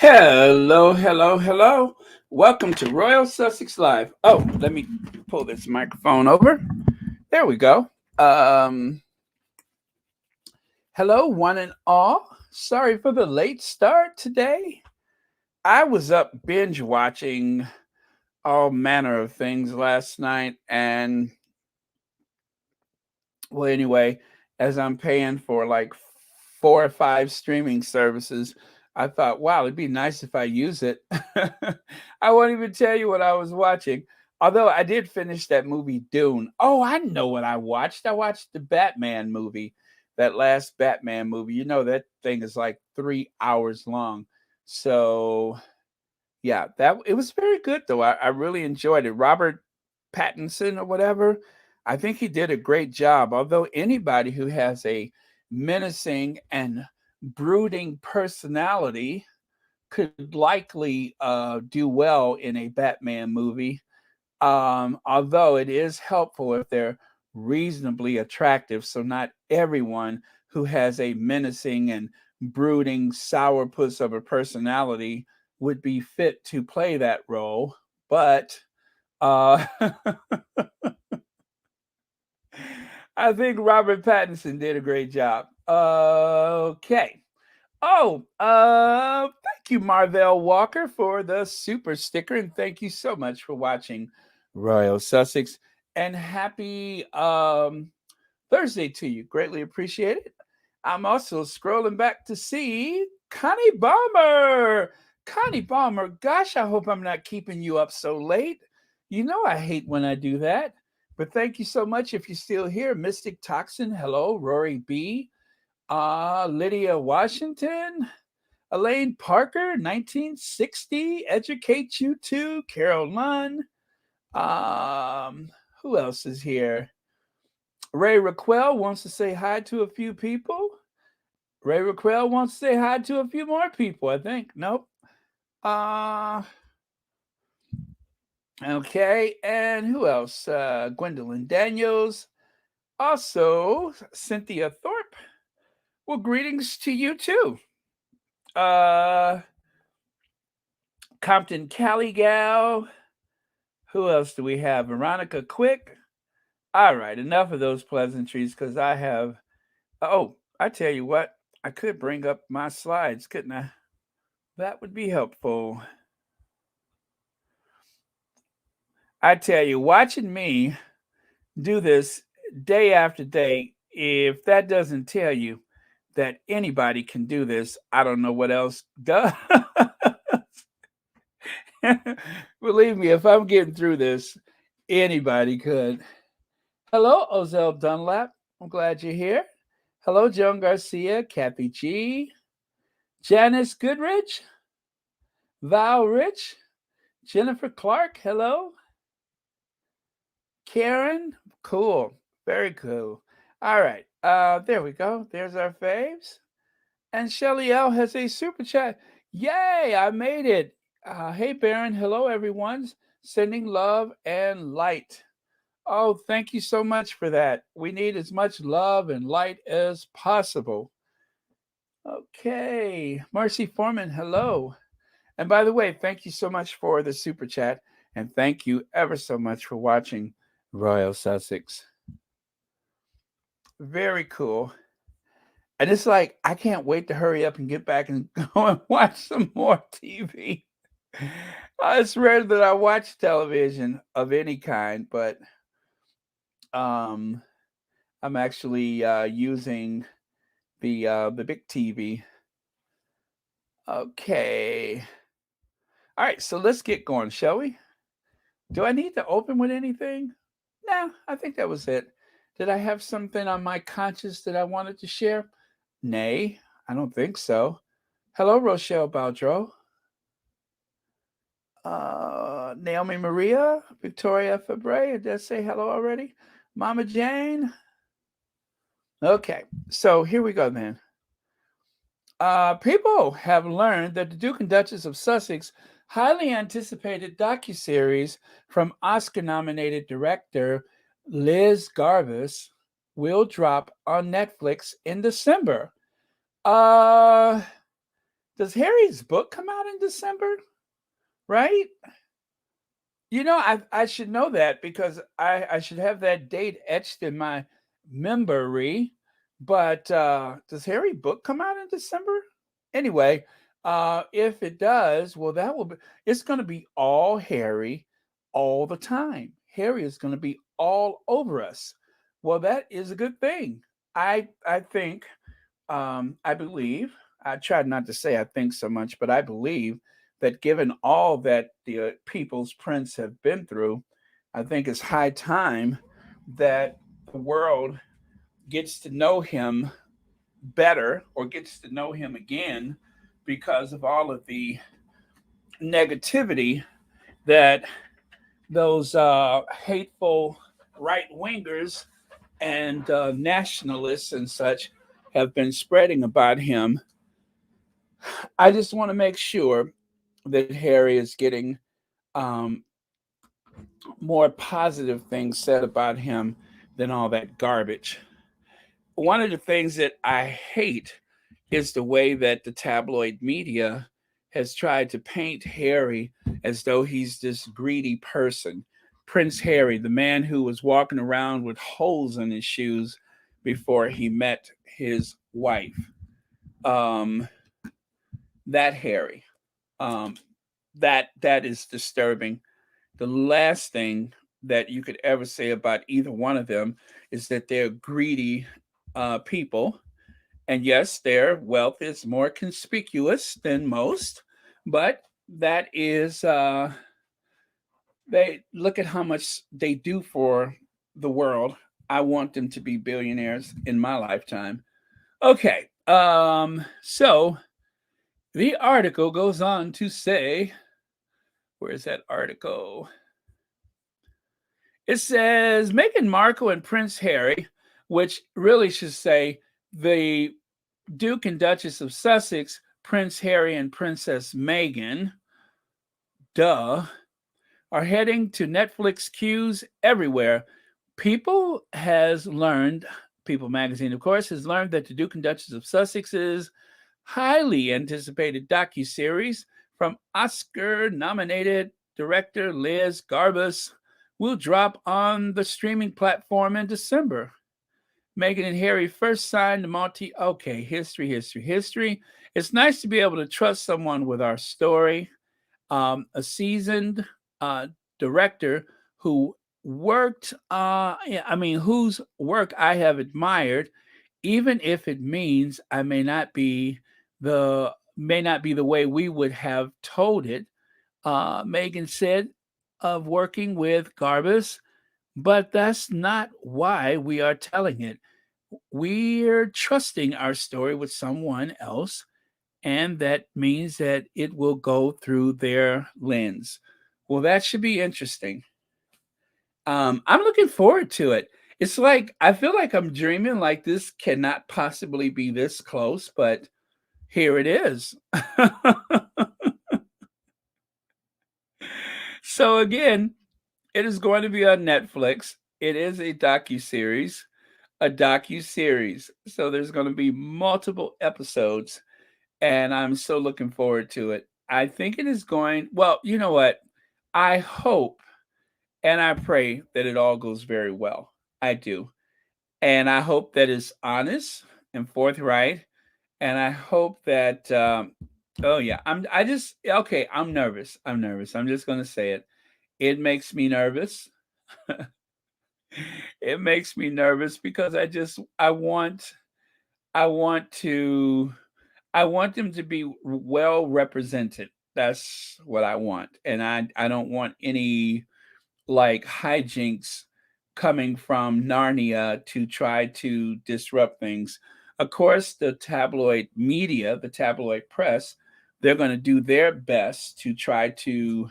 Hello, hello, hello. Welcome to Royal Sussex Live. Oh, let me pull this microphone over. There we go. Um, Hello, one and all. Sorry for the late start today. I was up binge watching all manner of things last night, and well, anyway, as I'm paying for like 4 or 5 streaming services, I thought, wow, it'd be nice if I use it. I won't even tell you what I was watching. Although I did finish that movie Dune. Oh, I know what I watched. I watched the Batman movie, that last Batman movie. You know that thing is like 3 hours long. So yeah, that it was very good though. I really enjoyed it. Robert Pattinson or whatever. I think he did a great job. Although anybody who has a menacing and brooding personality could likely do well in a Batman movie. Although it is helpful if they're reasonably attractive, so not everyone who has a menacing and brooding sourpuss of a personality would be fit to play that role. But uh, I think Robert Pattinson did a great job. Okay. Oh, thank you, Marvell Walker, for the super sticker, and thank you so much for watching Royal Sussex. And happy Thursday to you. Greatly appreciate it. I'm also scrolling back to see Connie Balmer. Connie Balmer, gosh, I hope I'm not keeping you up so late. You know I hate when I do that. But thank you so much if you're still here. Mystic Toxin, hello. Rory B. Lydia Washington, Elaine Parker, 1960, Educate You Too, Carol Lunn. Who else is here? Ray Raquel wants to say hi to a few people. Ray Raquel wants to say hi to a few more people, I think. Nope. Uh, okay, and who else? Gwendolyn Daniels. Also, Cynthia Thorpe. Well, greetings to you too. Uh, Compton Caligal. Who else do we have? Veronica Quick. All right, enough of those pleasantries because I have. Oh, I tell you what, I could bring up my slides, couldn't I? That would be helpful. I tell you, watching me do this day after day, if that doesn't tell you that anybody can do this, I don't know what else does. Believe me, if I'm getting through this, anybody could. Hello, Ozell Dunlap. I'm glad you're here. Hello, Joan Garcia, Kathy G, Janice Goodrich, Val Rich, Jennifer Clark. Hello, Karen. Cool. Very cool. All right. There we go. There's our faves. And Shelly L has a super chat. Yay! I made it. Hey, Baron. Hello, everyone. Sending love and light. Oh, thank you so much for that. We need as much love and light as possible. Okay. Marcy Foreman, hello. And by the way, thank you so much for the super chat. And thank you ever so much for watching Royal Sussex. Very cool. And it's like, I can't wait to hurry up and get back and go and watch some more TV. It's rare that I watch television of any kind, but um, I'm actually using the big TV. Okay. All right, so let's get going, shall we? Do I need to open with anything? No, I think that was it. Did I have something on my conscience that I wanted to share? Nay, I don't think so. Hello, Rochelle Baudreau. Naomi Maria, Victoria Fabre. Did I say hello already? Mama Jane. Okay, so here we go then. People have learned that the Duke and Duchess of Sussex highly anticipated docuseries from Oscar-nominated director Liz Garvis will drop on Netflix in December. Uh, Does Harry's book come out in December? Right? I should know that because I should have that date etched in my memory. But does Harry book come out in December? Anyway, if it does, well, that will be. It's going to be all Harry, all the time. Harry is going to be all over us. Well, that is a good thing. I think I believe, I tried not to say I think so much, but I believe that given all that the people's prince have been through, I think it's high time that the world gets to know him better or gets to know him again because of all of the negativity that those hateful right wingers and nationalists and such have been spreading about him. I just want to make sure that Harry is getting um, more positive things said about him than all that garbage. One of the things that I hate is the way that the tabloid media has tried to paint Harry as though he's this greedy person. Prince Harry, the man who was walking around with holes in his shoes before he met his wife. Um, that Harry. Um, that is disturbing. The last thing that you could ever say about either one of them is that they're greedy people. And yes, their wealth is more conspicuous than most, but that is they look at how much they do for the world. I want them to be billionaires in my lifetime. Okay. So the article goes on to say, where's that article? It says Meghan Markle and Prince Harry, which really should say the Duke and Duchess of Sussex, Prince Harry and Princess Meghan, duh, are heading to Netflix queues everywhere. People has learned, People magazine, of course, has learned that the Duke and Duchess of Sussex's highly anticipated docu-series from Oscar-nominated director Liz Garbus will drop on the streaming platform in December. Meghan and Harry first signed the Okay, history. It's nice to be able to trust someone with our story. A seasoned uh, director who worked, whose work I have admired, even if it means I may not be the way we would have told it. Meghan said of working with Garbus, but that's not why we are telling it. We're trusting our story with someone else, and that means that it will go through their lens. Well, that should be interesting. I'm looking forward to it. It's like I feel like I'm dreaming, like this cannot possibly be this close, but here it is. So again, it is going to be on Netflix. It is a docu series. So there's going to be multiple episodes, and I'm so looking forward to it. I think it is going well. You know what? I hope and I pray that it all goes very well. I do, and I hope that it's honest and forthright. And I hope that. Oh yeah, I just okay. I'm nervous. I'm nervous. I'm just going to say it. It makes me nervous. It makes me nervous because I want to I want them to be well represented. That's what I want. And I don't want any like hijinks coming from Narnia to try to disrupt things. Of course, the tabloid media, the tabloid press, they're going to do their best to try to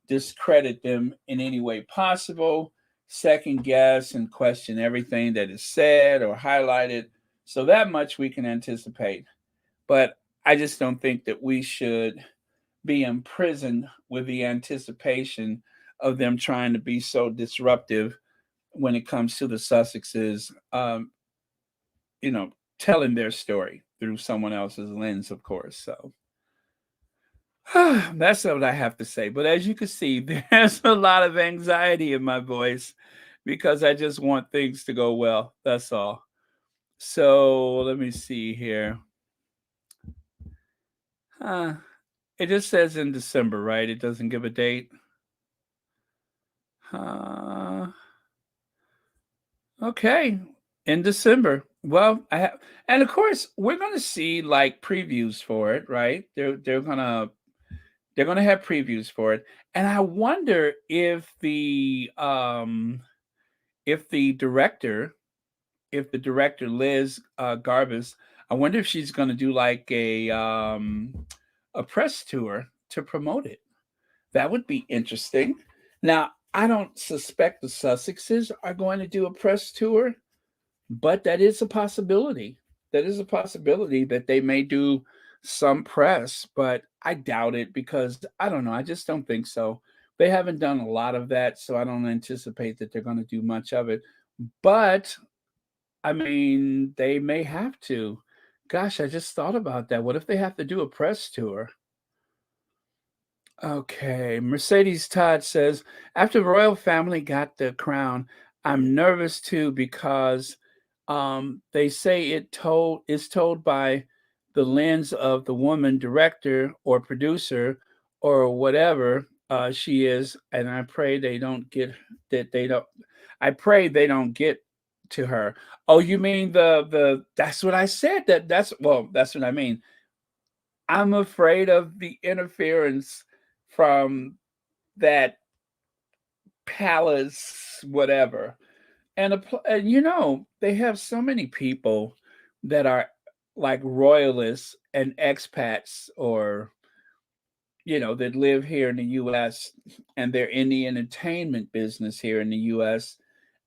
discredit them in any way possible, second guess and question everything that is said or highlighted. So that much we can anticipate. But I just don't think that we should be imprisoned with the anticipation of them trying to be so disruptive when it comes to the Sussexes, telling their story through someone else's lens, of course. So That's what I have to say. But as you can see, there's a lot of anxiety in my voice because I just want things to go well. That's all. So let me see here. Huh. It just says in December, right? It doesn't give a date. Uh, okay, in December. Well, and of course we're gonna see like previews for it, right? They're gonna have previews for it, and I wonder if the director, if the director Liz Garbus, I wonder if she's gonna do like a press tour to promote it. That would be interesting. Now, I don't suspect the Sussexes are going to do a press tour, but that is a possibility. That is a possibility that they may do some press, but I doubt it because I don't know. I just don't think so. They haven't done a lot of that, so I don't anticipate that they're going to do much of it. But I mean, they may have to. Gosh, I just thought about that. What if they have to do a press tour? Okay, Mercedes Todd says, after the royal family got the crown, I'm nervous too because they say is told by the lens of the woman director or producer or whatever she is, and I pray they don't get that they don't. I pray they don't get to her. Oh, you mean the? That's what I said. That's what I mean. I'm afraid of the interference from that palace, whatever. And you know, they have so many people that are like royalists and expats or, you know, that live here in the US and they're in the entertainment business here in the US.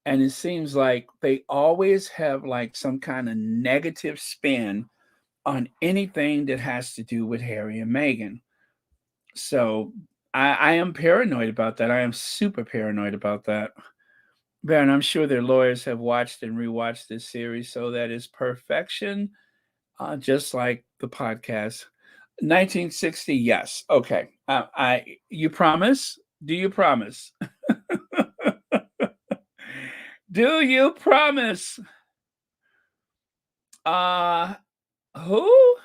And it seems like they always have like some kind of negative spin on anything that has to do with Harry and Meghan. So I am paranoid about that. I am super paranoid about that. Baron, I'm sure their lawyers have watched and rewatched this series, so that is perfection, just like the podcast. 1960, yes. Okay. You promise? Do you promise? Do you promise? Uh, who?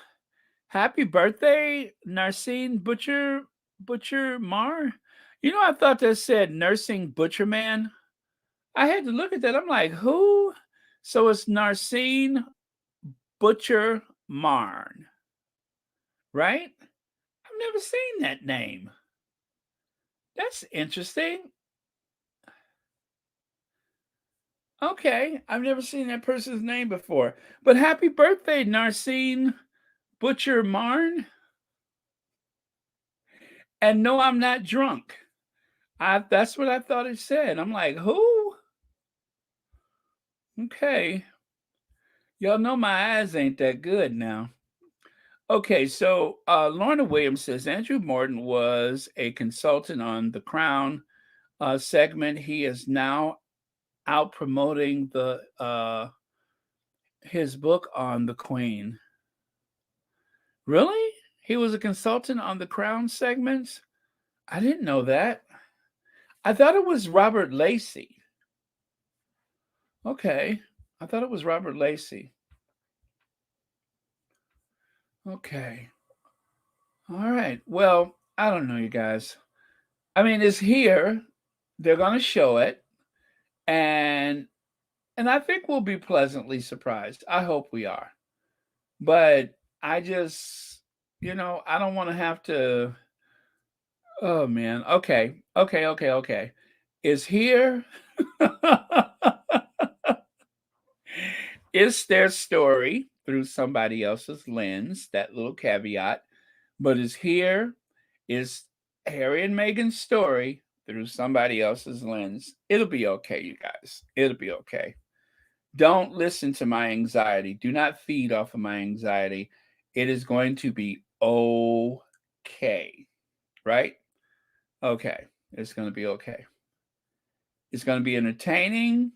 Happy birthday, Narsine Butcher Mar. You know, I thought that said nursing butcher man. I had to look at that. I'm like, who? So it's Narsine Butcher Marn, right? I've never seen that name. That's interesting. Okay, I've never seen that person's name before. But happy birthday, Narsine Butcher Marn. And no, I'm not drunk. That's what I thought it said. I'm like, who? Okay. Y'all know my eyes ain't that good now. Okay, so Lorna Williams says Andrew Morton was a consultant on the Crown segment. He is now out promoting the his book on the Queen. Really? He was a consultant on the Crown segments? I didn't know that. I thought it was Robert Lacey. Okay. I thought it was Robert Lacey. Okay. All right. Well, I don't know, you guys. I mean, it's here. They're going to show it, and I think we'll be pleasantly surprised. I hope we are. But I just, you know, I don't want to have to. Oh man. Okay. Okay. Okay. Okay. Is here. It's their story through somebody else's lens. That little caveat, but is here. Is Harry and Meghan's story through somebody else's lens. It'll be okay, you guys. It'll be okay. Don't listen to my anxiety. Do not feed off of my anxiety. It is going to be okay. Right? Okay. It's going to be okay. It's going to be entertaining,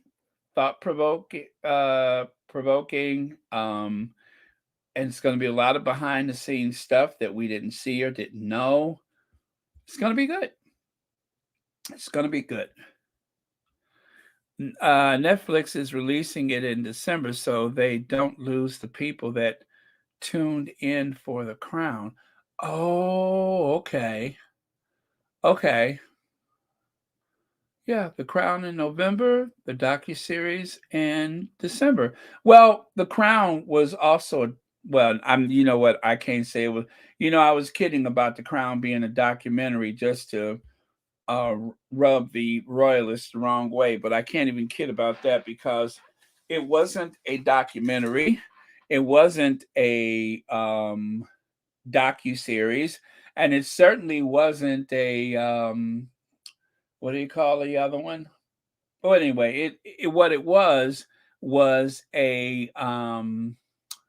thought provoking, and it's going to be a lot of behind the scenes stuff that we didn't see or didn't know. It's going to be good. It's going to be good. Netflix is releasing it in December, so they don't lose the people that tuned in for The Crown. Oh, okay. Okay. Yeah, The Crown in November, the docu-series in December. Well, The Crown was also, well, I'm, you know what, I can't say it was, I was kidding about The Crown being a documentary just to rub the royalists the wrong way, but I can't even kid about that because it wasn't a documentary. It wasn't a docu-series, and it certainly wasn't a what do you call the other one? Well, anyway, it what it was a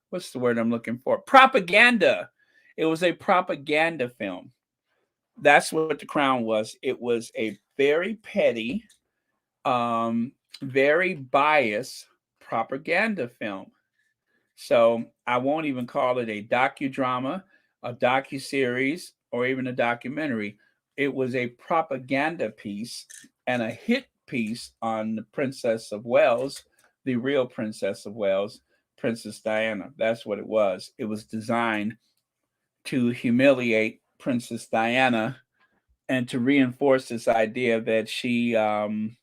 what's the word I'm looking for? Propaganda. It was a propaganda film. That's what The Crown was. It was a very petty, um, very biased propaganda film. So I won't even call it a docudrama, a docu-series, or even a documentary. It was a propaganda piece and a hit piece on the Princess of Wales, the real Princess of Wales, Princess Diana. That's what it was. It was designed to humiliate Princess Diana and to reinforce this idea that she um,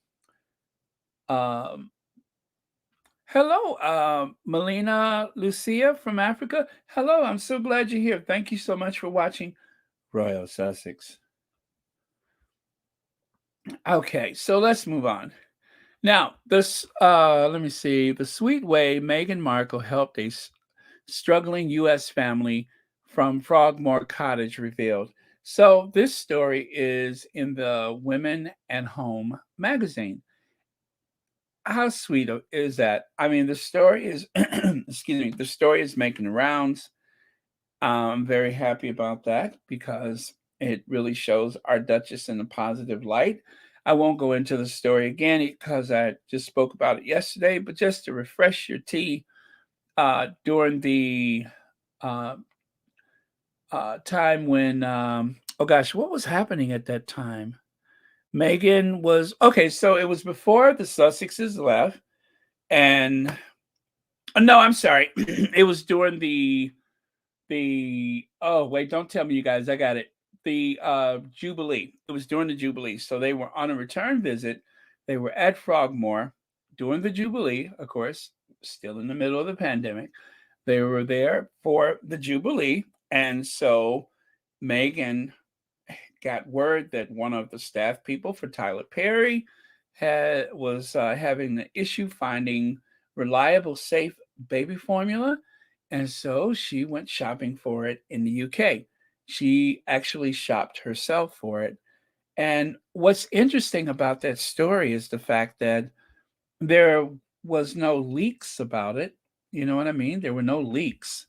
hello, Melina Lucia from Africa. Hello, I'm so glad you're here. Thank you so much for watching Royal Sussex. Okay, so let's move on. Now, this let me see. The sweet way Meghan Markle helped a struggling U.S. family from Frogmore Cottage revealed. So this story is in the Women and Home magazine. How sweet is that? I mean, the story is, excuse me, the story is making the rounds. I'm very happy about that because it really shows our Duchess in a positive light. I won't go into the story again because I just spoke about it yesterday, but just to refresh your tea, during the uh, time when, oh gosh, what was happening at that time? Meghan was, okay, so it was before the Sussexes left. And no, I'm sorry. It was during the oh wait, don't tell me you guys, I got it. The Jubilee. It was during the Jubilee. So they were on a return visit. They were at Frogmore during the Jubilee, of course, still in the middle of the pandemic. They were there for the Jubilee. And so Meghan got word that one of the staff people for Tyler Perry was having an issue finding reliable, safe baby formula, and so she went shopping for it in the UK. She actually shopped herself for it. And what's interesting about that story is the fact that there was no leaks about it. You know what I mean? There were no leaks.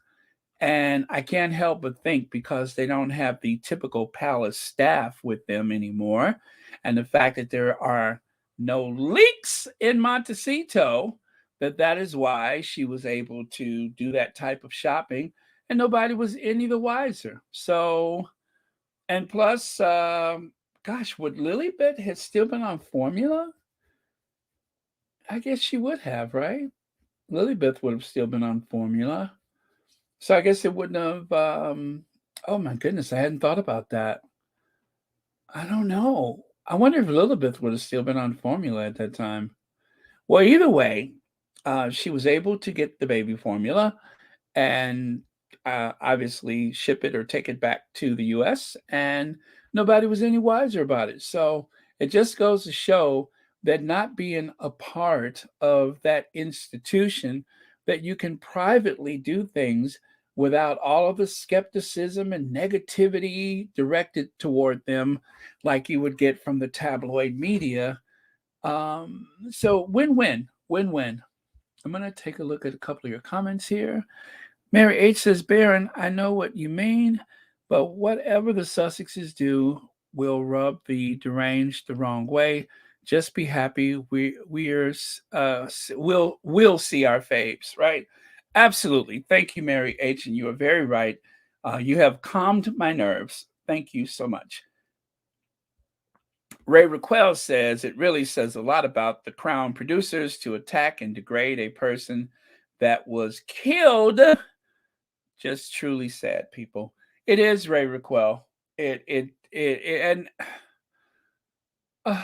And I can't help but think because they don't have the typical palace staff with them anymore, and the fact that there are no leaks in Montecito, that is why she was able to do that type of shopping, and nobody was any the wiser. So, and plus, gosh, would Lilibet have still been on formula? I guess she would have, right? Lilibet would have still been on formula. So I guess it wouldn't have. Oh my goodness, I hadn't thought about that. I don't know. I wonder if Elizabeth would have still been on formula at that time. Well, either way, she was able to get the baby formula and obviously ship it or take it back to the US, and nobody was any wiser about it. So it just goes to show that not being a part of that institution, that you can privately do things without all of the skepticism and negativity directed toward them like you would get from the tabloid media. So win-win, win-win. I'm going to take a look at a couple of your comments here. Mary H says, Baron, I know what you mean, but whatever the Sussexes do will rub the deranged the wrong way. Just be happy. We'll see our faves, right? Absolutely. Thank you, Mary H. And you are very right. You have calmed my nerves. Thank you so much. Ray Raquel says it really says a lot about the Crown producers to attack and degrade a person that was killed. Just truly sad, people. It is Ray Raquel. And uh,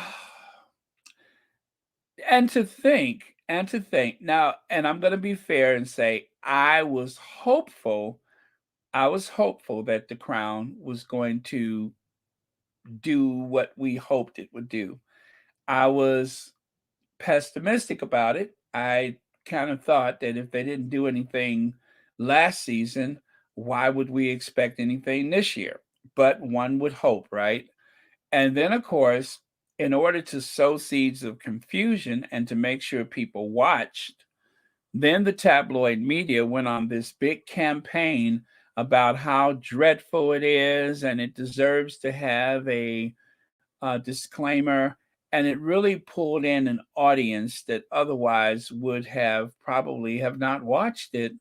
and to think now, and I'm going to be fair and say I was hopeful that the Crown was going to do what we hoped it would do. I was pessimistic about it. I kind of thought that if they didn't do anything last season, why would we expect anything this year? But one would hope, right? And then, of course, in order to sow seeds of confusion and to make sure people watched, then the tabloid media went on this big campaign about how dreadful it is and it deserves to have a disclaimer. And it really pulled in an audience that otherwise would have probably have not watched it,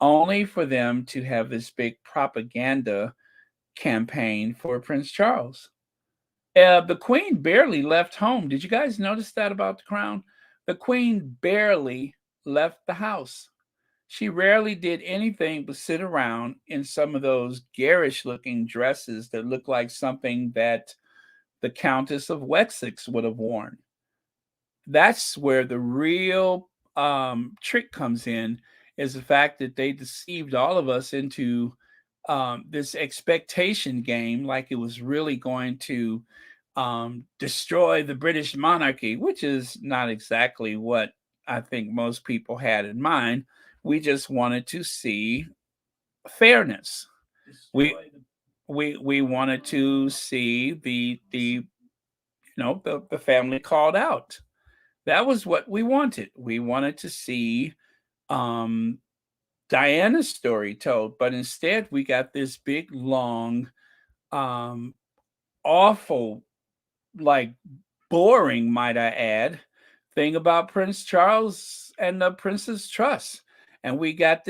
only for them to have this big propaganda campaign for Prince Charles. The Queen barely left home. Did you guys notice that about the Crown? The Queen barely left the house. She rarely did anything but sit around in some of those garish looking dresses that look like something that the Countess of Wessex would have worn. That's where the real trick comes in, is the fact that they deceived all of us into this expectation game, like it was really going to destroy the British monarchy, which is not exactly what I think most people had in mind. We just wanted to see fairness. We we wanted to see the family called out. That was what we wanted. We wanted to see um, Diana's story told, but instead we got this big, long, um, awful, like boring, might I add, thing about Prince Charles and the Princess Trust, and we got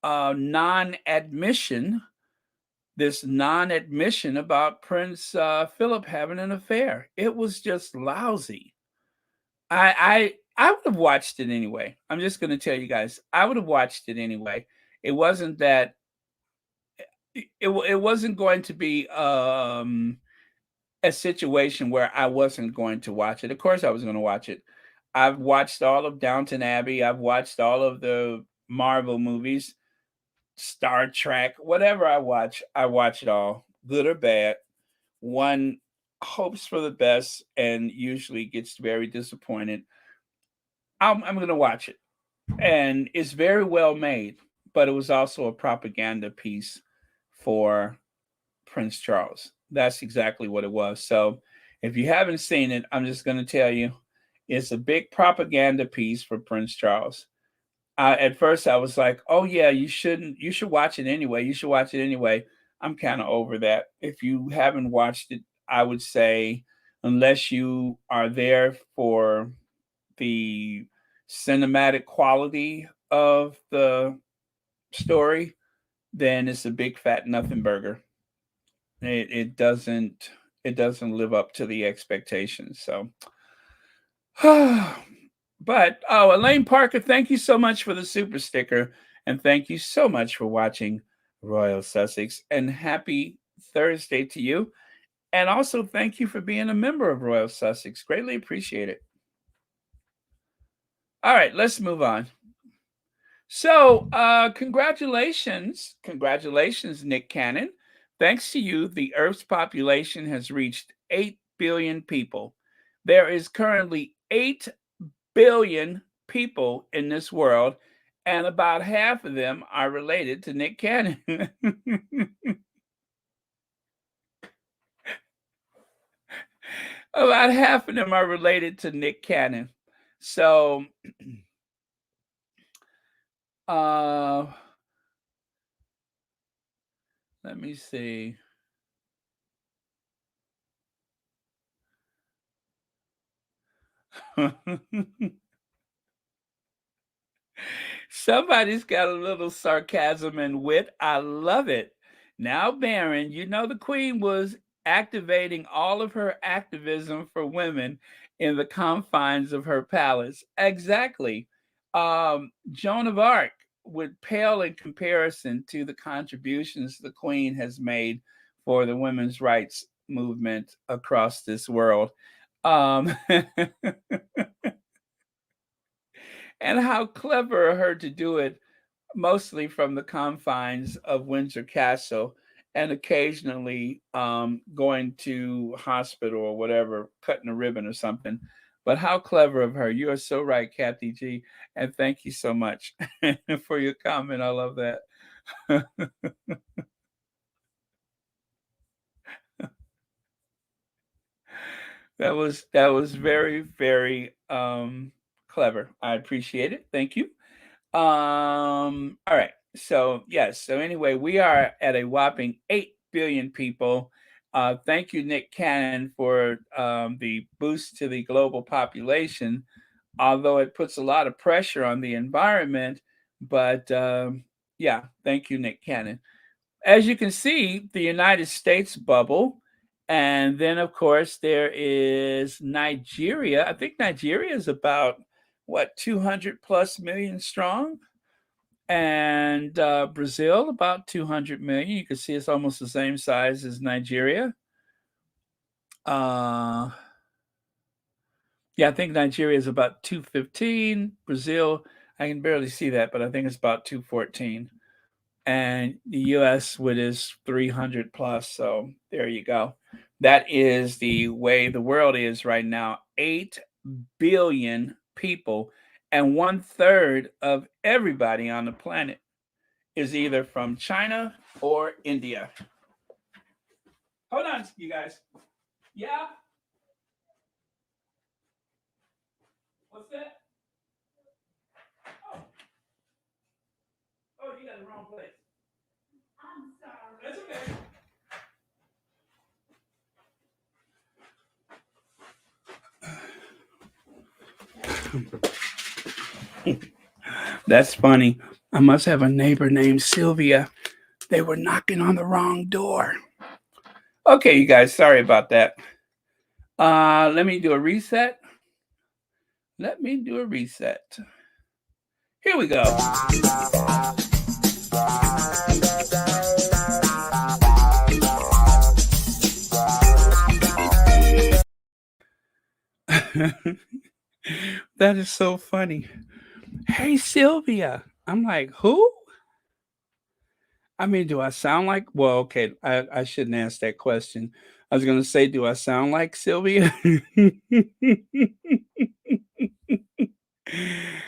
non-admission this non-admission about Prince Philip having an affair. It was just lousy. I would have watched it anyway. I'm just going to tell you guys, I would have watched it anyway. It wasn't that it wasn't going to be a situation where I wasn't going to watch it. Of course, I was going to watch it. I've watched all of Downton Abbey. I've watched all of the Marvel movies, Star Trek, whatever I watch it all, good or bad. One hopes for the best and usually gets very disappointed. I'm going to watch it. And it's very well made, but it was also a propaganda piece for Prince Charles. That's exactly what it was. So if you haven't seen it, I'm just going to tell you it's a big propaganda piece for Prince Charles. At first, I was like, "Oh yeah, you shouldn't. You should watch it anyway. You should watch it anyway." I'm kind of over that. If you haven't watched it, I would say, unless you are there for the cinematic quality of the story, then it's a big fat nothing burger. It doesn't live up to the expectations. So, but oh, Elaine Parker, thank you so much for the super sticker, and thank you so much for watching Royal Sussex. And happy Thursday to you. And also, thank you for being a member of Royal Sussex. Greatly appreciate it. All right, let's move on. So, congratulations, Nick Cannon. Thanks to you, the Earth's population has reached 8 billion people. There is currently 8 billion people in this world, and about half of them are related to Nick Cannon. About half of them are related to Nick Cannon. So, uh, let me see. Somebody's got a little sarcasm and wit. I love it. Now, Baron, you know the Queen was activating all of her activism for women in the confines of her palace. Exactly. Joan of Arc would pale in comparison to the contributions the Queen has made for the women's rights movement across this world. Um, and how clever of her to do it mostly from the confines of Windsor Castle and occasionally going to hospital or whatever, cutting a ribbon or something. But how clever of her. You are so right, Kathy G. And thank you so much for your comment. I love that. That was very, very clever. I appreciate it. Thank you. All right. So yes. So anyway, we are at a whopping 8 billion people. Thank you, Nick Cannon, for the boost to the global population. Although it puts a lot of pressure on the environment, but yeah, thank you, Nick Cannon. As you can see, the United States bubble, and then of course there is Nigeria. I think Nigeria is about what 200 plus million strong, and Brazil about 200 million. You can see it's almost the same size as Nigeria. Uh, yeah, I think Nigeria is about 215. Brazil, I can barely see that, but I think it's about 214. And the US with is 300 plus. So there you go. That is the way the world is right now. 8 billion people, and one third of everybody on the planet is either from China or India. Hold on, you guys. Yeah? What's that? Oh, oh, you got the wrong place. I'm sorry. That's okay. That's funny. I must have a neighbor named Sylvia. They were knocking on the wrong door. Okay, you guys, sorry about that. Let me do a reset. Let me do a reset. Here we go. That is so funny. Hey, Sylvia. I'm like, who? I mean, do I sound like? Well, okay, I shouldn't ask that question. I was gonna say, do I sound like Sylvia?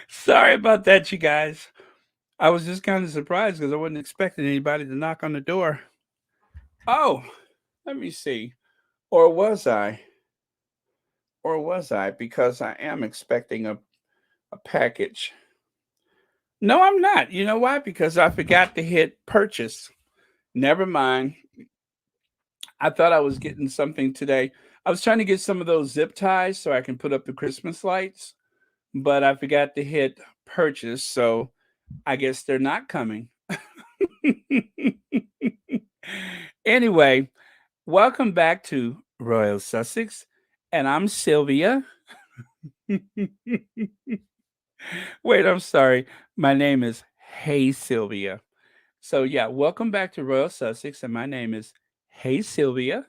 Sorry about that, you guys. I was just kind of surprised because I wasn't expecting anybody to knock on the door. Oh, let me see. Or was I? Or was I? Because I am expecting a package. No, I'm not. You know why? Because I forgot to hit purchase. Never mind. I thought I was getting something today. I was trying to get some of those zip ties so I can put up the Christmas lights, but I forgot to hit purchase. So I guess they're not coming. Anyway, welcome back to Royal Sussex, and I'm Sylvia. Wait, I'm sorry. My name is Hey Sylvia. So yeah, welcome back to Royal Sussex, and my name is Hey Sylvia.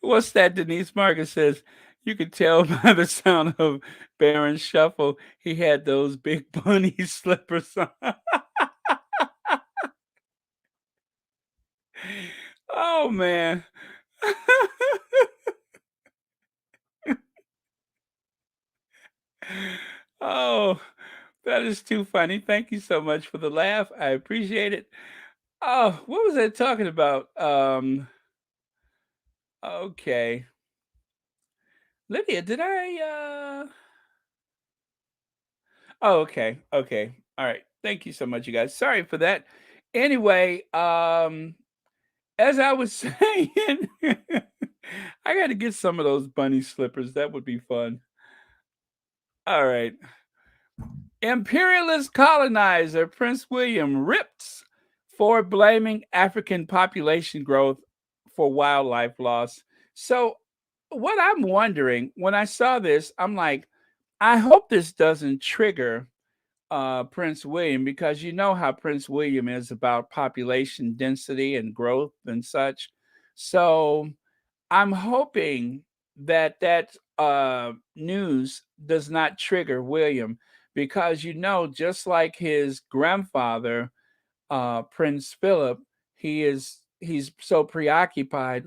What's that? Denise Marcus says you could tell by the sound of Baron's shuffle he had those big bunny slippers on. Oh man. Oh, that is too funny. Thank you so much for the laugh. I appreciate it. Oh, what was I talking about? Okay. Lydia, did I Oh, okay. Okay. All right. Thank you so much, you guys. Sorry for that. Anyway, as I was saying, I got to get some of those bunny slippers. That would be fun. All right. Imperialist colonizer Prince William rips for blaming African population growth for wildlife loss. So, what I'm wondering when I saw this, I'm like, I hope this doesn't trigger Prince William, because you know how Prince William is about population density and growth and such. So, I'm hoping that news does not trigger William, because just like his grandfather, Prince Philip, he's so preoccupied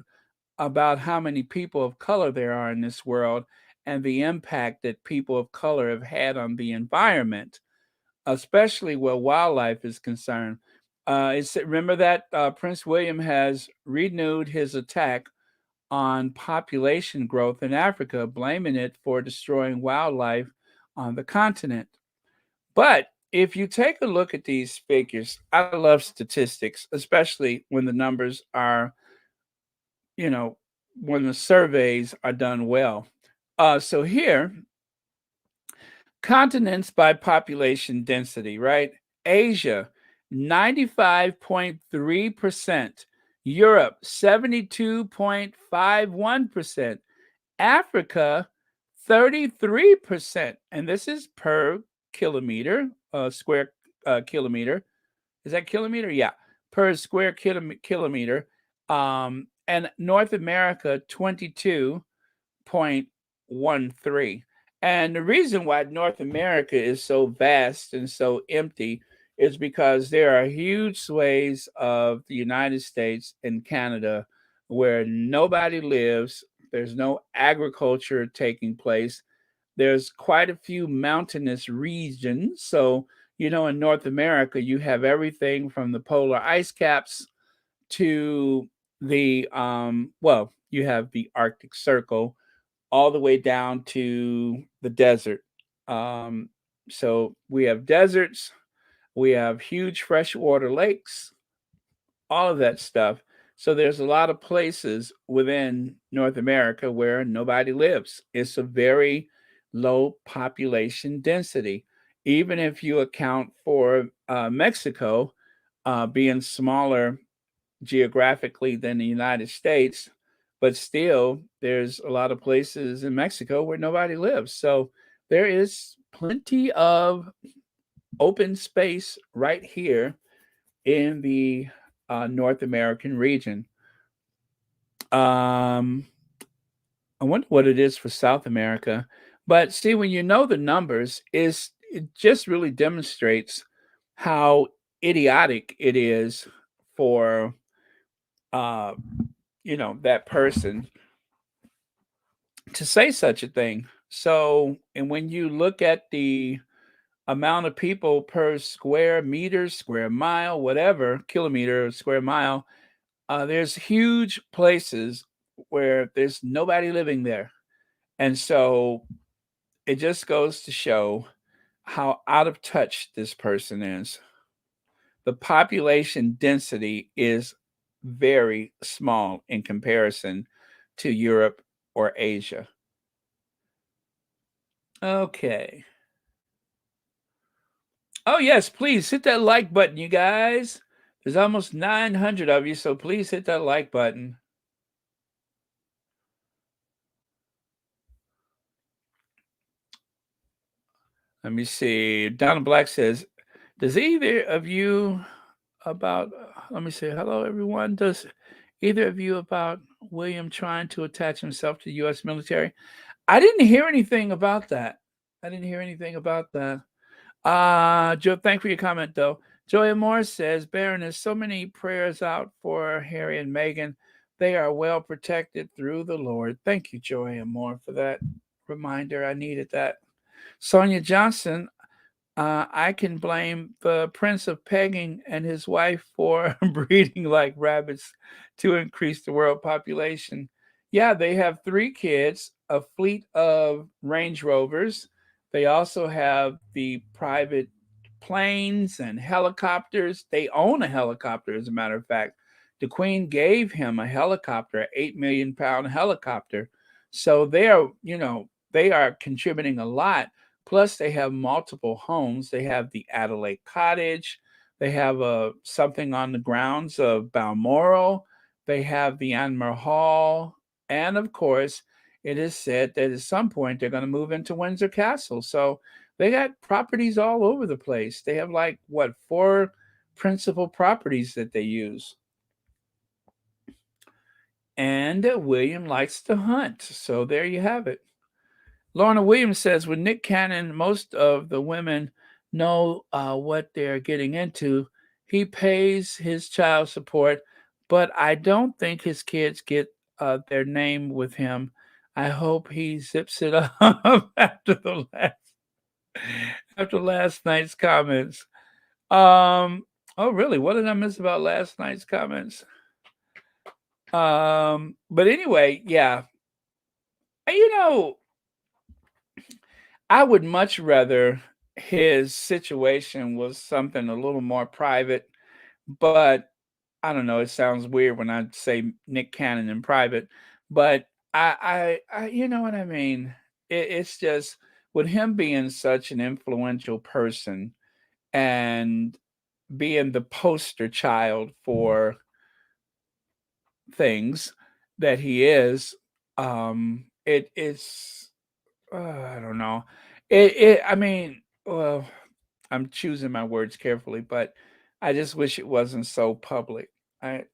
about how many people of color there are in this world and the impact that people of color have had on the environment, especially where wildlife is concerned. Remember that Prince William has renewed his attack on population growth in Africa, blaming it for destroying wildlife on the continent. But if you take a look at these figures, I love statistics, especially when the numbers are, you know, when the surveys are done well. So here, continents by population density, right? Asia, 95.3%. Europe, 72.51%. Africa, 33%. And this is per kilometer, square kilometer. Is that kilometer? Yeah, per square kilometer. And North America, 22.13. And the reason why North America is so vast and so empty is because there are huge swathes of the United States and Canada where nobody lives. There's no agriculture taking place. There's quite a few mountainous regions. So, in North America, you have everything from the polar ice caps to you have the Arctic Circle all the way down to the desert. Um, so we have deserts, we have huge freshwater lakes, all of that stuff. So there's a lot of places within North America where nobody lives. It's a very low population density. Even if you account for Mexico being smaller geographically than the United States, but still there's a lot of places in Mexico where nobody lives. So there is plenty of open space right here in the North American region. Um, I wonder what it is for South America. But see, when you know the numbers, it just really demonstrates how idiotic it is for uh, that person to say such a thing. So, and when you look at the amount of people per square meter, square mile, whatever, kilometer, square mile, there's huge places where there's nobody living there. And so it just goes to show how out of touch this person is. The population density is very small in comparison to Europe or Asia. Okay. Oh, yes, please hit that like button, you guys. There's almost 900 of you, so please hit that like button. Let me see. Donna Black says, does either of you about, let me say, hello, everyone. Does either of you about William trying to attach himself to the U.S. military? I didn't hear anything about that. I didn't hear anything about that. Joe, thank for your comment though. Joya Moore says, Baroness, so many prayers out for Harry and Meghan. They are well protected through the Lord. Thank you, Joya Moore, for that reminder. I needed that. Sonia Johnson, I can blame the Prince of Pegging and his wife for breeding like rabbits to increase the world population. Yeah, they have 3 kids, a fleet of Range Rovers. They also have the private planes and helicopters. They own a helicopter, as a matter of fact, the Queen gave him a helicopter, an 8 million pound helicopter. So they are contributing a lot. Plus, they have multiple homes. They have the Adelaide Cottage. They have something on the grounds of Balmoral. They have the Anmer Hall. And of course, it is said that at some point they're going to move into Windsor Castle. So they got properties all over the place. They have like, what, 4 principal properties that they use. And William likes to hunt. So there you have it. Lorna Williams says, with Nick Cannon, most of the women know what they're getting into. He pays his child support, but I don't think his kids get their name with him. I hope he zips it up after last night's comments. Oh, really? What did I miss about last night's comments? But anyway, yeah. I would much rather his situation was something a little more private, but I don't know, it sounds weird when I say Nick Cannon in private, but I you know what I mean? It's just with him being such an influential person and being the poster child for things that he is, it's I don't know. I mean, well, I'm choosing my words carefully, but I just wish it wasn't so public.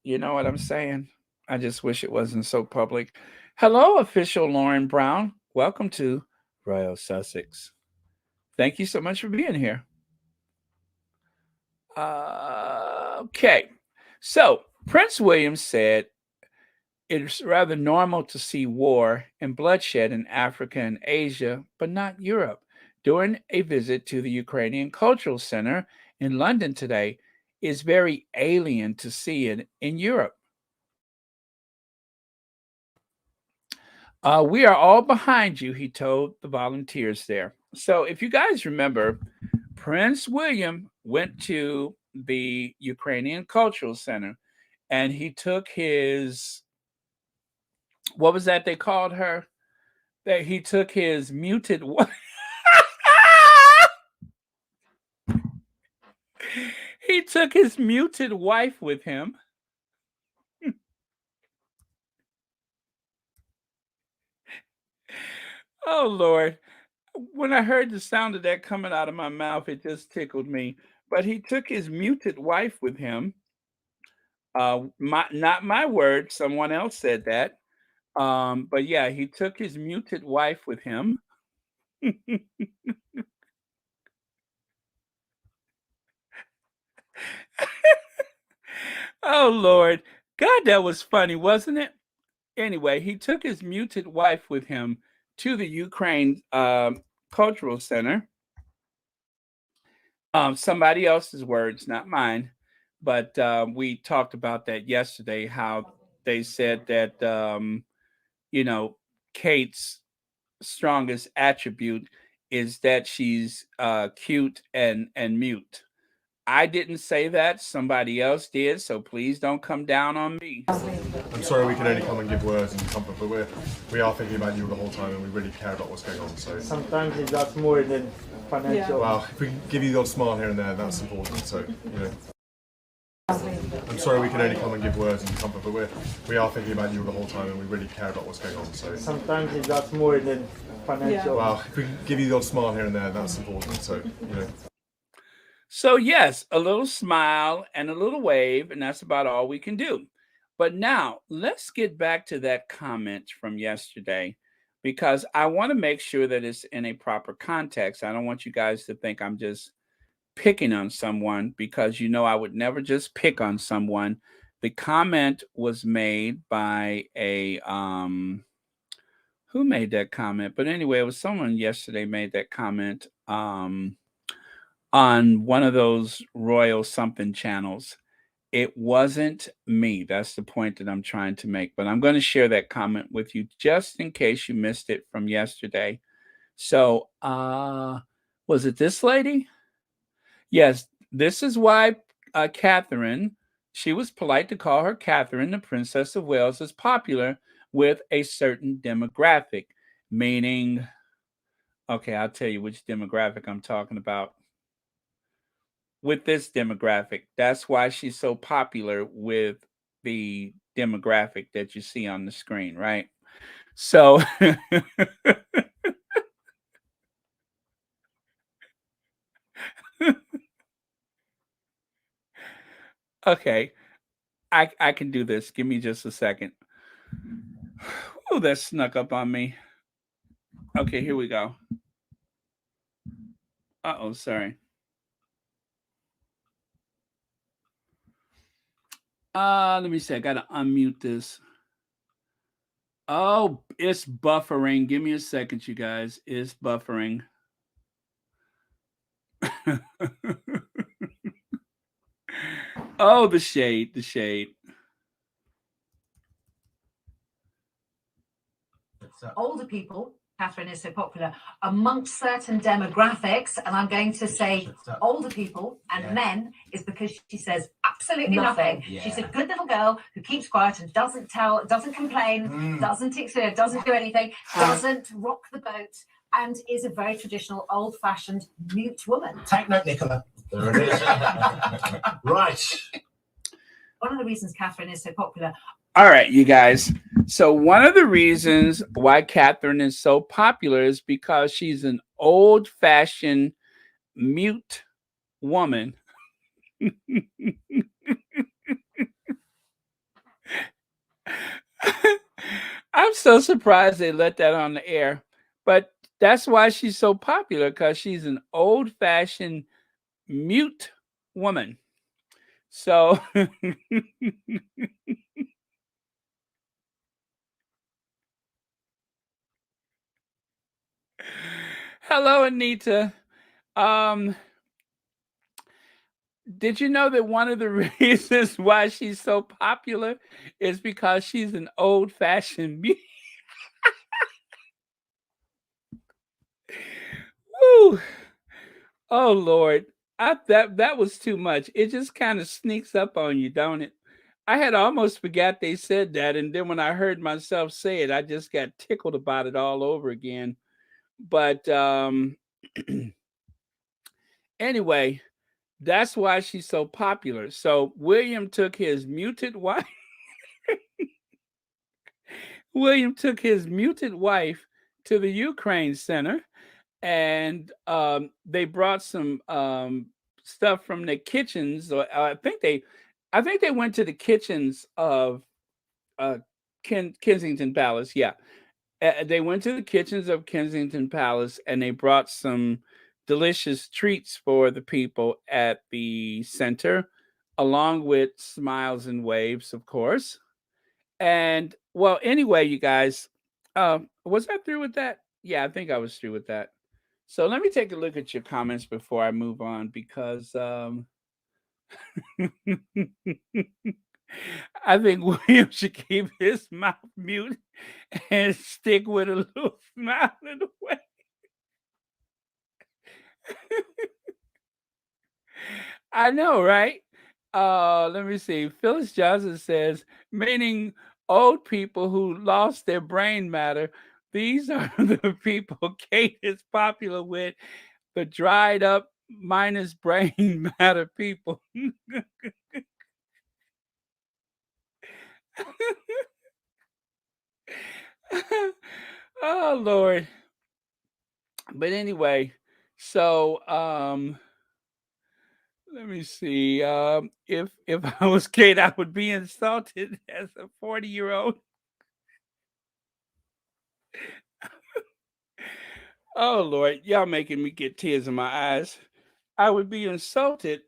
You know what I'm saying? I just wish it wasn't so public. Hello, official Lauren Brown. Welcome to Royal Sussex. Thank you so much for being here. Okay. So, Prince William said it's rather normal to see war and bloodshed in Africa and Asia, but not Europe. During a visit to the Ukrainian Cultural Center in London today, it's very alien to see it in Europe. We are all behind you, he told the volunteers there. So, if you guys remember, Prince William went to the Ukrainian Cultural Center and he took his, what was that they called her? That he took his muted he took his muted wife with him. Oh Lord. When I heard the sound of that coming out of my mouth, it just tickled me. But he took his muted wife with him. Not my word, someone else said that. But yeah, he took his muted wife with him. Oh Lord. God, that was funny, wasn't it? Anyway, he took his muted wife with him to the Ukraine Cultural Center. Somebody else's words, not mine. But we talked about that yesterday, how they said that, you know, Kate's strongest attribute is that she's cute and mute. I didn't say that. Somebody else did. So please don't come down on me. I'm sorry we can only come and give words and comfort, but we are thinking about you the whole time and we really care about what's going on. So sometimes it's that's more than financial. Yeah. Well, if we can give you the odd smile here and there, that's important. So, I'm sorry we can only come and give words and comfort, but we are thinking about you the whole time and we really care about what's going on. So sometimes it's that's more than financial. Well, if we can give you the odd smile here and there, that's important. So, So, yes, a little smile and a little wave, and that's about all we can do. But now let's get back to that comment from yesterday because I want to make sure that it's in a proper context. I don't want you guys to think I'm just picking on someone because I would never just pick on someone. The comment was made by who made that comment? But anyway, it was someone yesterday made that comment on one of those royal something channels. It wasn't me. That's the point that I'm trying to make. But I'm going to share that comment with you just in case you missed it from yesterday. So, was it this lady? Yes, this is why Catherine, She was polite to call her Catherine, the Princess of Wales, is popular with a certain demographic, meaning, okay, I'll tell you which demographic I'm talking about. With this demographic, that's why she's so popular with the demographic that you see on the screen, right? So, okay, I can do this. Give me just a second. Oh, that snuck up on me. Okay, here we go. Uh-oh, sorry. Let me see. I gotta unmute this. Oh, it's buffering. Give me a second, you guys. It's buffering. Oh, the shade, the shade. Older people, Catherine is so popular amongst certain demographics, and I'm going to say older people and men is because she says absolutely nothing. Yeah. She's a good little girl who keeps quiet and doesn't complain, doesn't do anything, doesn't rock the boat, and is a very traditional, old-fashioned mute woman. Take note, Nicola. There it is. Right. One of the reasons Catherine is so popular. All right, you guys. So one of the reasons why Catherine is so popular is because she's an old-fashioned mute woman. I'm so surprised they let that on the air, but that's why she's so popular, because she's an old-fashioned mute woman. So hello, Anita. Did you know that one of the reasons why she's so popular is because she's an old-fashioned mute? Woo! Oh Lord, that was too much. It just kind of sneaks up on you, don't it? I had almost forgot they said that, and then when I heard myself say it, I just got tickled about it all over again. But anyway, that's why she's so popular. So William took his muted wife. William took his muted wife to the Ukraine Center, and they brought some stuff from the kitchens. Or I think they went to the kitchens of Kensington Palace. Yeah, they went to the kitchens of Kensington Palace, and they brought some delicious treats for the people at the center, along with smiles and waves, of course. And well, anyway, you guys, was I through with that? Yeah, I think I was through with that. So let me take a look at your comments before I move on, because I think William should keep his mouth mute and stick with a little smile in the way. I know, right? Let me see. Phyllis Johnson says, meaning old people who lost their brain matter. These are the people Kate is popular with, the dried up minus brain matter people. Oh Lord. But anyway, so let me see. If I was Kate, I would be insulted as a 40-year-old. Oh Lord, y'all making me get tears in my eyes. I would be insulted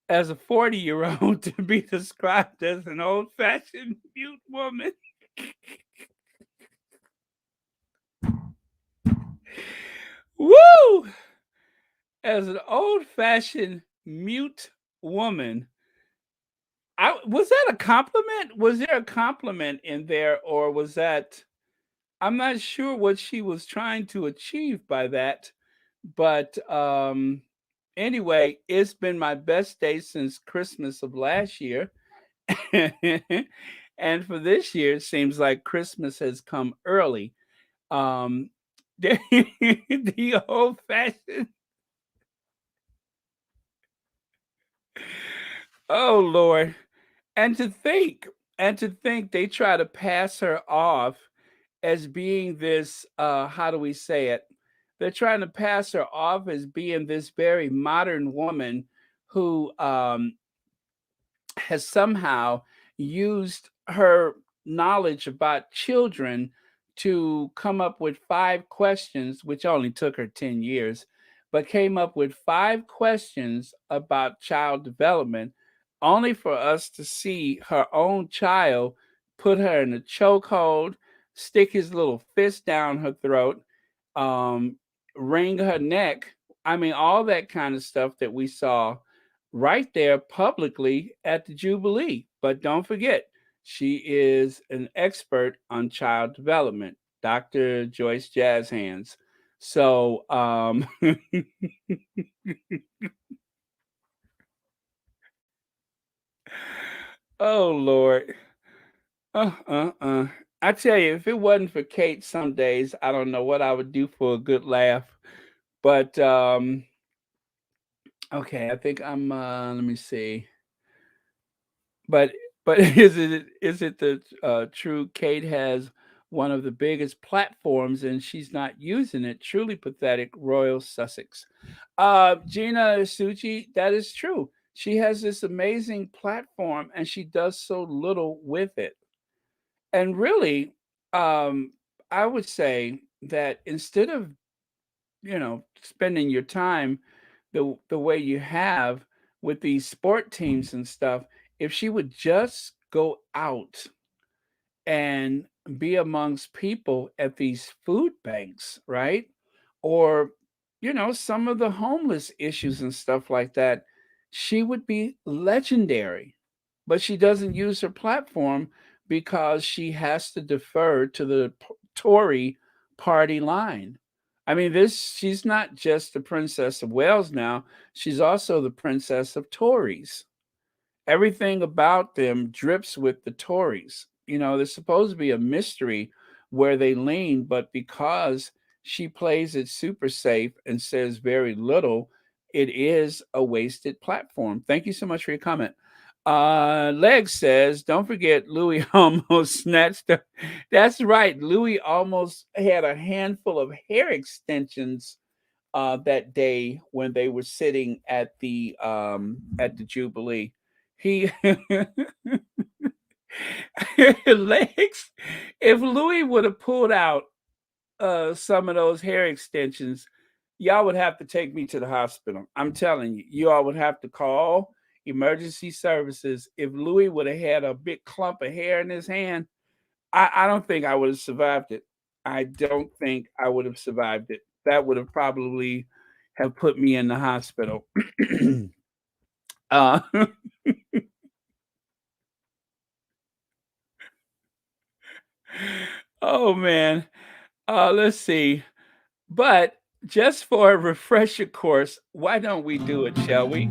as a 40-year-old to be described as an old-fashioned mute woman. Woo! As an old-fashioned mute woman. Was that a compliment? Was there a compliment in there, or was that, I'm not sure what she was trying to achieve by that, but Anyway, it's been my best day since Christmas of last year. And for this year, it seems like Christmas has come early. Um, the old fashioned, oh Lord. And to think, and to think they try to pass her off as being this, how do we say it? They're trying to pass her off as being this very modern woman who has somehow used her knowledge about children to come up with 5 questions, which only took her 10 years, but came up with 5 questions about child development, only for us to see her own child put her in a chokehold, stick his little fist down her throat, um, wring her neck. I mean, all that kind of stuff that we saw right there publicly at the Jubilee. But don't forget, she is an expert on child development, Dr. Joyce Jazz Hands. So, oh Lord, uh, uh, uh. I tell you, if it wasn't for Kate, some days I don't know what I would do for a good laugh. But okay, I think I'm. Let me see. But is it the true Kate has one of the biggest platforms and she's not using it? Truly pathetic, Royal Sussex. Gina Suchi, that is true. She has this amazing platform and she does so little with it. And really, um, I would say that instead of spending your time the way you have with these sport teams and stuff, if she would just go out and be amongst people at these food banks, right? Or, some of the homeless issues and stuff like that, she would be legendary. But she doesn't use her platform because she has to defer to the Tory party line. I mean, she's not just the Princess of Wales now, she's also the Princess of Tories. Everything about them drips with the Tories. There's supposed to be a mystery where they lean, but because she plays it super safe and says very little, it is a wasted platform. Thank you so much for your comment. Leg says, don't forget Louis almost snatched her. That's right. Louis almost had a handful of hair extensions that day when they were sitting at the Jubilee. He Legs. If Louis would have pulled out some of those hair extensions, y'all would have to take me to the hospital. I'm telling you, you all would have to call emergency services. If Louis would have had a big clump of hair in his hand, I don't think I would have survived it. I don't think I would have survived it. That would have probably have put me in the hospital. uh, oh man. Let's see. But just for a refresher course, why don't we do it, shall we?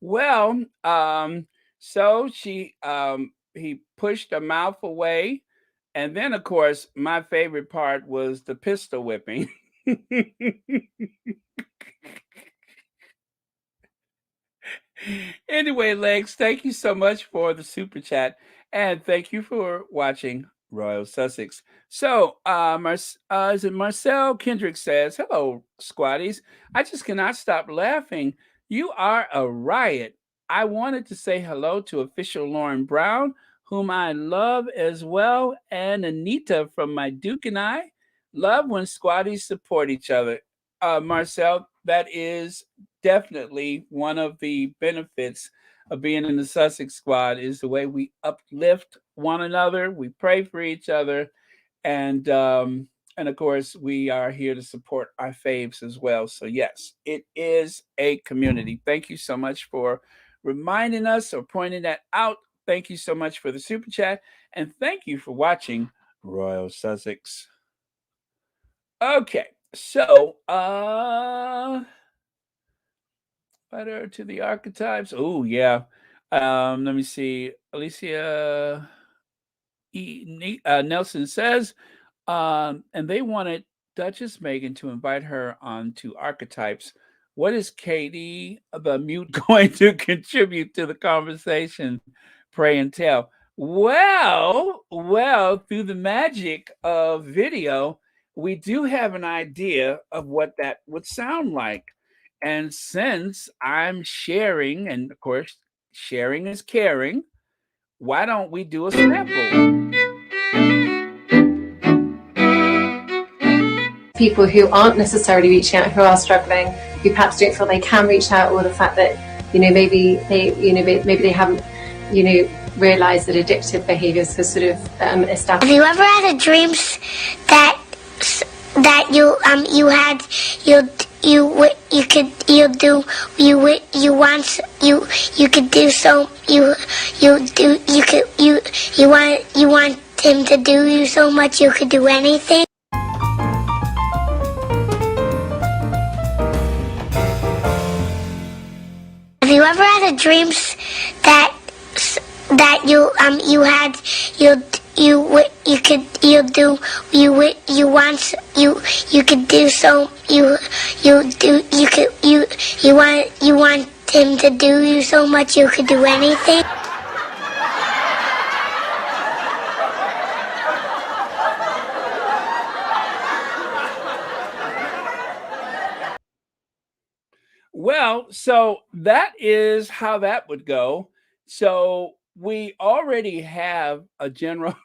Well, so he pushed her mouth away, and then of course my favorite part was the pistol whipping. Anyway, Lex, thank you so much for the super chat, and thank you for watching Royal Sussex. So, is it Marcel Kendrick says, "Hello, squatties. I just cannot stop laughing. You are a riot. I wanted to say hello to official Lauren Brown, whom I love as well, and Anita from My Duke and I. Love when squatties support each other." Marcel, that is definitely one of the benefits of being in the Sussex Squad is the way we uplift one another, we pray for each other, and of course we are here to support our faves as well. So yes, it is a community. Thank you so much for reminding us or pointing that out. Thank you so much for the super chat, and thank you for watching Royal Sussex. Okay, so letter to the archetypes. Oh yeah. Let me see. Alicia Nelson says, and they wanted Duchess Meghan to invite her on to Archetypes. What is Katie the mute going to contribute to the conversation? Pray and tell. Well, through the magic of video, we do have an idea of what that would sound like. And since I'm sharing, and of course, sharing is caring, why don't we do a sample? People who aren't necessarily reaching out, who are struggling, who perhaps don't feel they can reach out, or the fact that maybe they haven't realised that addictive behaviours have sort of established. Have you ever had a dreams that you want him to do you so much you could do anything? Have you ever had a dreams that you want him to do you so much you could do anything? Well, so that is how that would go. So we already have a general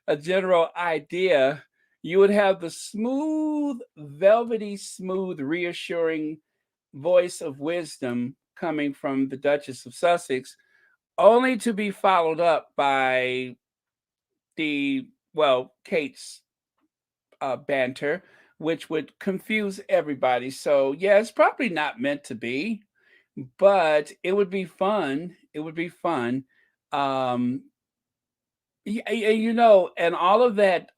a general idea. You would have the smooth, velvety smooth, reassuring voice of wisdom coming from the Duchess of Sussex, only to be followed up by Kate's banter, which would confuse everybody. So yeah, it's probably not meant to be, but it would be fun. It would be fun. Um, and all of that,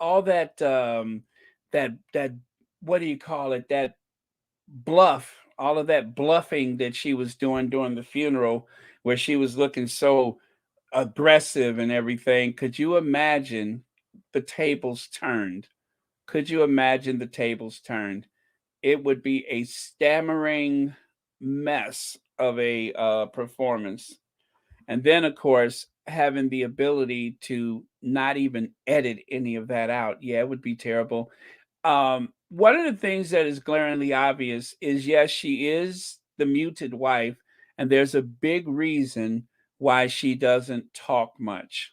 what do you call it? That bluff, all of that bluffing that she was doing during the funeral, where she was looking so aggressive and everything. Could you imagine the tables turned? Could you imagine the tables turned? It would be a stammering mess of a performance. And then, of course, having the ability to not even edit any of that out. Yeah, it would be terrible. One of the things that is glaringly obvious is yes, she is the muted wife, and there's a big reason why she doesn't talk much.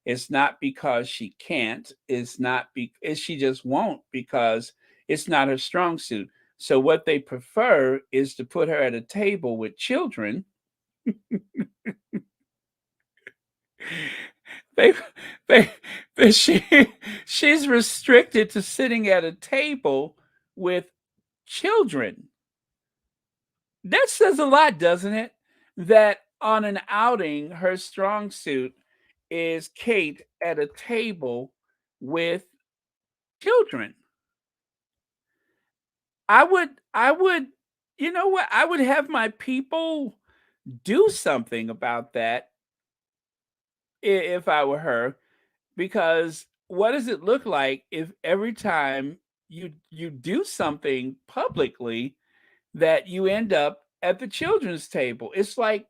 It's not because she can't. She just won't because it's not her strong suit. So what they prefer is to put her at a table with children. they, she's restricted to sitting at a table with children. That says a lot, doesn't it? That on an outing, her strong suit is Kate at a table with children. I would, you know what? I would have my people do something about that if I were her, because what does it look like if every time you do something publicly that you end up at the children's table. It's like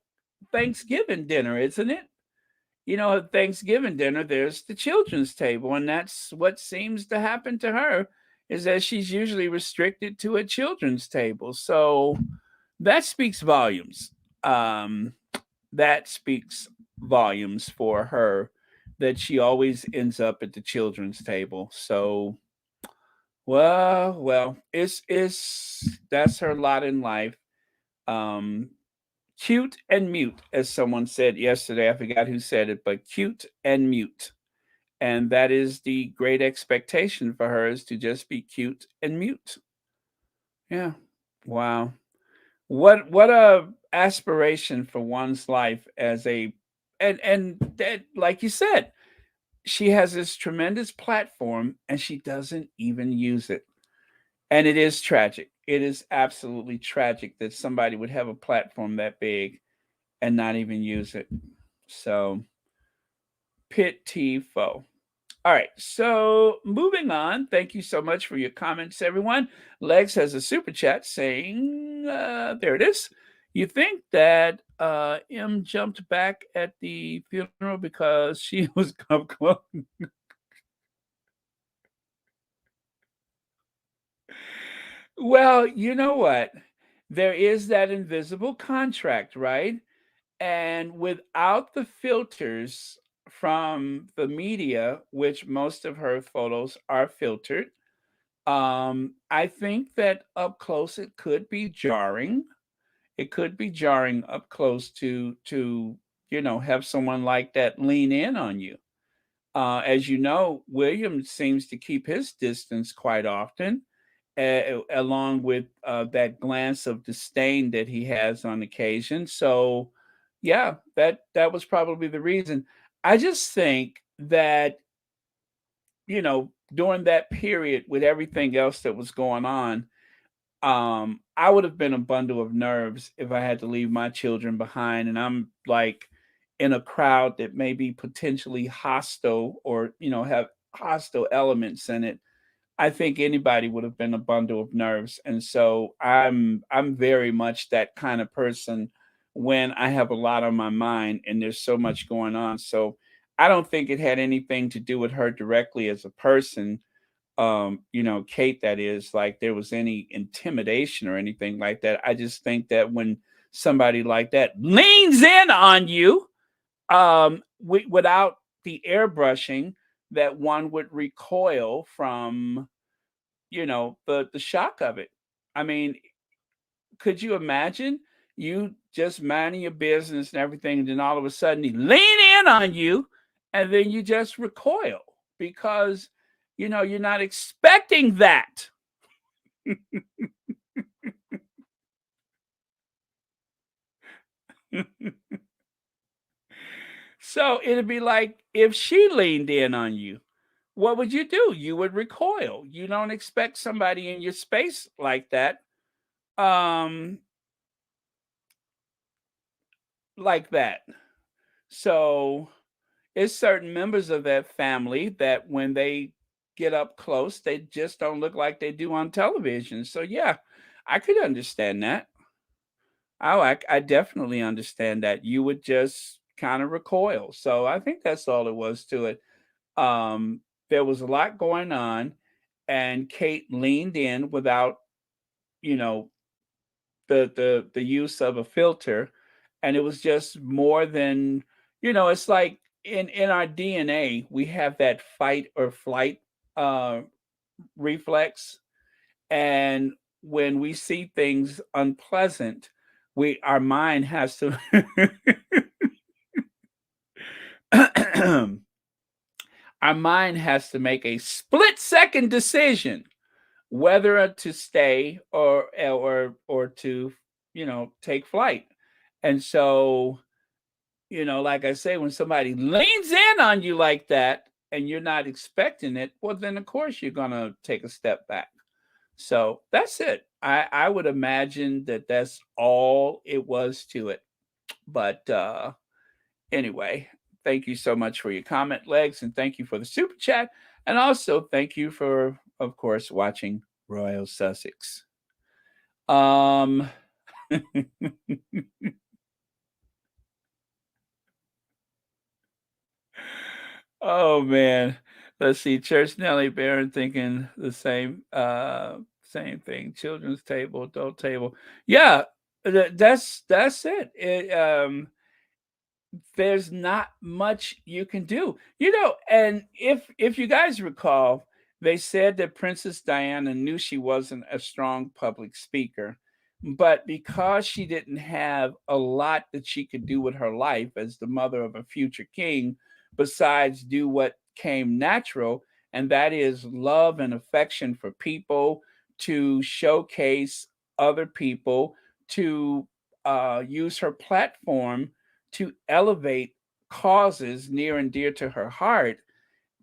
Thanksgiving dinner, isn't it? At Thanksgiving dinner, there's the children's table, and that's what seems to happen to her is that she's usually restricted to a children's table. So that speaks volumes. Um, that speaks volumes for her that she always ends up at the children's table. So, well, it's that's her lot in life. Um, Cute and mute, as someone said yesterday. I forgot who said it, but cute and mute. And that is the great expectation for her is to just be cute and mute. Yeah. Wow. What a aspiration for one's life as a and that, like you said, she has this tremendous platform and she doesn't even use it. And it is tragic. It is absolutely tragic that somebody would have a platform that big and not even use it. So, pitiful. All right, so moving on. Thank you so much for your comments, everyone. Legs has a super chat saying, there it is. You think that M jumped back at the funeral because she was close? Well, you know what? There is that invisible contract, right? And without the filters from the media, which most of her photos are filtered, I think that up close it could be jarring. It could be jarring up close to have someone like that lean in on you. As you know, William seems to keep his distance quite often, along with that glance of disdain that he has on occasion. So, yeah, that was probably the reason. I just think that during that period with everything else that was going on, I would have been a bundle of nerves if I had to leave my children behind, and I'm like in a crowd that may be potentially hostile or have hostile elements in it. I think anybody would have been a bundle of nerves, and so I'm very much that kind of person when I have a lot on my mind and there's so much going on. So I don't think it had anything to do with her directly as a person. Kate, that is, like there was any intimidation or anything like that. I just think that when somebody like that leans in on you, without the airbrushing, that one would recoil from the shock of it. I mean, could you imagine you just minding your business and everything, and then all of a sudden he lean in on you, and then you just recoil because you're not expecting that. So it'd be like if she leaned in on you, what would you do? You would recoil. You don't expect somebody in your space like that. Um, like that. So it's certain members of that family that when they get up close, they just don't look like they do on television. So yeah, I could understand that. Oh, I definitely understand that. You would just kind of recoil. So I think that's all it was to it. There was a lot going on, and Kate leaned in without, you know, the use of a filter, and it was just more than it's like in our DNA we have that fight or flight uh reflex, and when we see things unpleasant, we our mind has to our mind has to make a split second decision whether to stay or to take flight. And so like I say, when somebody leans in on you like that and you're not expecting it, well then of course you're gonna take a step back. So that's it. I would imagine that that's all it was to it. But anyway, thank you so much for your comment, Legs, and thank you for the super chat. And also thank you for, of course, watching Royal Sussex. Um Oh man. Let's see. Church Nellie Barron thinking the same thing. Children's table, adult table. Yeah, that's it. There's not much you can do. And if you guys recall, they said that Princess Diana knew she wasn't a strong public speaker, but because she didn't have a lot that she could do with her life as the mother of a future king, besides do what came natural, and that is love and affection for people, to showcase other people, to use her platform to elevate causes near and dear to her heart.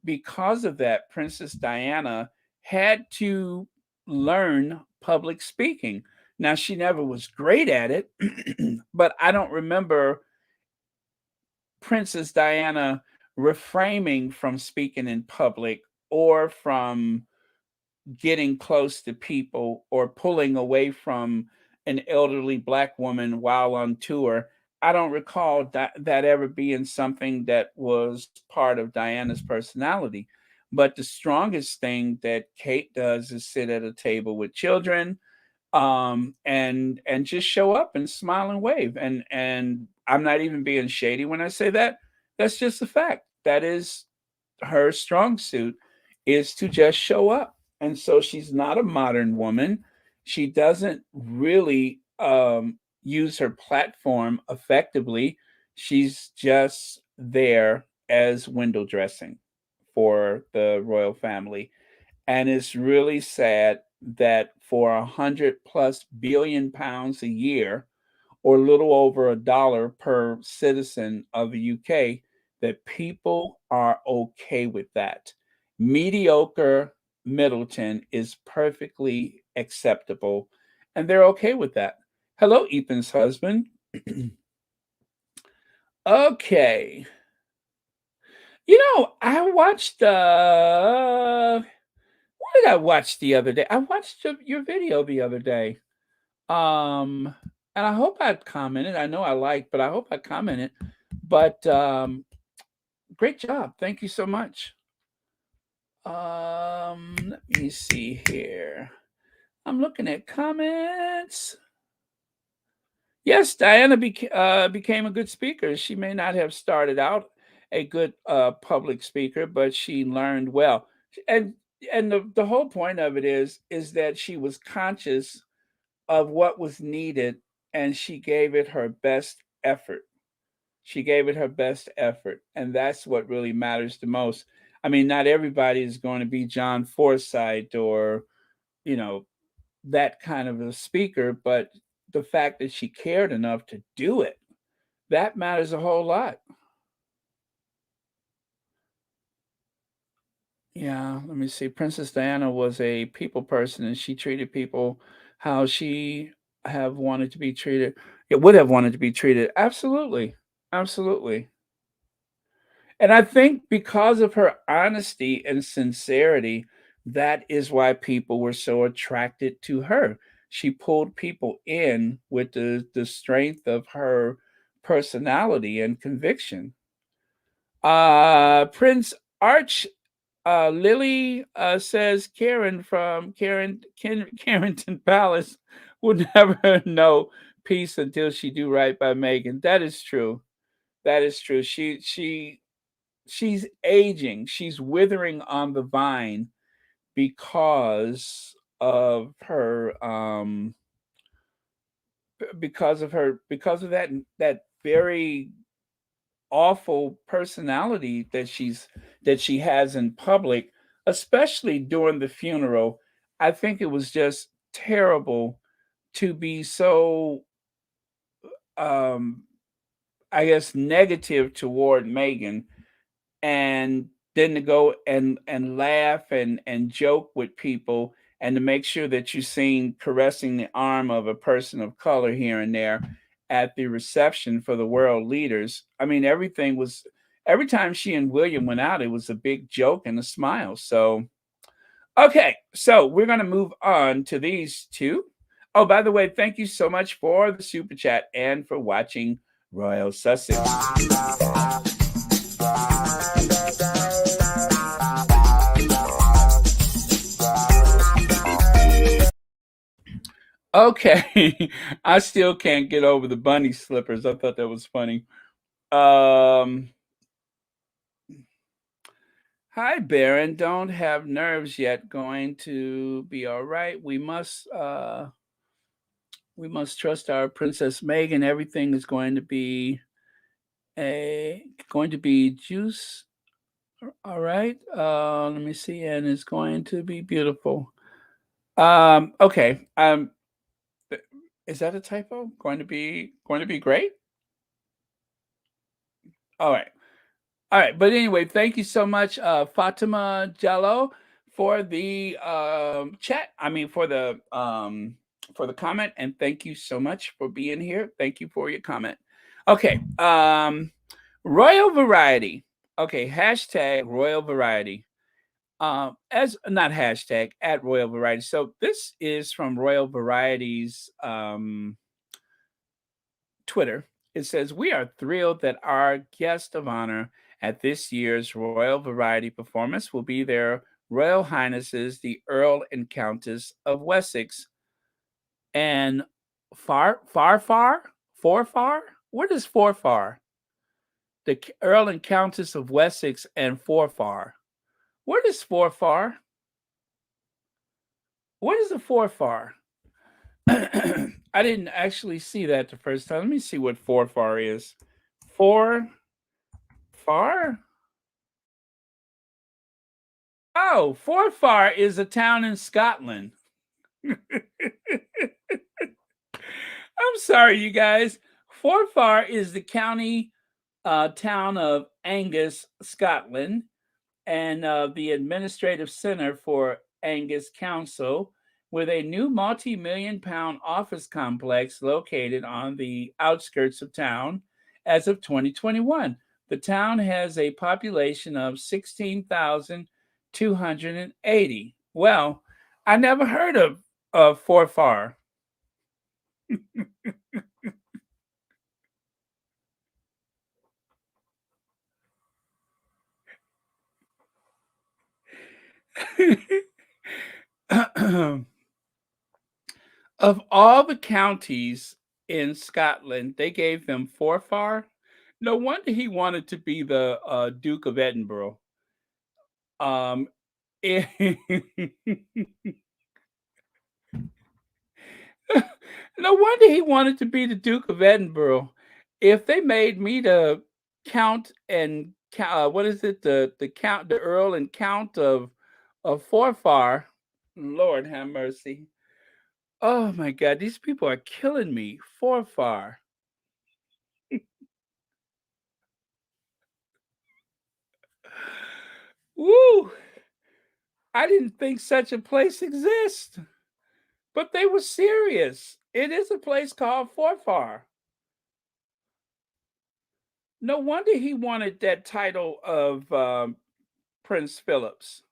Because of that, Princess Diana had to learn public speaking. Now, she never was great at it, but I don't remember Princess Diana refraining from speaking in public or from getting close to people or pulling away from an elderly black woman while on tour. I don't recall that ever being something that was part of Diana's personality. But the strongest thing that Kate does is sit at a table with children, and just show up and smile and wave. And I'm not even being shady when I say that. That's just a fact. That is her strong suit, is to just show up. And so she's not a modern woman. She doesn't really use her platform effectively. She's just there as window dressing for the royal family. And it's really sad that for 100+ billion pounds a year, or a little over $1 per citizen of the UK, that people are okay with that. Mediocre Middleton is perfectly acceptable, and they're okay with that. Hello, Ethan's husband. Okay. I watched what did I watch the other day? I watched your video the other day. Um, and I hope I commented. I know I liked, but I hope I commented. But great job. Thank you so much. Let me see here. I'm looking at comments. Yes, Diana became a good speaker. She may not have started out a good public speaker, but she learned well. And the whole point of it is that she was conscious of what was needed, and she gave it her best effort. She gave it her best effort, and that's what really matters the most. I mean, not everybody is going to be John Forsyth or, you know, that kind of a speaker, but the fact that she cared enough to do it, that matters a whole lot. Yeah, let me see. Princess Diana was a people person, and she treated people how she have wanted to be treated. It would have wanted to be treated. Absolutely. Absolutely. And I think because of her honesty and sincerity, that is why people were so attracted to her. She pulled people in with the strength of her personality and conviction. Prince Arch Lily says Karen from Carrington Palace will never know peace until she do right by Meghan. That is true. That is true. She's aging. She's withering on the vine because of her because of that very awful personality that she has in public, especially during the funeral. I think it was just terrible to be so um I guess negative toward Meghan, and then to go and laugh and joke with people, and to make sure that you're seen caressing the arm of a person of color here and there at the reception for the world leaders. I mean, every time she and William went out, it was a big joke and a smile. So okay, so we're going to move on to these two. Oh, by the way, thank you so much for the super chat and for watching Royal Sussex. Okay, I still can't get over the bunny slippers. I thought that was funny. Hi, Baron. Don't have nerves yet. Going to be all right. We must trust our Princess Meghan. Everything is going to be juice. All right. Let me see, and it's going to be beautiful. Okay. Is that a typo? Going to be great. All right. All right, but anyway, thank you so much, Fatima Jello, for the chat. I mean, for the comment, and thank you so much for being here. Thank you for your comment. Okay, Royal Variety. Okay, hashtag Royal Variety. As not hashtag at Royal Variety. So this is from Royal Variety's Twitter. It says, "We are thrilled that our guest of honor at this year's Royal Variety performance will be their Royal Highnesses, the Earl and Countess of Wessex and Forfar? What is Forfar? The Earl and Countess of Wessex and Forfar. What is Forfar? What is a Forfar? I didn't actually see that the first time. Let me see what Forfar is. Forfar? Oh, Forfar is a town in Scotland. I'm sorry, you guys. Forfar is the county town of Angus, Scotland, and the administrative center for Angus Council, with a new multi-million-pound office complex located on the outskirts of town as of 2021. The town has a population of 16,280. Well, I never heard of Forfar. Of all the counties in Scotland, they gave him Forfar. No wonder he wanted to be the Duke of Edinburgh. Eh, no wonder he wanted to be the Duke of Edinburgh. If they made me the Count and what is it? The Count, the Earl and Count of Forfar. Lord have mercy. Oh my God, these people are killing me. Forfar. Woo! I didn't think such a place exists. But they were serious. It is a place called Forfar. No wonder he wanted that title of Prince Philip's,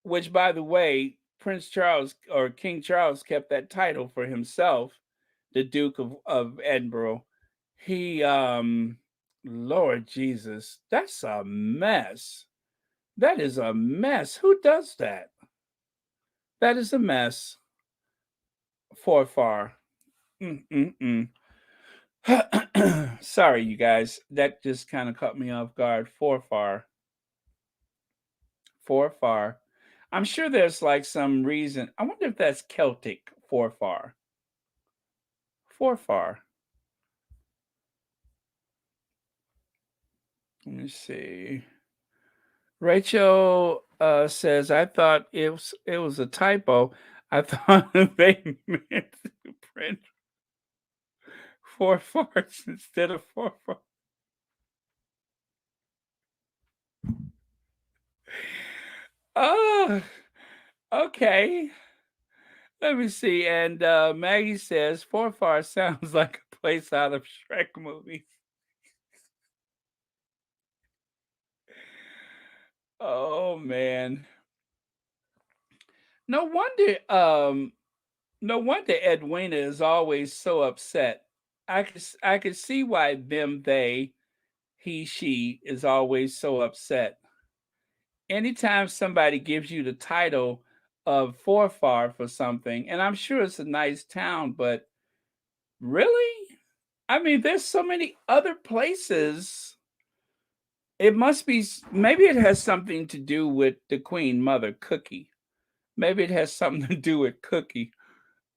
which, by the way, Prince Charles or King Charles kept that title for himself, the Duke of Edinburgh. He, Lord Jesus, that's a mess. That is a mess. Who does that? That is a mess. Forfar. Mm-mm-mm. Sorry, you guys. That just kind of caught me off guard. Forfar. Forfar. I'm sure there's like some reason. I wonder if that's Celtic. Forfar. Forfar. Let me see. Rachel says, I thought it was a typo. I thought they meant to print four farts instead of Forfar. Oh, okay. Let me see. And Maggie says, Forfar sounds like a place out of Shrek movies. Oh man. No wonder No wonder Edwina is always so upset. I could see why them, they, he, she is always so upset. Anytime somebody gives you the title of Forfar for something, and I'm sure it's a nice town, but really? I mean, there's so many other places. It must be, maybe it has something to do with the Queen Mother, Cookie. Maybe it has something to do with Cookie.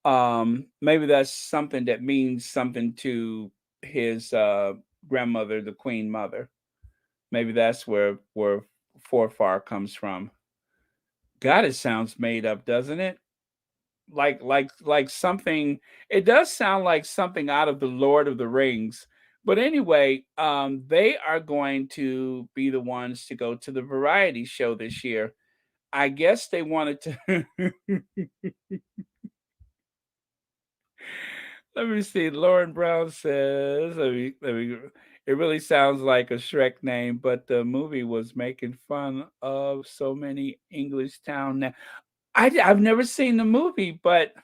Maybe that's something that means something to his grandmother, the Queen Mother. Maybe that's where Forfar comes from. God, it sounds made up, doesn't it? Like something. It does sound like something out of the Lord of the Rings. But anyway, they are going to be the ones to go to the variety show this year. I guess they wanted to. Let me see. Lauren Brown says, let me. It really sounds like a Shrek name, but the movie was making fun of so many English town. I've never seen the movie, but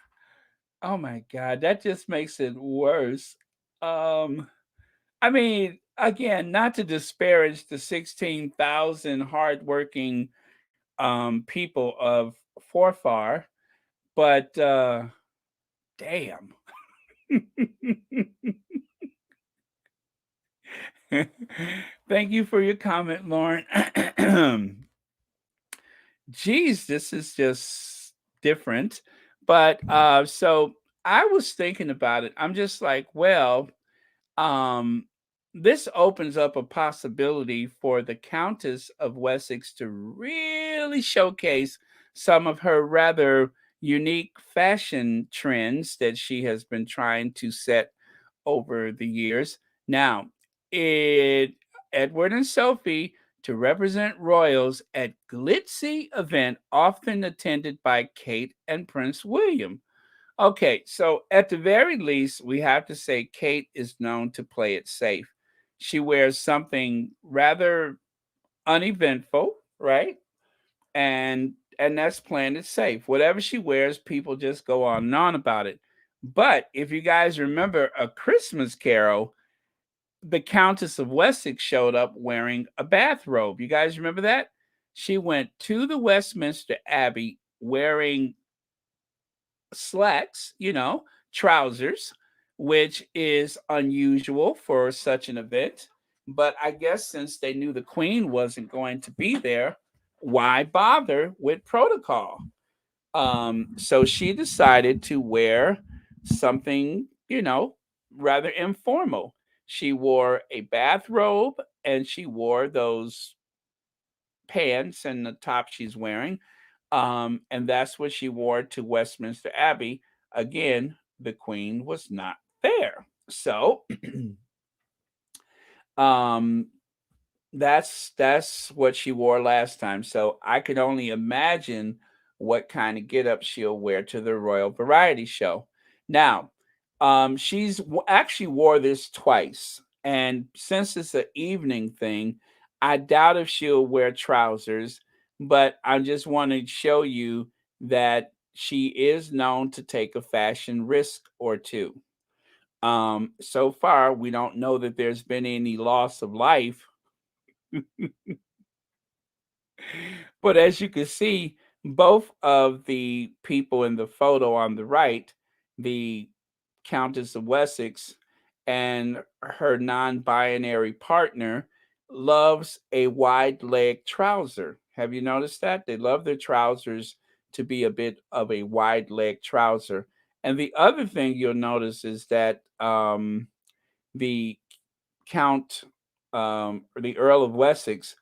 oh my God, that just makes it worse. Um, I mean, again, not to disparage the 16,000 hardworking people of Forfar, but damn. Thank you for your comment, Lauren. Geez, this is just different. But so I was thinking about it. I'm just like, well, um, this opens up a possibility for the Countess of Wessex to really showcase some of her rather unique fashion trends that she has been trying to set over the years. Now, it Edward and Sophie to represent royals at glitzy event often attended by Kate and Prince William. Okay, so at the very least, we have to say Kate is known to play it safe. She wears something rather uneventful, right? And that's playing it safe. Whatever she wears, people just go on and on about it. But if you guys remember A Christmas Carol, the Countess of Wessex showed up wearing a bathrobe. You guys remember that? She went to the Westminster Abbey wearing slacks, trousers, which is unusual for such an event. But I guess since they knew the Queen wasn't going to be there, why bother with protocol? So she decided to wear something, rather informal. She wore a bathrobe and she wore those pants and the top she's wearing. And that's what she wore to Westminster Abbey. Again, the Queen was not there. So um that's what she wore last time. So I could only imagine what kind of get up she'll wear to the Royal Variety Show. Now, actually wore this twice, and since it's an evening thing, I doubt if she'll wear trousers. But I just want to show you that she is known to take a fashion risk or two. So far, we don't know that there's been any loss of life. But as you can see, both of the people in the photo on the right, the Countess of Wessex and her non binary partner, loves a wide leg trouser. Have you noticed that? They love their trousers to be a bit of a wide leg trouser. And the other thing you'll notice is that the Count, or the Earl of Wessex,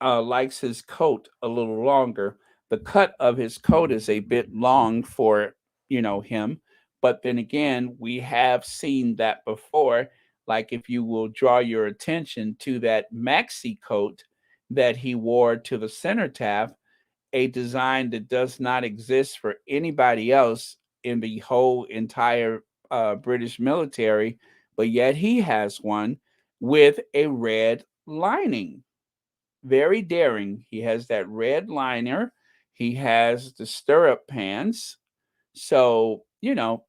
likes his coat a little longer. The cut of his coat is a bit long for him, but then again, we have seen that before. Like if you will draw your attention to that maxi coat that he wore to the cenotaph, a design that does not exist for anybody else in the whole entire British military, but yet he has one with a red lining. Very daring. He has that red liner. He has the stirrup pants. So you know,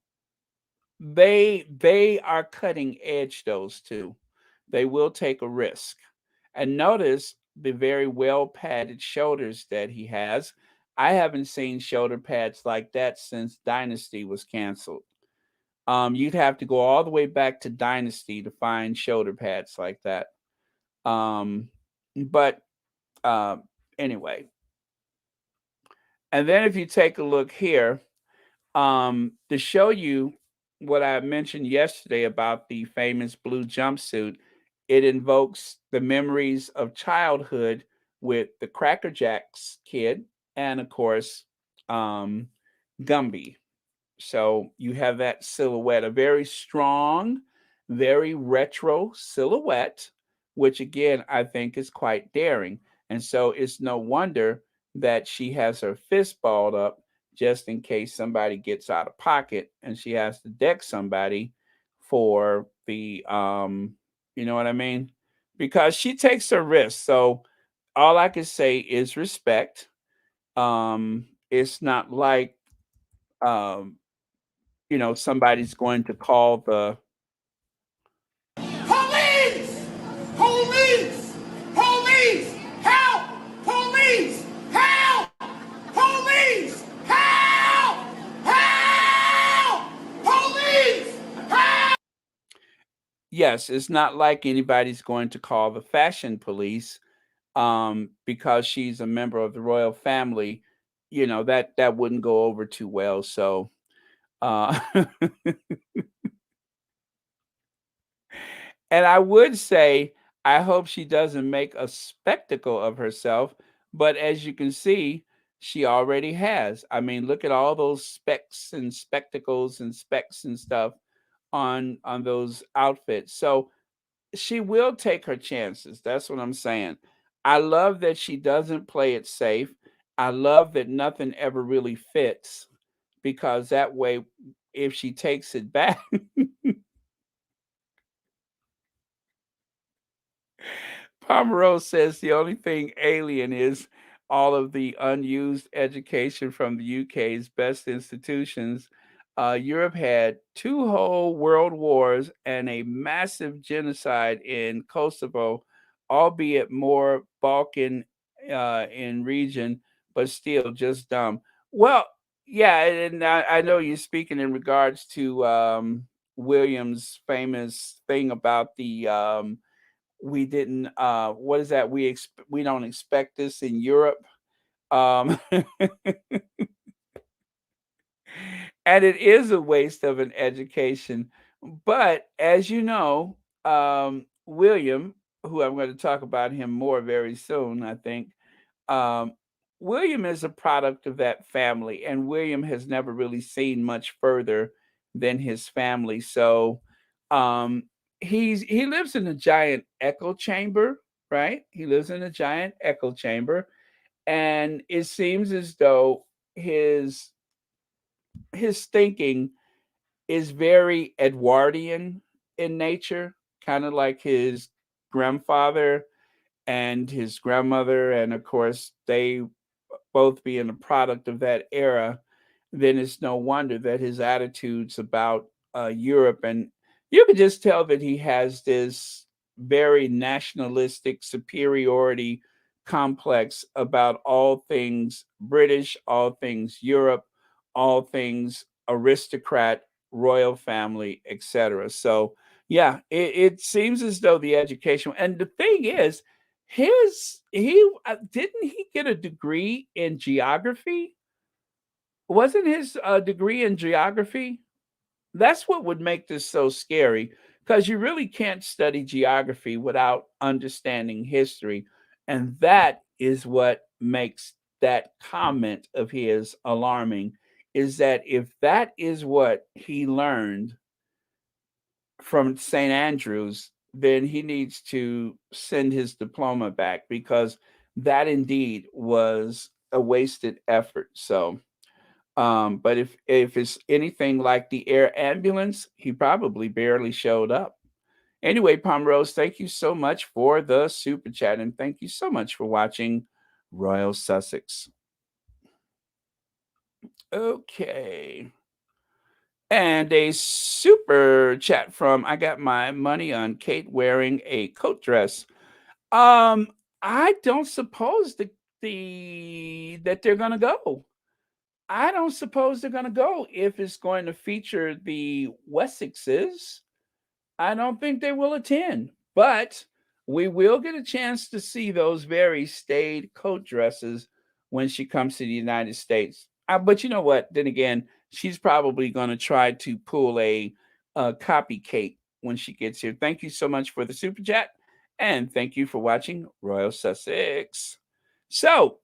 they are cutting edge, those two. They will take a risk. And notice the very well padded shoulders that he has. I haven't seen shoulder pads like that since Dynasty was canceled. You'd have to go all the way back to Dynasty to find shoulder pads like that. Um, but uh, anyway, and then if you take a look here, to show you what I mentioned yesterday about the famous blue jumpsuit, it invokes the memories of childhood with the Cracker Jacks kid and, of course, um, Gumby. So you have that silhouette, a very strong, very retro silhouette, which again I think is quite daring. And so it's no wonder that she has her fist balled up just in case somebody gets out of pocket and she has to deck somebody for the you know what I mean? Because she takes her risks. So all I can say is respect. It's not like um somebody's going to call the Police! Police! Police! Help! Police! Help! Police! Help! Help! Police! Help! yes, it's not like anybody's going to call the fashion police because she's a member of the royal family. That wouldn't go over too well. So uh and I would say I hope she doesn't make a spectacle of herself, but as you can see, she already has. I mean, look at all those specs and spectacles and specs and stuff on those outfits. So she will take her chances. That's what I'm saying. I love that she doesn't play it safe. I love that nothing ever really fits because that way if she takes it back Pomeroy says the only thing alien is all of the unused education from the UK's best institutions. Europe had two whole world wars and a massive genocide in Kosovo, albeit more Balkan in region, but still just dumb. Well, yeah, and I know you're speaking in regards to William's famous thing about the we didn't what is that we don't expect this in Europe. um and it is a waste of an education, but as you know, William, who I'm going to talk about him more very soon, I think. um William is a product of that family, and William has never really seen much further than his family. So um he lives in a giant echo chamber, right? He lives in a giant echo chamber, and it seems as though his thinking is very Edwardian in nature, kind of like his grandfather and his grandmother, and of course they both being a product of that era. Then it's no wonder that his attitudes about Europe, and you can just tell that he has this very nationalistic superiority complex about all things British, all things Europe, all things aristocrat, royal family, etc. So, yeah, it seems as though the education, and the thing is, he didn't he get a degree in geography? Wasn't his degree in geography? That's what would make this so scary, because you really can't study geography without understanding history. And that is what makes that comment of his alarming, is that if that is what he learned from St. Andrews, then he needs to send his diploma back, because that indeed was a wasted effort. So but if it's anything like the air ambulance, he probably barely showed up. Anyway, Pomerose, thank you so much for the super chat, and thank you so much for watching Royal Sussex. Okay. And a super chat from I got my money on Kate wearing a coat dress. Um, I don't suppose that they're gonna go. I don't suppose they're gonna go if it's going to feature the Wessexes. I don't think they will attend, but we will get a chance to see those very staid coat dresses when she comes to the United States. But you know what? Then again, she's probably going to try to pull a copycat when she gets here. Thank you so much for the super chat, and thank you for watching Royal Sussex. So,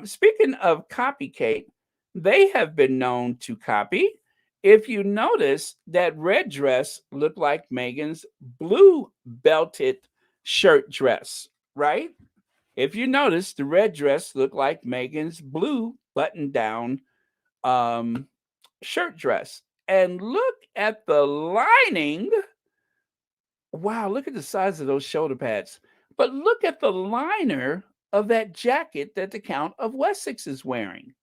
speaking of copycat, they have been known to copy. If you notice, that red dress looked like Meghan's blue belted shirt dress, right? If you notice, the red dress looked like Meghan's blue button down um, shirt dress. And look at the lining. Wow, look at the size of those shoulder pads. But look at the liner of that jacket that the Count of Wessex is wearing.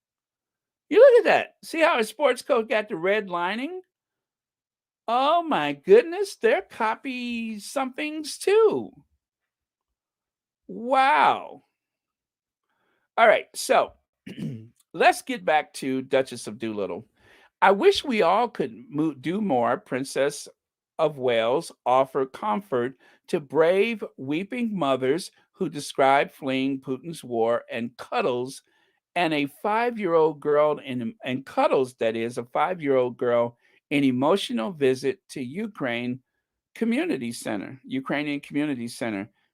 You look at that. See how his sports coat got the red lining? Oh my goodness, they're copy somethings too. Wow. All right, so let's get back to Duchess of Doolittle. I wish we all could do more. Princess of Wales offer comfort to brave, weeping mothers who describe fleeing Putin's war and cuddles, and a 5-year-old girl and cuddles, that is, a 5-year-old girl, an emotional visit to Ukrainian Community Center.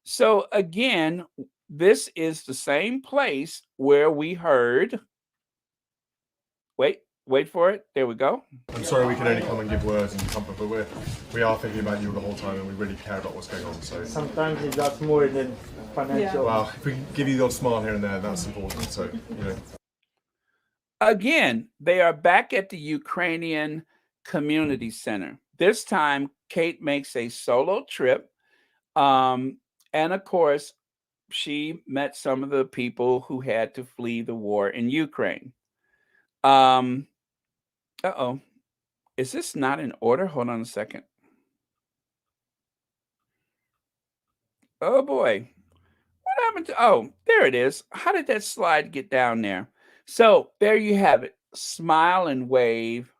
So again, this is the same place where we heard. Wait for it. There we go. I'm sorry we can only come and give words and comfort, but we are thinking about you the whole time, and we really care about what's going on. So Sometimes it's that's more than financial. well, if we can give you the odd smile here and there, that's important. So Again, they are back at the Ukrainian Community Center. This time, Kate makes a solo trip. And of course, she met some of the people who had to flee the war in Ukraine. Uh-oh. Is this not in order? Hold on a second. Oh boy. What happened to, oh, there it is. How did that slide get down there? So there you have it. Smile and wave.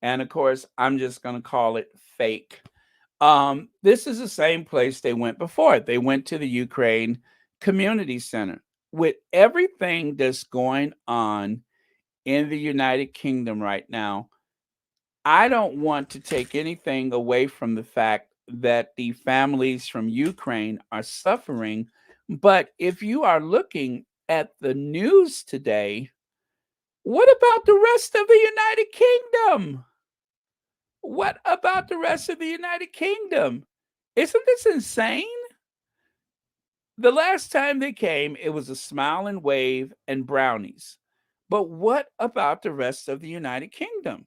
And of course, I'm just going to call it fake. This is the same place they went before. They went to the Ukraine Community Center. With everything that's going on in the United Kingdom right now, I don't want to take anything away from the fact that the families from Ukraine are suffering. But if you are looking at the news today, what about the rest of the United Kingdom? What about the rest of the United Kingdom? Isn't this insane? The last time they came, it was a smile and wave and brownies. But what about the rest of the United Kingdom?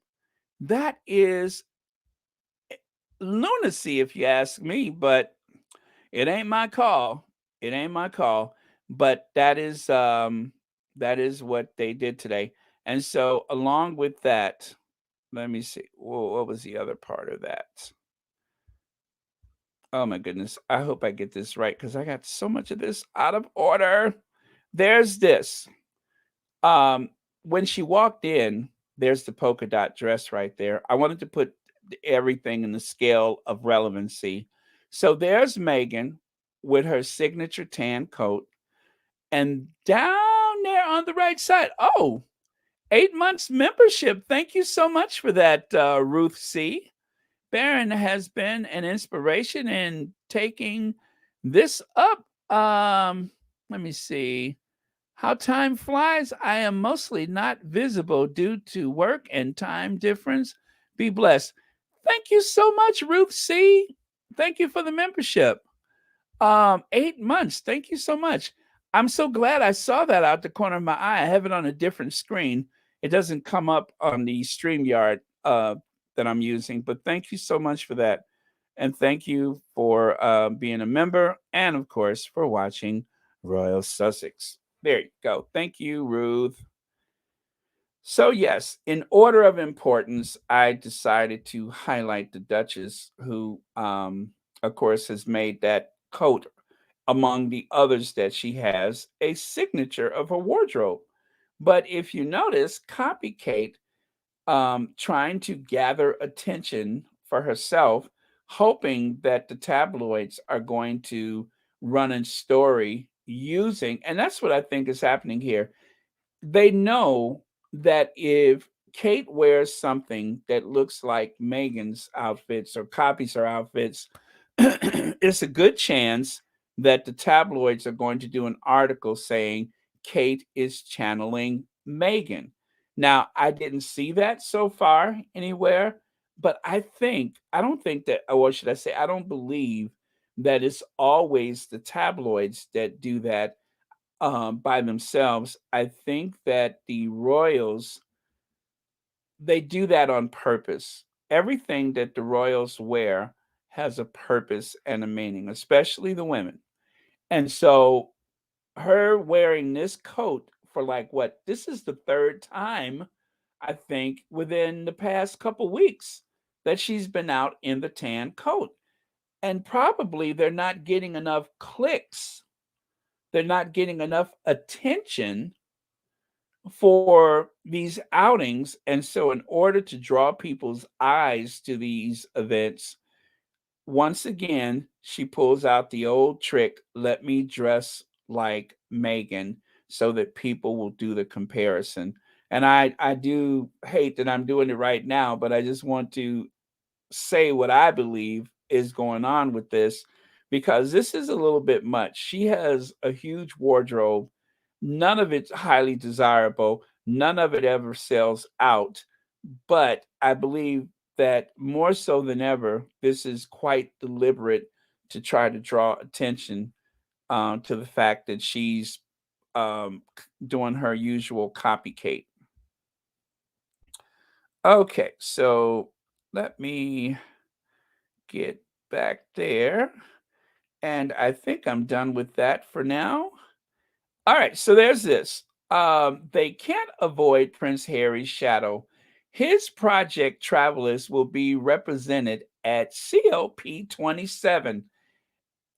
That is lunacy, if you ask me, but it ain't my call. It ain't my call. But that is what they did today. And so along with that, let me see. Whoa, what was the other part of that? Oh my goodness. I hope I get this right because I got so much of this out of order. There's this. When she walked in, there's the polka dot dress right there. I wanted to put everything in the scale of relevancy. So there's Meghan with her signature tan coat. And down there on the right side, 8 months membership. Thank you so much for that, Ruth C. Barron has been an inspiration in taking this up. Let me see. How time flies. I am mostly not visible due to work and time difference. Be blessed. Thank you so much, Ruth C. Thank you for the membership. 8 months. Thank you so much. I'm so glad I saw that out the corner of my eye. I have it on a different screen. It doesn't come up on the StreamYard that I'm using, but thank you so much for that. And thank you for being a member and, of course, for watching Royal Sussex. There you go. Thank you, Ruth. So, yes, in order of importance, I decided to highlight the Duchess, who, of course, has made that coat among the others that she has a signature of her wardrobe. But if you notice, Copy Kate trying to gather attention for herself, hoping that the tabloids are going to run a story using, and that's what I think is happening here. They know that if Kate wears something that looks like Meghan's outfits or copies her outfits, it's a good chance that the tabloids are going to do an article saying Kate is channeling Meghan. Now, I didn't see that so far anywhere, but I don't think that, or what should I say, I don't believe that it's always the tabloids that do that by themselves. I think that the royals, they do that on purpose. Everything that the royals wear has a purpose and a meaning, especially the women. And so her wearing this coat for like what? This is the third time, I think, within the past couple weeks that she's been out in the tan coat. And probably they're not getting enough clicks. They're not getting enough attention for these outings. And so, in order to draw people's eyes to these events, once again, she pulls out the old trick, let me dress like Meghan so that people will do the comparison. And I do hate that I'm doing it right now, but I just want to say what I believe is going on with this because this is a little bit much. She has a huge wardrobe. None of it's highly desirable. None of it ever sells out. But I believe that more so than ever, this is quite deliberate to try to draw attention to the fact that she's doing her usual copycat. Okay, so let me get back there. And I think I'm done with that for now. All right, so there's this. They can't avoid Prince Harry's shadow. His project Travelers will be represented at COP27.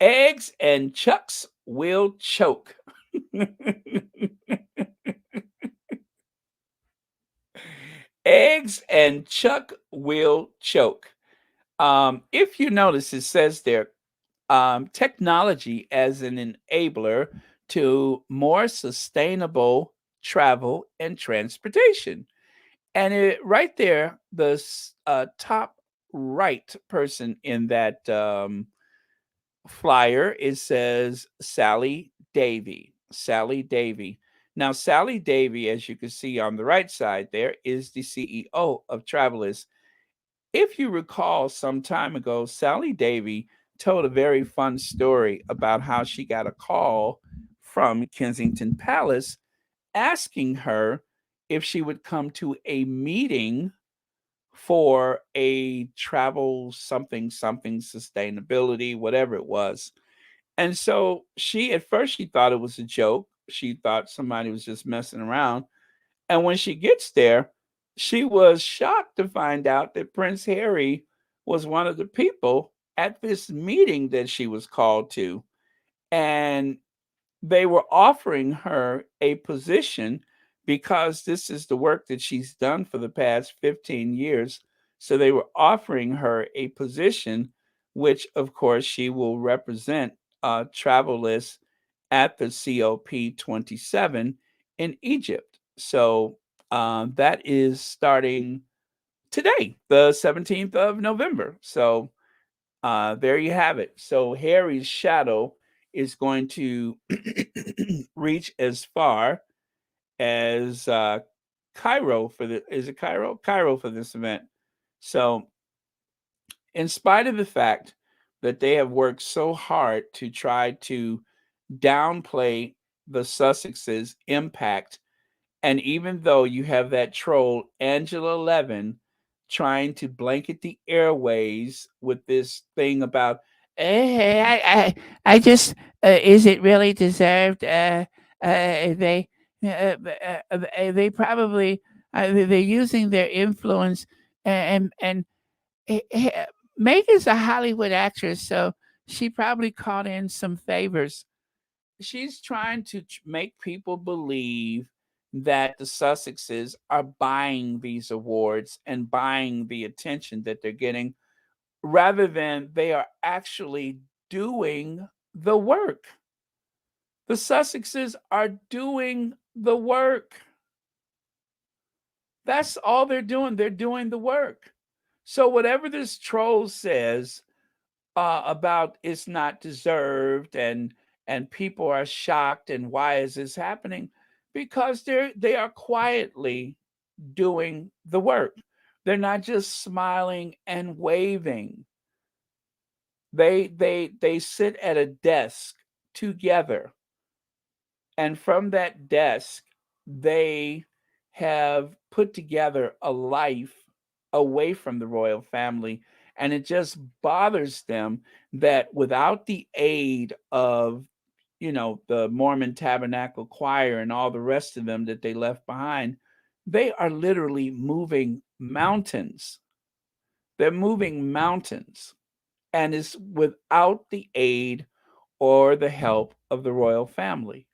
Eggs and Chucks will choke. Eggs and Chuck will choke. If you notice, it says there technology as an enabler to more sustainable travel and transportation. And right there, the top right person in that flyer, it says Sally Davy. Sally Davy. Now, Sally Davy, as you can see on the right side there, is the CEO of Travelers. If you recall, some time ago, Sally Davy told a very fun story about how she got a call from Kensington Palace asking her if she would come to a meeting for a travel something something sustainability, whatever it was. And so she, at first, she thought it was a joke. She thought somebody was just messing around. And when she gets there, she was shocked to find out that Prince Harry was one of the people at this meeting that she was called to. And they were offering her a position because this is the work that she's done for the past 15 years. So they were offering her a position, which of course she will represent travel lists at the COP27 in Egypt. So that is starting today, the 17th of November. So there you have it. So Harry's shadow is going to reach as far as Cairo for the is it Cairo? Cairo for this event. So in spite of the fact that they have worked so hard to try to downplay the Sussex's impact, and even though you have that troll Angela Levin trying to blanket the airways with this thing about, hey, I just, is it really deserved? They probably They're using their influence, and Megan's a Hollywood actress, so she probably caught in some favors. She's trying to make people believe that the Sussexes are buying these awards and buying the attention that they're getting, rather than they are actually doing the work. The Sussexes are doing the work. That's all they're doing. They're doing the work. So whatever this troll says about it's not deserved, and people are shocked, and why is this happening? Because they are quietly doing the work. They're not just smiling and waving. They sit at a desk together, and from that desk they have put together a life away from the royal family, and it just bothers them that without the aid of, the Mormon Tabernacle Choir and all the rest of them that they left behind, they are literally moving mountains. They're moving mountains, and it's without the aid or the help of the royal family.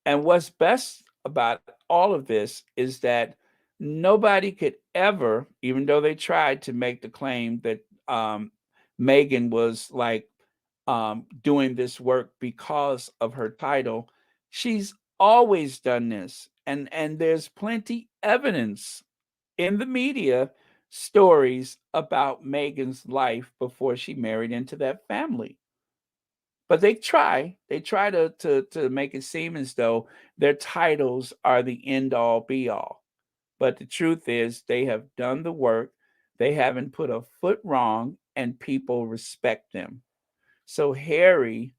And what's best about all of this is that nobody could ever, even though they tried to make the claim that Meghan was like doing this work because of her title, she's always done this. And there's plenty evidence in the media, stories about Meghan's life before she married into that family. But they try to make it seem as though their titles are the end all be all. But the truth is they have done the work. They haven't put a foot wrong, and people respect them. So Harry,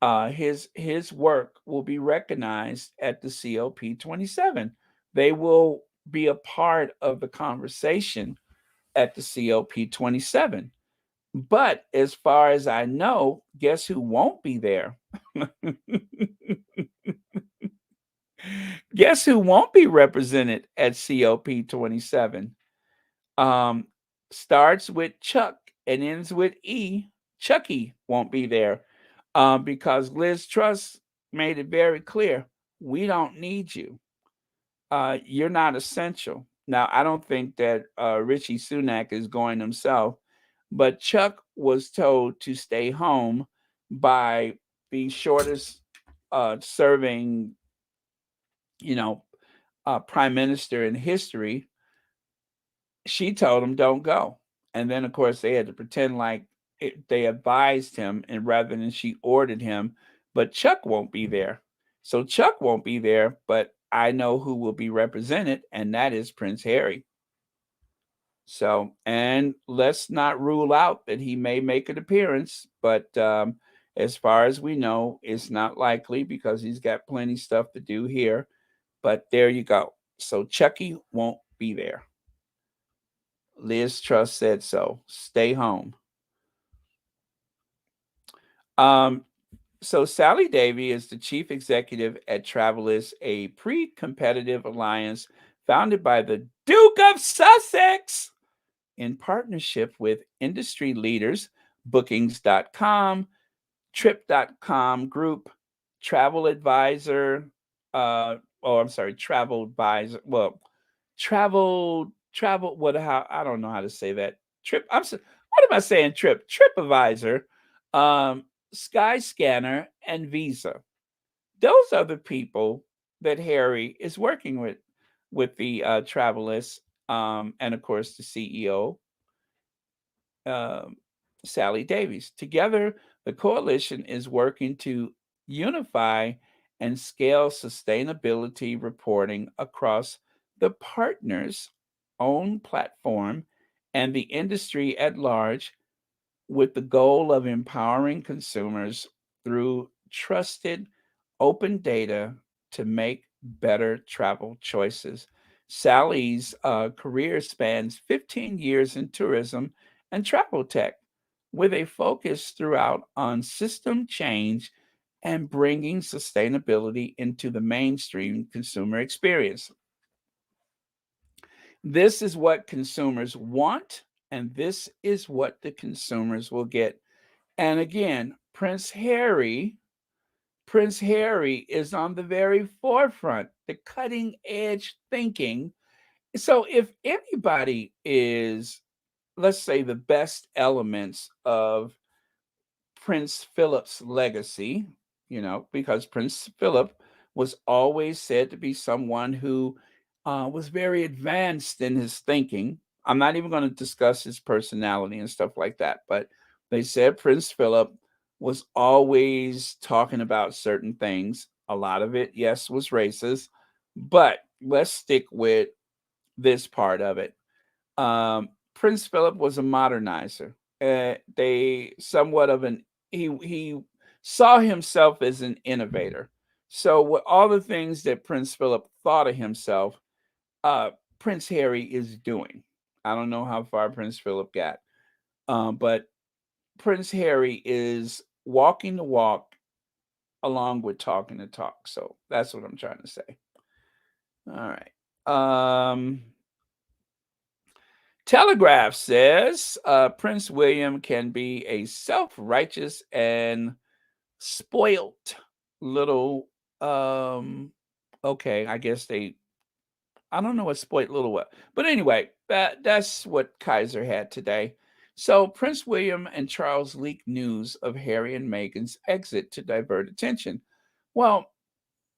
his work will be recognized at the COP27. They will be a part of the conversation at the COP27. But as far as I know, guess who won't be there? Guess who won't be represented at COP27? Um, Starts with Chuck and ends with E. Chucky won't be there because Liz Truss made it very clear, we don't need you. You're not essential. Now, I don't think that Richie Sunak is going himself, but Chuck was told to stay home by the shortest serving, prime minister in history. She told him, don't go. And then, of course, they had to pretend like they advised him, and rather than she ordered him. But Chuck won't be there. So Chuck won't be there, but I know who will be represented, and that is Prince Harry. So, and let's not rule out that he may make an appearance, but as far as we know, it's not likely because he's got plenty stuff to do here. But there you go. So Chucky won't be there. Liz Truss said so. Stay home. So Sally Davy is the chief executive at Travelers, a pre-competitive alliance founded by the Duke of Sussex in partnership with industry leaders, Bookings.com, Trip.com Group, Travel Advisor, Travel Advisor. Well, travel. How I don't know how to say that. What am I saying? TripAdvisor, Skyscanner, and Visa. Those are the people that Harry is working with the Travelers, and of course the CEO, Sally Davies. Together, the coalition is working to unify and scale sustainability reporting across the partners' own platform and the industry at large, with the goal of empowering consumers through trusted, open data to make better travel choices. Sally's career spans 15 years in tourism and travel tech, with a focus throughout on system change and bringing sustainability into the mainstream consumer experience. This is what consumers want, and this is what the consumers will get. And again, Prince Harry is on the very forefront, the cutting edge thinking. So if anybody is, let's say, the best elements of Prince Philip's legacy, because Prince Philip was always said to be someone who was very advanced in his thinking. I'm not even going to discuss his personality and stuff like that, but they said Prince Philip was always talking about certain things. A lot of it, yes, was racist, but let's stick with this part of it. Prince Philip was a modernizer. They somewhat of an he saw himself as an innovator. So with all the things that Prince Philip thought of himself, uh, Prince Harry is doing. I don't know how far Prince Philip got, but Prince Harry is walking the walk along with talking the talk. So that's what I'm trying to say. All right. Telegraph says Prince William can be a self-righteous and spoilt little. Okay, I guess I don't know what spoilt little what, but anyway, that's what Kaiser had today. So Prince William and Charles leaked news of Harry and Meghan's exit to divert attention. Well,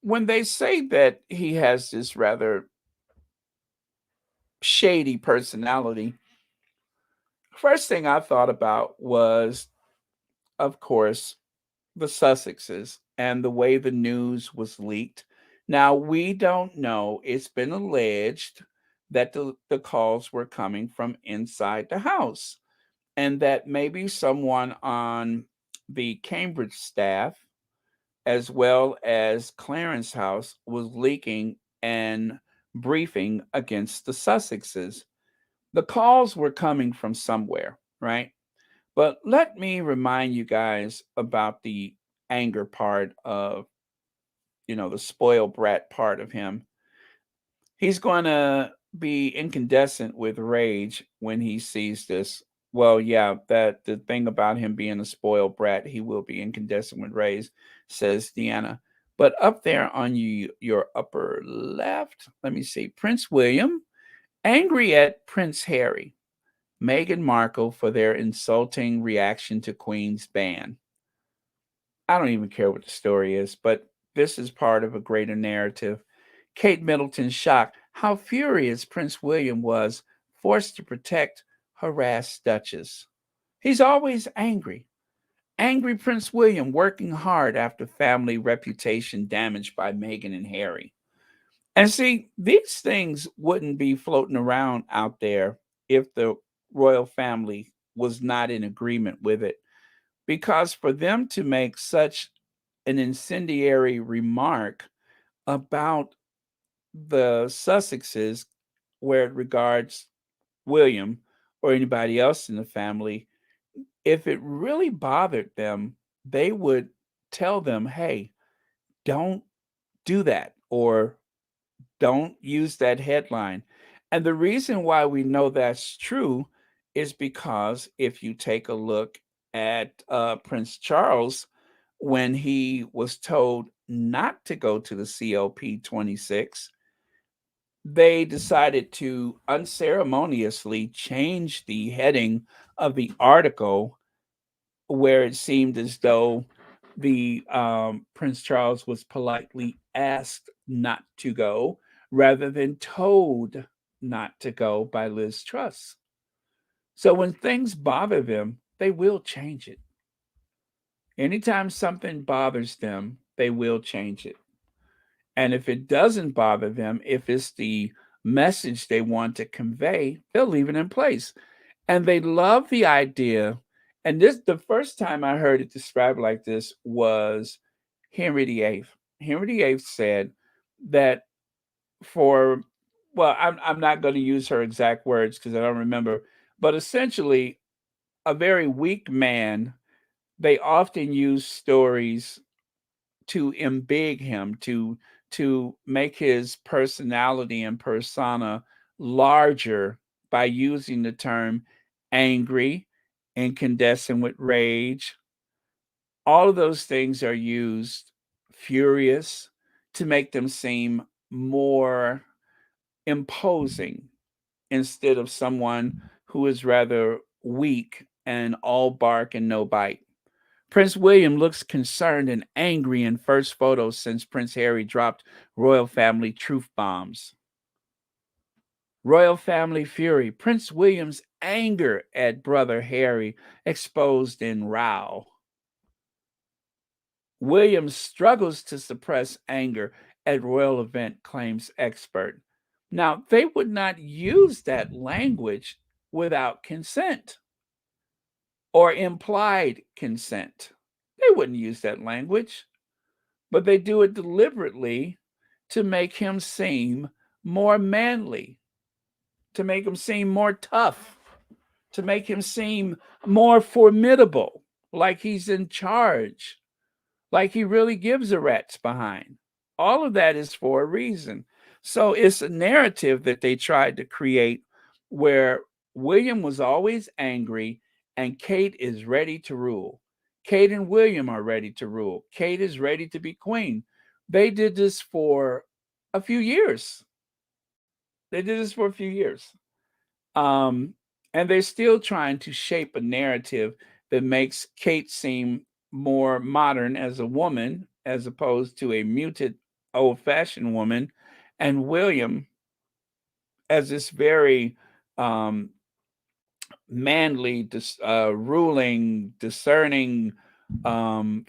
when they say that he has this rather shady personality, first thing I thought about was, of course, the Sussexes and the way the news was leaked. Now, we don't know. It's been alleged that the calls were coming from inside the house and that maybe someone on the Cambridge staff, as well as Clarence House, was leaking and briefing against the Sussexes. The calls were coming from somewhere, right? But let me remind you guys about the anger part of, the spoiled brat part of him. He's going to be incandescent with rage when he sees this. Well, yeah, that the thing about him being a spoiled brat, he will be incandescent with rage, says Deanna. But up there on your upper left, let me see, Prince William, angry at Prince Harry, Meghan Markle for their insulting reaction to Queen's ban. I don't even care what the story is, but this is part of a greater narrative. Kate Middleton's shocked how furious Prince William was, forced to protect harassed Duchess. He's always angry. Angry Prince William working hard after family reputation damaged by Meghan and Harry. And see, these things wouldn't be floating around out there if the royal family was not in agreement with it. Because for them to make such an incendiary remark about the Sussexes, where it regards William or anybody else in the family, if it really bothered them, they would tell them, hey, don't do that, or don't use that headline. And the reason why we know that's true is because if you take a look at Prince Charles, when he was told not to go to the COP26, they decided to unceremoniously change the heading of the article where it seemed as though the Prince Charles was politely asked not to go rather than told not to go by Liz Truss. So when things bother them, they will change it. Anytime something bothers them, they will change it. And if it doesn't bother them, if it's the message they want to convey, they'll leave it in place. And they love the idea. And this, the first time I heard it described like this was Henry VIII. Henry VIII said that for, well, I'm not going to use her exact words because I don't remember, but essentially, a very weak man, they often use stories to embig him, to make his personality and persona larger by using the term angry, incandescent with rage. All of those things are used, furious, to make them seem more imposing instead of someone who is rather weak and all bark and no bite. Prince William looks concerned and angry in first photos since Prince Harry dropped royal family truth bombs. Royal family fury. Prince William's anger at brother Harry exposed in row. William struggles to suppress anger at royal event, claims expert. Now, they would not use that language without consent or implied consent. They wouldn't use that language, but they do it deliberately to make him seem more manly, to make him seem more tough, to make him seem more formidable, like he's in charge, like he really gives a rat's behind. All of that is for a reason. So it's a narrative that they tried to create where William was always angry and Kate is ready to rule. Kate and William are ready to rule. Kate is ready to be queen. They did this for a few years. And they're still trying to shape a narrative that makes Kate seem more modern as a woman, as opposed to a muted, old-fashioned woman, and William as this very manly, ruling, discerning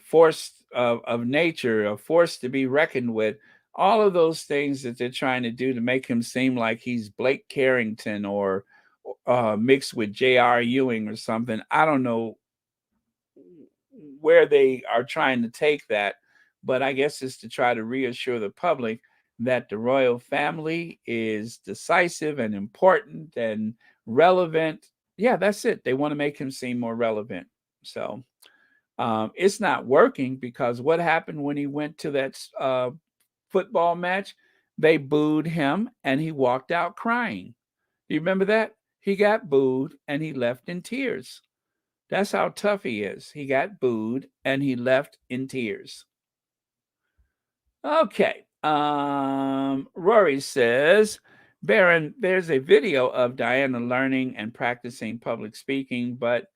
force of nature, a force to be reckoned with. All of those things that they're trying to do to make him seem like he's Blake Carrington or mixed with J.R. Ewing or something. I don't know where they are trying to take that, but I guess it's to try to reassure the public that the royal family is decisive and important and relevant. Yeah, that's it. They want to make him seem more relevant. So it's not working, because what happened when he went to that football match? They booed him and he walked out crying. Do you remember that? He got booed and he left in tears. That's how tough he is. He got booed and he left in tears. Okay. Rory says, Baron, there's a video of Diana learning and practicing public speaking, but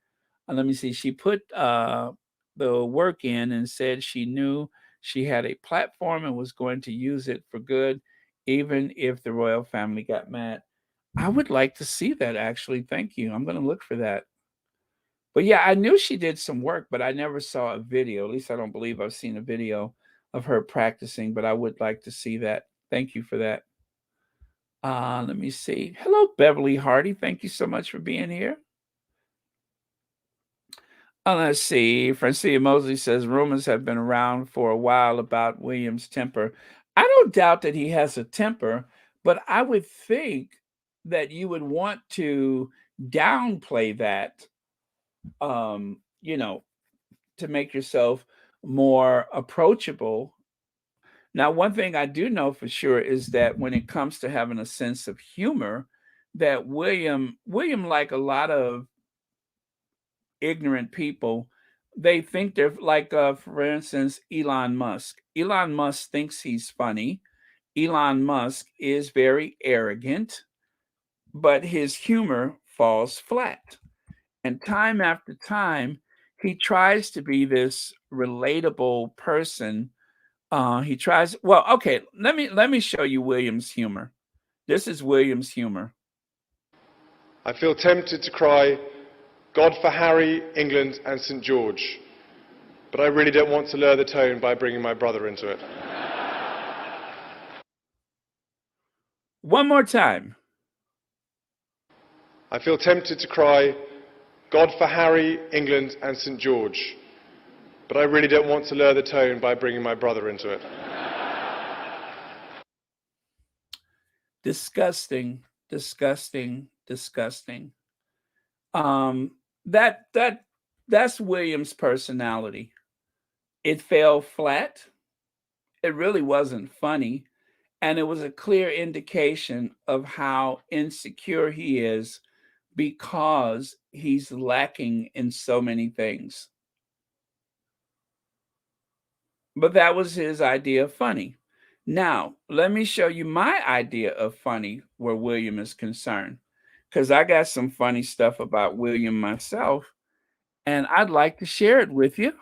let me see. She put the work in and said she knew she had a platform and was going to use it for good, even if the royal family got mad. I would like to see that, actually. Thank you. I'm going to look for that. But yeah, I knew she did some work, but I never saw a video. At least I don't believe I've seen a video of her practicing, but I would like to see that. Thank you for that. Let me see. Hello, Beverly Hardy. Thank you so much for being here. Let's see. Francia Mosley says rumors have been around for a while about William's temper. I don't doubt that he has a temper, but I would think that you would want to downplay that, to make yourself more approachable. Now, one thing I do know for sure is that when it comes to having a sense of humor, that William, like a lot of ignorant people, they think they're like, for instance, Elon Musk. Elon Musk thinks he's funny. Elon Musk is very arrogant, but his humor falls flat. And time after time, he tries to be this relatable person. He tries. Well, okay. Let me show you William's humor. This is William's humor. I feel tempted to cry, God for Harry, England and St George. But I really don't want to lower the tone by bringing my brother into it. One more time. I feel tempted to cry, God for Harry, England and St George. But I really don't want to lower the tone by bringing my brother into it. Disgusting, disgusting, disgusting. That's William's personality. It fell flat. It really wasn't funny. And it was a clear indication of how insecure he is because he's lacking in so many things. But that was his idea of funny. Now, let me show you my idea of funny where William is concerned, because I got some funny stuff about William myself, and I'd like to share it with you.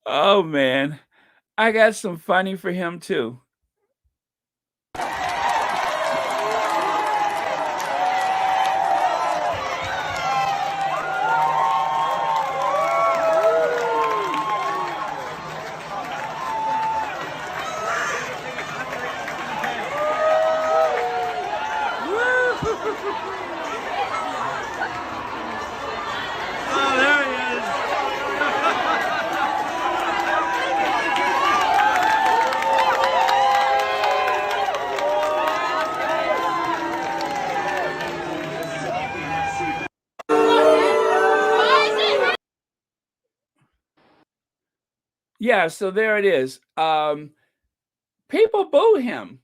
Oh man, I got some funny for him too. Oh, there he is. Yeah, so there it is. People boo him.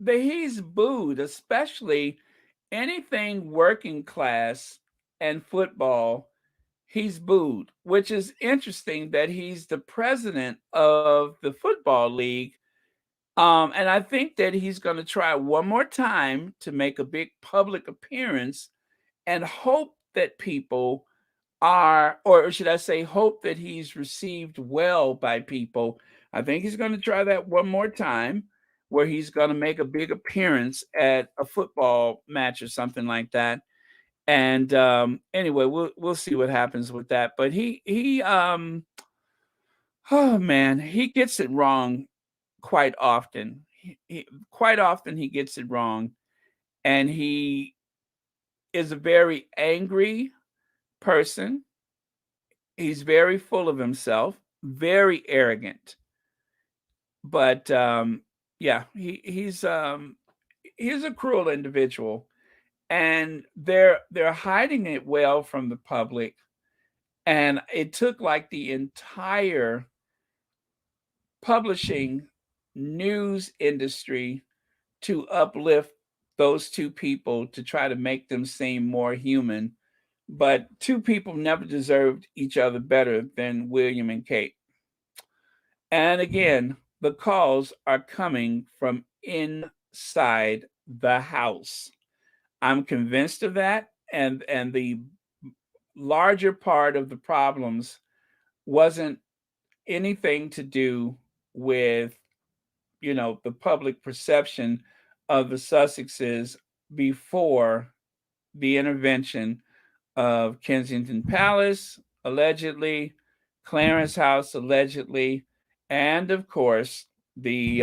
He's booed, especially anything working class and football. He's booed, which is interesting that he's the president of the football league. And I think that he's going to try one more time to make a big public appearance and hope that people are, or should I say, hope that he's received well by people. I think he's going to try that one more time where he's going to make a big appearance at a football match or something like that. And anyway, we'll see what happens with that. But he oh man, he gets it wrong quite often. Quite often he gets it wrong, and he is a very angry person. He's very full of himself, very arrogant. But yeah, he's a cruel individual, and they're hiding it well from the public. And it took like the entire publishing news industry to uplift those two people to try to make them seem more human. But two people never deserved each other better than William and Kate. And again, the calls are coming from inside the house. I'm convinced of that. And the larger part of the problems wasn't anything to do with, the public perception of the Sussexes before the intervention of Kensington Palace, allegedly, Clarence House, allegedly, and of course the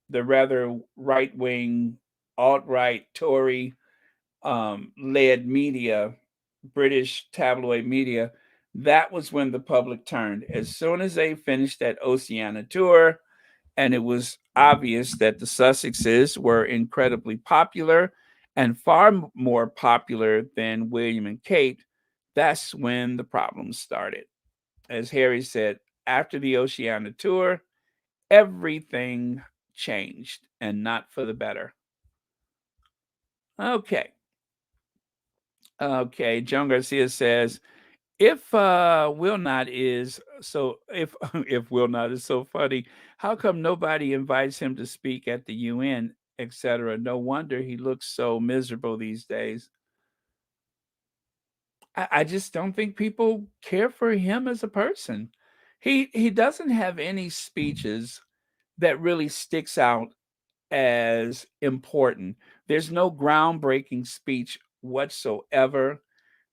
rather right wing, alt right Tory led media, British tabloid media. That was when the public turned. As soon as they finished that Oceania tour, and it was obvious that the Sussexes were incredibly popular and far more popular than William and Kate, that's when the problems started. As Harry said, after the Oceania tour, everything changed, and not for the better. Okay. Okay. John Garcia says, if Will Not is so if if Will Not is so funny, how come nobody invites him to speak at the UN, etc.? No wonder he looks so miserable these days. I just don't think people care for him as a person. He doesn't have any speeches that really sticks out as important. There's no groundbreaking speech whatsoever.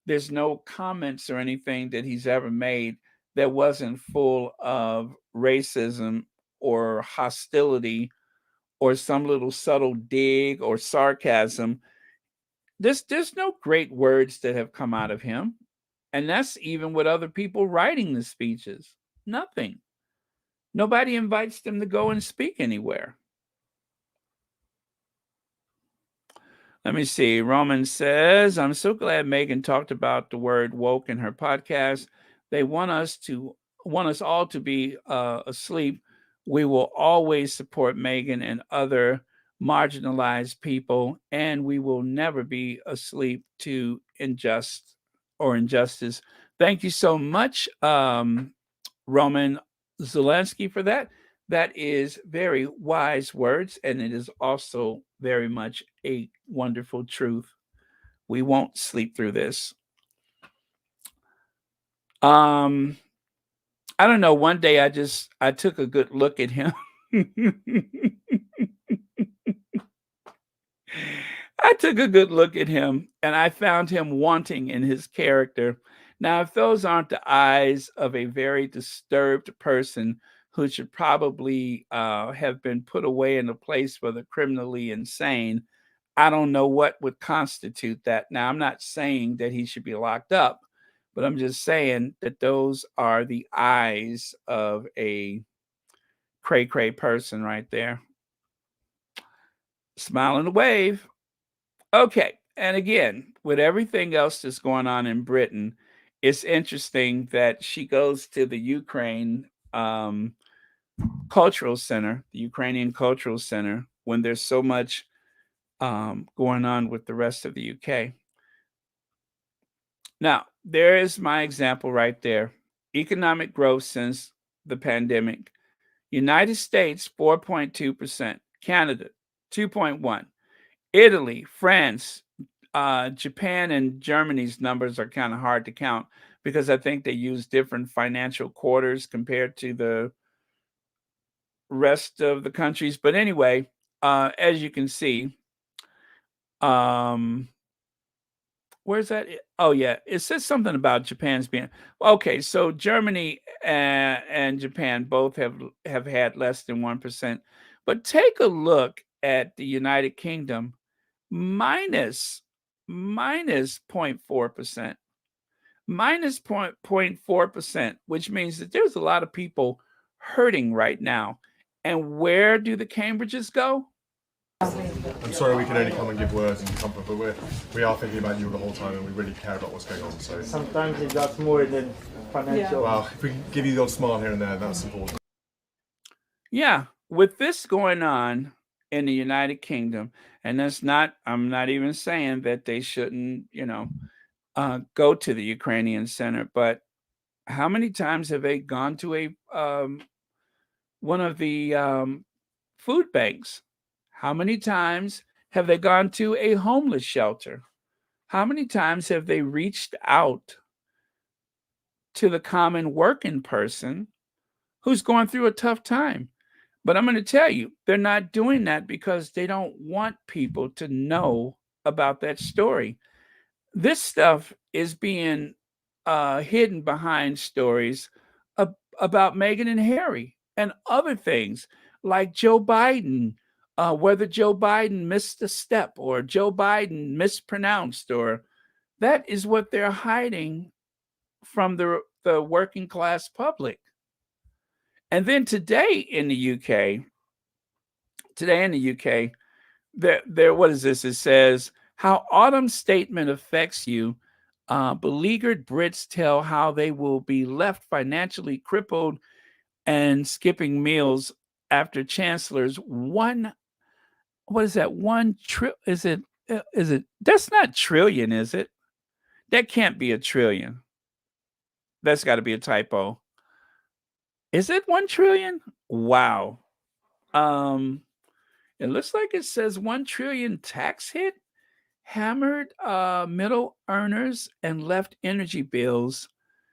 There's no comments or anything that he's ever made that wasn't full of racism or hostility or some little subtle dig or sarcasm. There's no great words that have come out of him. And that's even with other people writing the speeches. Nothing. Nobody invites them to go and speak anywhere. Let me see. Roman says, I'm so glad Meghan talked about the word woke in her podcast. they want us all to be asleep, we will always support Meghan and other marginalized people, and we will never be asleep to injustice. Thank you so much, Roman Zelensky, for that. That is very wise words, and it is also very much a wonderful truth. We won't sleep through this. I don't know. One day I took a good look at him. I took a good look at him and I found him wanting in his character. Now, if those aren't the eyes of a very disturbed person who should probably have been put away in a place for the criminally insane, I don't know what would constitute that. Now, I'm not saying that he should be locked up, but I'm just saying that those are the eyes of a cray-cray person right there. Smile and a wave. Okay. And again, with everything else that's going on in Britain, it's interesting that she goes to the Ukraine Cultural Center, the Ukrainian Cultural Center, when there's so much going on with the rest of the UK. Now, there is my example right there. Economic growth since the pandemic. United States, 4.2%. Canada, 2.1%. Italy, France, Japan, and Germany's numbers are kind of hard to count because I think they use different financial quarters compared to the rest of the countries. But anyway, as you can see, where's that? Oh, yeah. It says something about Japan's being okay. So Germany and Japan both have had less than 1%. But take a look at the United Kingdom, minus 0.4%, minus 0.4%, which means that there's a lot of people hurting right now. And where do the Cambridges go? I'm sorry we can only come and give words and comfort, but we are thinking about you the whole time and we really care about what's going on. So Sometimes it does more than financial. well, if we can give you the odd smile here and there, that's important. Yeah, with this going on in the United Kingdom, and I'm not even saying that they shouldn't, go to the Ukrainian Center, but how many times have they gone to one of the food banks? How many times have they gone to a homeless shelter? How many times have they reached out to the common working person who's going through a tough time? But I'm going to tell you, they're not doing that because they don't want people to know about that story. This stuff is being hidden behind stories about Meghan and Harry and other things like Joe Biden, whether Joe Biden missed a step or Joe Biden mispronounced, or that is what they're hiding from the working class public. And then today in the UK, there what is this? It says how autumn statement affects you. Beleaguered Brits tell how they will be left financially crippled and skipping meals after Chancellor's what is that? Is it, that's not trillion, is it? That can't be a trillion. That's got to be a typo. Is it 1 trillion? Wow. It looks like it says 1 trillion tax hit hammered middle earners and left energy bills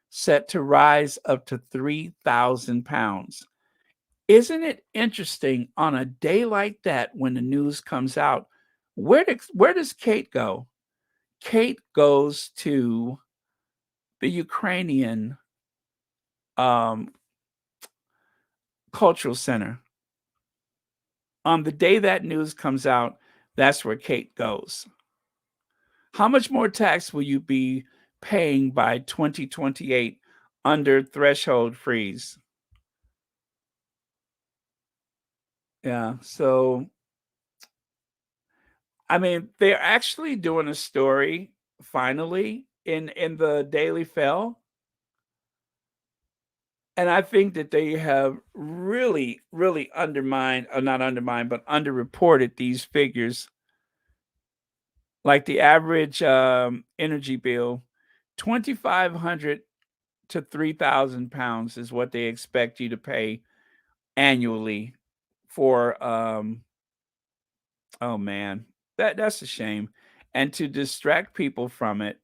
set to rise up to £3,000. Isn't it interesting on a day like that when the news comes out? Where does Kate go? Kate goes to the Ukrainian Cultural Center. On the day that news comes out, that's where Kate goes. How much more tax will you be paying by 2028 under threshold freeze? Yeah, so I mean, they're actually doing a story finally in the Daily Fell And I think that they have really, really undermined, or not undermined, but underreported these figures. Like the average energy bill, 2,500 to 3,000 pounds is what they expect you to pay annually for. Oh man, that's a shame. And to distract people from it,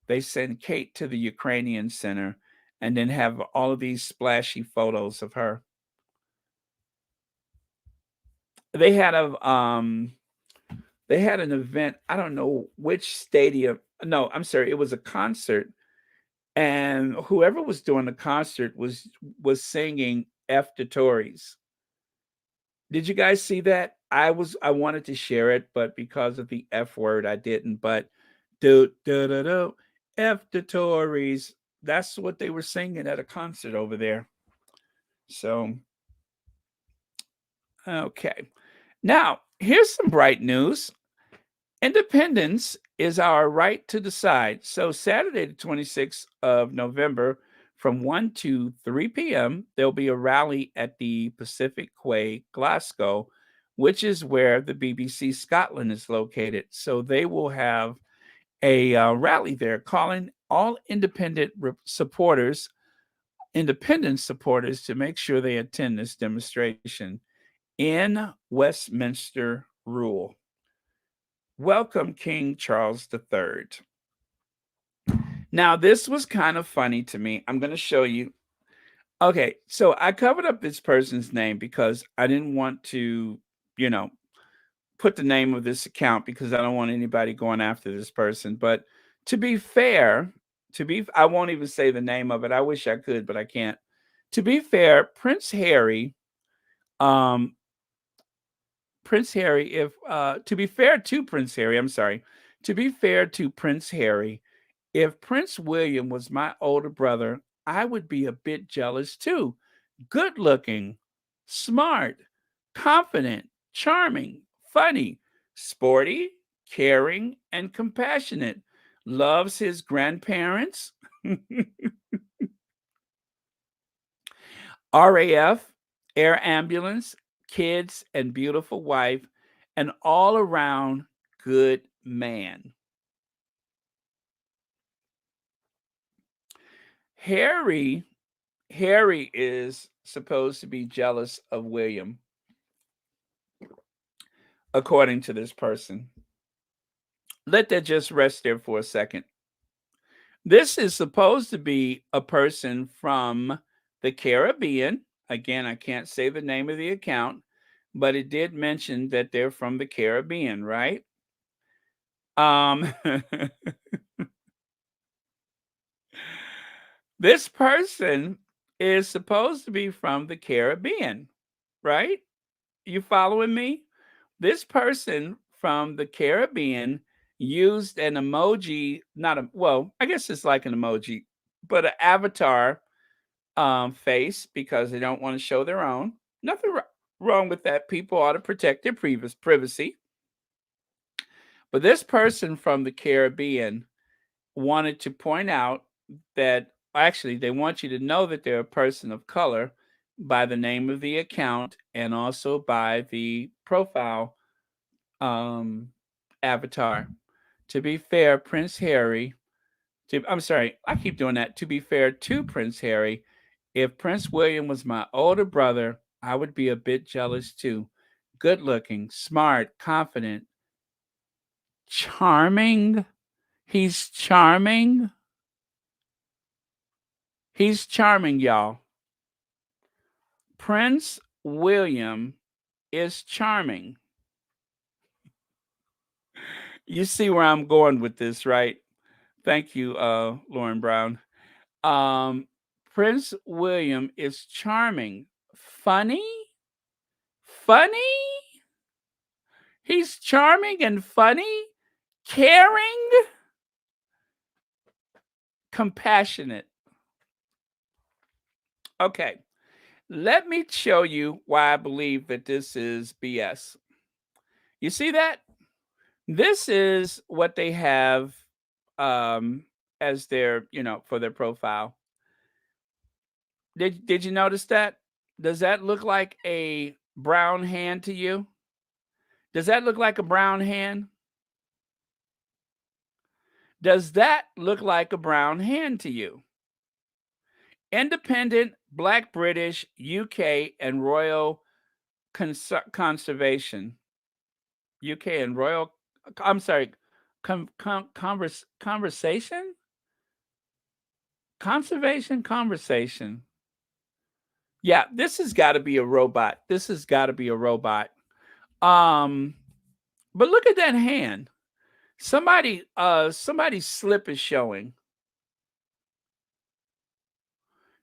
they send Kate to the Ukrainian center and then have all of these splashy photos of her. They had a they had an event, I don't know which stadium. No, I'm sorry, it was a concert, and whoever was doing the concert was singing F the Tories. Did you guys see that? I wanted to share it, but because of the F word, I didn't. But do do do do F the Tories. That's what they were singing at a concert over there. So okay. Now, here's some bright news. Independence is our right to decide. So Saturday, the 26th of November, from 1 to 3 p.m., there'll be a rally at the Pacific Quay, Glasgow, which is where the BBC Scotland is located. So they will have a rally there calling all independent supporters to make sure they attend this demonstration in Westminster Rule. Welcome, King Charles III. Now, this was kind of funny to me. I'm going to show you. Okay, so I covered up this person's name because I didn't want to, you know, put the name of this account because I don't want anybody going after this person. But to be fair, I won't even say the name of it. I wish I could, but I can't. To be fair, Prince Harry, if to be fair to Prince Harry, I'm sorry. To be fair to Prince Harry, if Prince William was my older brother, I would be a bit jealous too. Good looking, smart, confident, charming, funny, sporty, caring, and compassionate. Loves his grandparents. RAF, air ambulance, kids, and beautiful wife, an all around good man. Harry is supposed to be jealous of William, according to this person. Let that just rest there for a second. This is supposed to be a person from the Caribbean. Again, I can't say the name of the account, but it did mention that they're from the Caribbean, right? This person is supposed to be from the Caribbean, right? You following me? This person from the Caribbean used an emoji, I guess it's like an emoji, but an avatar face because they don't want to show their own. Nothing wrong with that. People ought to protect their privacy. But this person from the Caribbean wanted to point out that actually they want you to know that they're a person of color by the name of the account and also by the profile avatar. To be fair, Prince Harry, I'm sorry, I keep doing that. To be fair to Prince Harry, if Prince William was my older brother, I would be a bit jealous too. Good looking, smart, confident, charming. He's charming. He's charming, y'all. Prince William is charming. You see where I'm going with this, right? Thank you, Lauren Brown. Prince William is charming. Funny? Funny? He's charming and funny, caring, compassionate. Okay, let me show you why I believe that this is BS. You see that? This is what they have as their, for their profile. Did you notice that? Does that look like a brown hand to you? Does that look like a brown hand? Does that look like a brown hand to you? Independent, Black British, UK, and Royal Conservation. UK and Royal, I'm sorry, conversation? Conservation conversation. Yeah, this has got to be a robot. This has got to be a robot. But look at that hand. Somebody's slip is showing.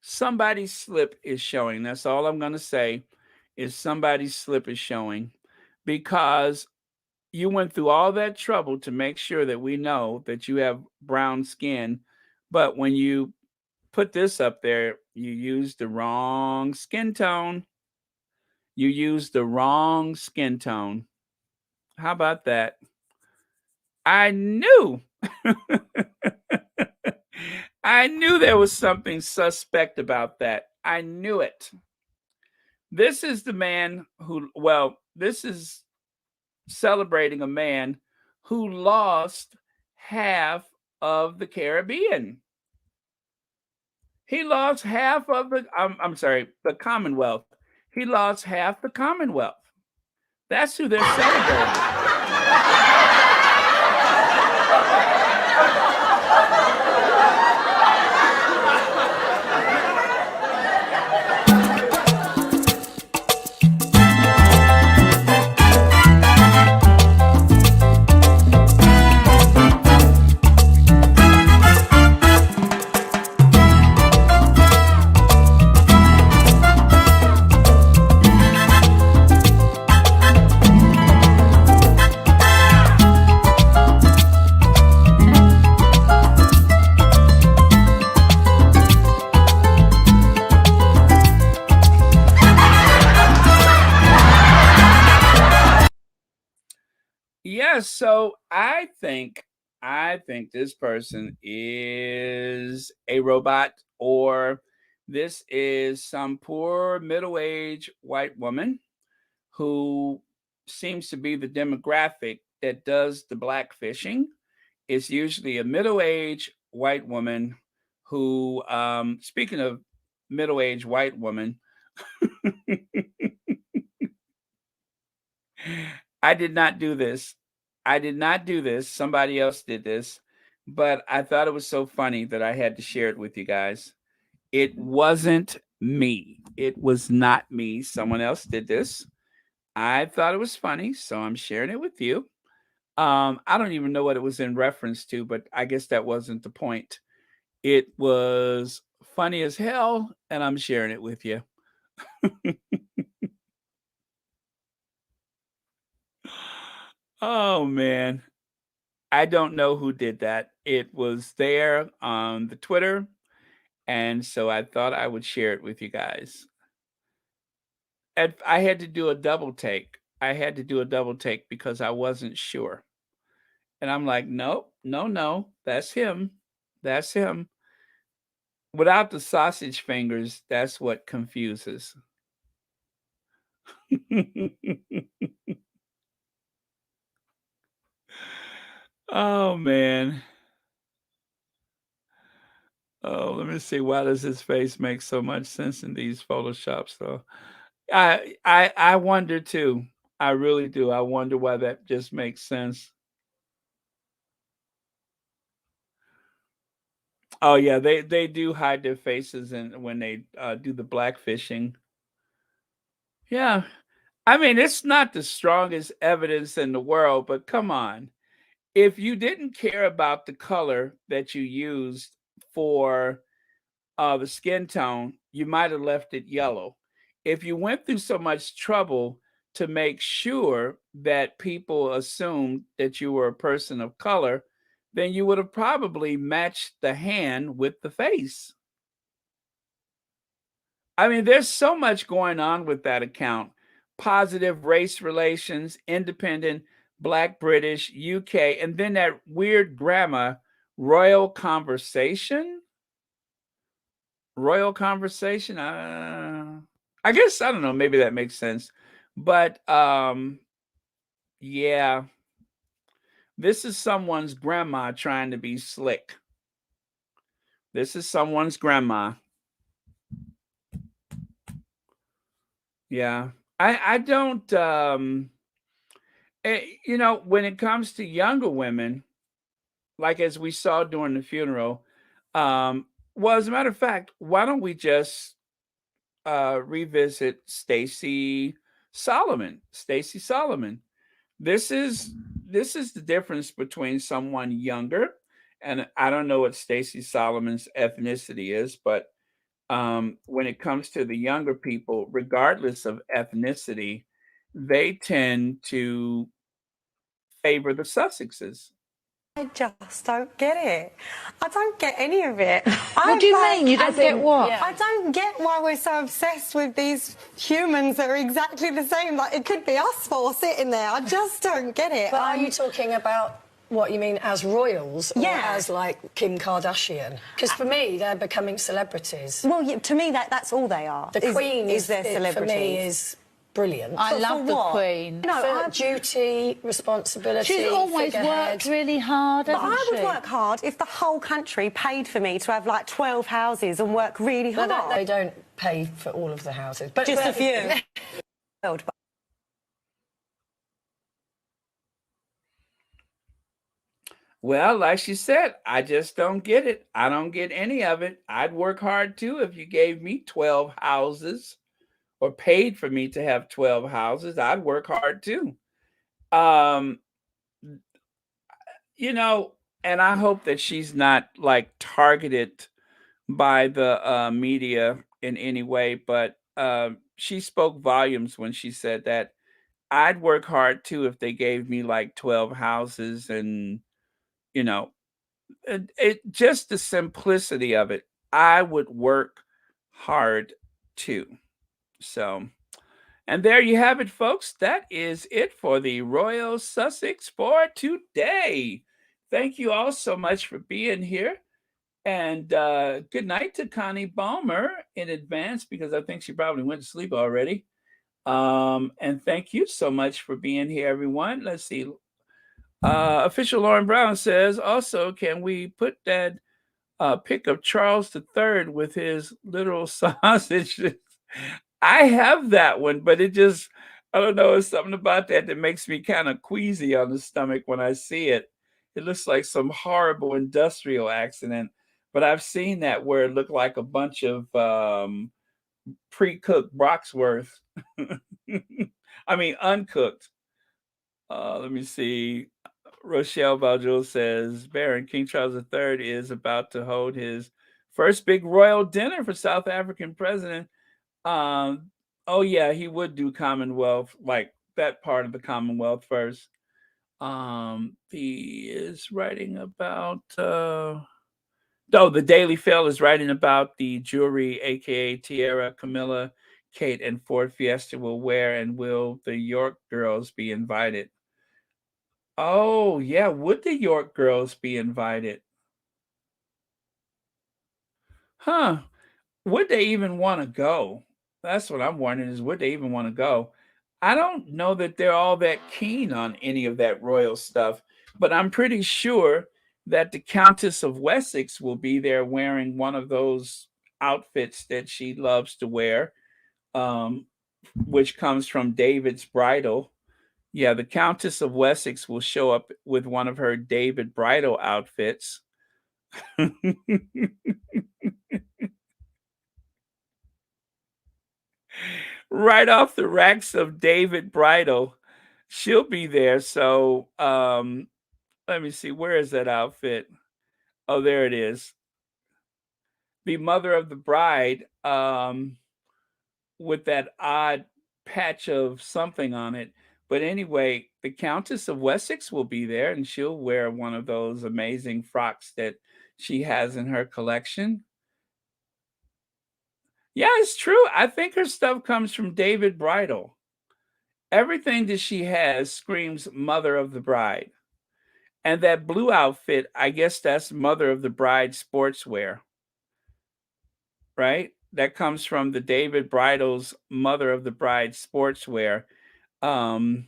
Somebody's slip is showing. That's all I'm going to say is somebody's slip is showing, because you went through all that trouble to make sure that we know that you have brown skin. But when you put this up there, you used the wrong skin tone. You used the wrong skin tone. How about that? I knew. I knew there was something suspect about that. I knew it. This is the man who, well, this is celebrating a man who lost half of the Caribbean. He lost half of the, I'm sorry, the Commonwealth. He lost half the Commonwealth. That's who they're celebrating. Yes, so I think this person is a robot, or this is some poor middle-aged white woman who seems to be the demographic that does the black fishing. It's usually a middle-aged white woman who, speaking of middle-aged white woman, I did not do this. I did not do this. Somebody else did this, but I thought it was so funny that I had to share it with you guys. It wasn't me. It was not me. Someone else did this. I thought it was funny, so I'm sharing it with you. I don't even know what it was in reference to, but I guess that wasn't the point. It was funny as hell, and I'm sharing it with you. Oh man. I don't know who did that. It was there on the Twitter, and so I thought I would share it with you guys. And I had to do a double take. I had to do a double take because I wasn't sure. And I'm like, nope, no, that's him. That's him. Without the sausage fingers, that's what confuses. Oh man. Oh, let me see. Why does his face make so much sense in these photoshops though? I wonder too. I really do. I wonder why that just makes sense. Oh yeah, they do hide their faces and when they do the black fishing. Yeah. I mean, it's not the strongest evidence in the world, but come on. If you didn't care about the color that you used for the skin tone, you might have left it yellow. If you went through so much trouble to make sure that people assumed that you were a person of color, then you would have probably matched the hand with the face. I mean, there's so much going on with that account. Positive race relations, independent, Black British, UK, and then that weird grammar, royal conversation. royal conversation. I guess I don't know. Maybe that makes sense, but yeah, this is someone's grandma trying to be slick. This is someone's grandma. Yeah, I don't. You know, when it comes to younger women, like as we saw during the funeral, well, as a matter of fact, why don't we just revisit Stacey Solomon? Stacey Solomon. This is this is the difference between someone younger, and I don't know what Stacey Solomon's ethnicity is, but when it comes to the younger people, regardless of ethnicity, they tend to favor the Sussexes. I just don't get it. I don't get any of it. What do you mean? You don't get what? I don't get why we're so obsessed with these humans that are exactly the same. Like, it could be us four sitting there. I just don't get it. But are you talking about what you mean as royals or as, like, Kim Kardashian? Because for me, they're becoming celebrities. Well, yeah, to me, that's all they are. The Queen is their celebrity. For me, is brilliant. I love the Queen. No, duty, responsibility. She's always worked really hard, hasn't I would she? work hard if the whole country paid for me to have like 12 houses and work really hard. No, they don't pay for all of the houses. But just a few. Well, like she said, I just don't get it. I don't get any of it. I'd work hard too if you gave me 12 houses or paid for me to have 12 houses. I'd work hard too. You know, and I hope that she's not like targeted by the media in any way, but she spoke volumes when she said that. I'd work hard too if they gave me like 12 houses, and you know, it just the simplicity of it. I would work hard too. So, and there you have it, folks. That is it for the Royal Sussex for today. Thank you all so much for being here. And good night to Connie Balmer in advance, because I think she probably went to sleep already. And thank you so much for being here, everyone. Let's see. Official Lauren Brown says, also, can we put that pic of Charles III with his little sausage? I have that one, but it just, I don't know, it's something about that that makes me kind of queasy on the stomach when I see it. It looks like some horrible industrial accident, but I've seen that where it looked like a bunch of pre-cooked Broxworth. I mean, uncooked. Let me see. Rochelle Valjoul says, Baron, King Charles III is about to hold his first big royal dinner for South African president. Oh yeah, he would do Commonwealth, like that part of the Commonwealth first. He is writing about the Daily Fail is writing about the jewelry, aka Tiara, Camilla, Kate, and Ford Fiesta will wear, and will the York girls be invited? Oh yeah, would the York girls be invited? Huh. Would they even want to go? That's what I'm wondering, is would they even want to go? I don't know that they're all that keen on any of that royal stuff, but I'm pretty sure that the Countess of Wessex will be there wearing one of those outfits that she loves to wear, which comes from David's Bridal. Yeah, the Countess of Wessex will show up with one of her David Bridal outfits. Right off the racks of David Bridal. She'll be there. So let me see, where is that outfit? Oh, there it is. The mother of the bride, with that odd patch of something on it. But anyway, the Countess of Wessex will be there, and she'll wear one of those amazing frocks that she has in her collection. Yeah, it's true. I think her stuff comes from David Bridal. Everything that she has screams mother of the bride. And that blue outfit, I guess that's mother of the bride sportswear. right? That comes from the David Bridal's Mother of the Bride sportswear. Um,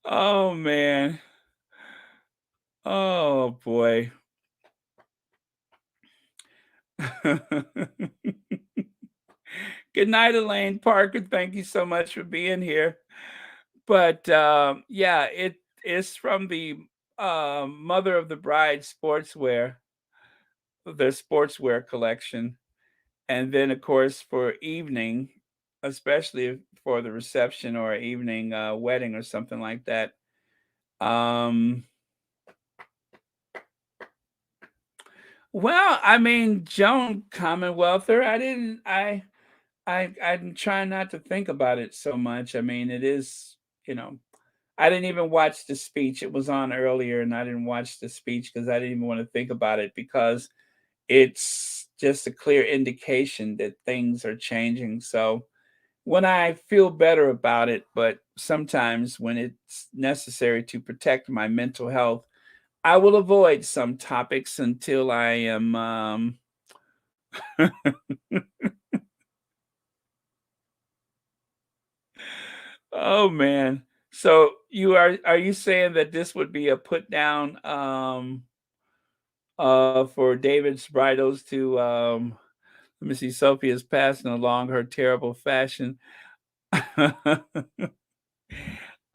oh man. Oh boy. Good night, Elaine Parker. Thank you so much for being here. But yeah, it is from the Mother of the Bride sportswear, their sportswear collection. And then, of course, for evening, especially for the reception or evening wedding or something like that. Um, well, I mean, Joan Commonwealther, I'm trying not to think about it so much. I mean, it is, you know, I didn't even watch the speech. It was on earlier, and I didn't watch the speech because I didn't even want to think about it because it's just a clear indication that things are changing. So when I feel better about it, but sometimes when it's necessary to protect my mental health, I will avoid some topics until I am. Oh man. So are you saying that this would be a put down for David's bridals to let me see, Sophie is passing along her terrible fashion.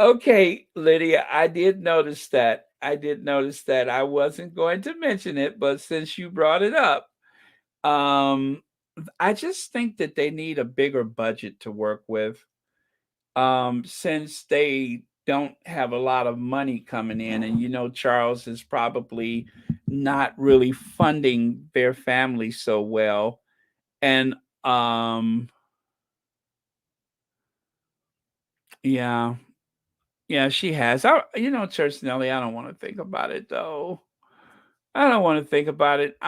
Okay, Lydia, I did notice that. I did notice that. I wasn't going to mention it, but since you brought it up, um I just think that they need a bigger budget to work with. Since they don't have a lot of money coming in, and Charles is probably not really funding their family so well. And yeah, yeah, she has. Church Nelly, I don't want to think about it though. I don't want to think about it.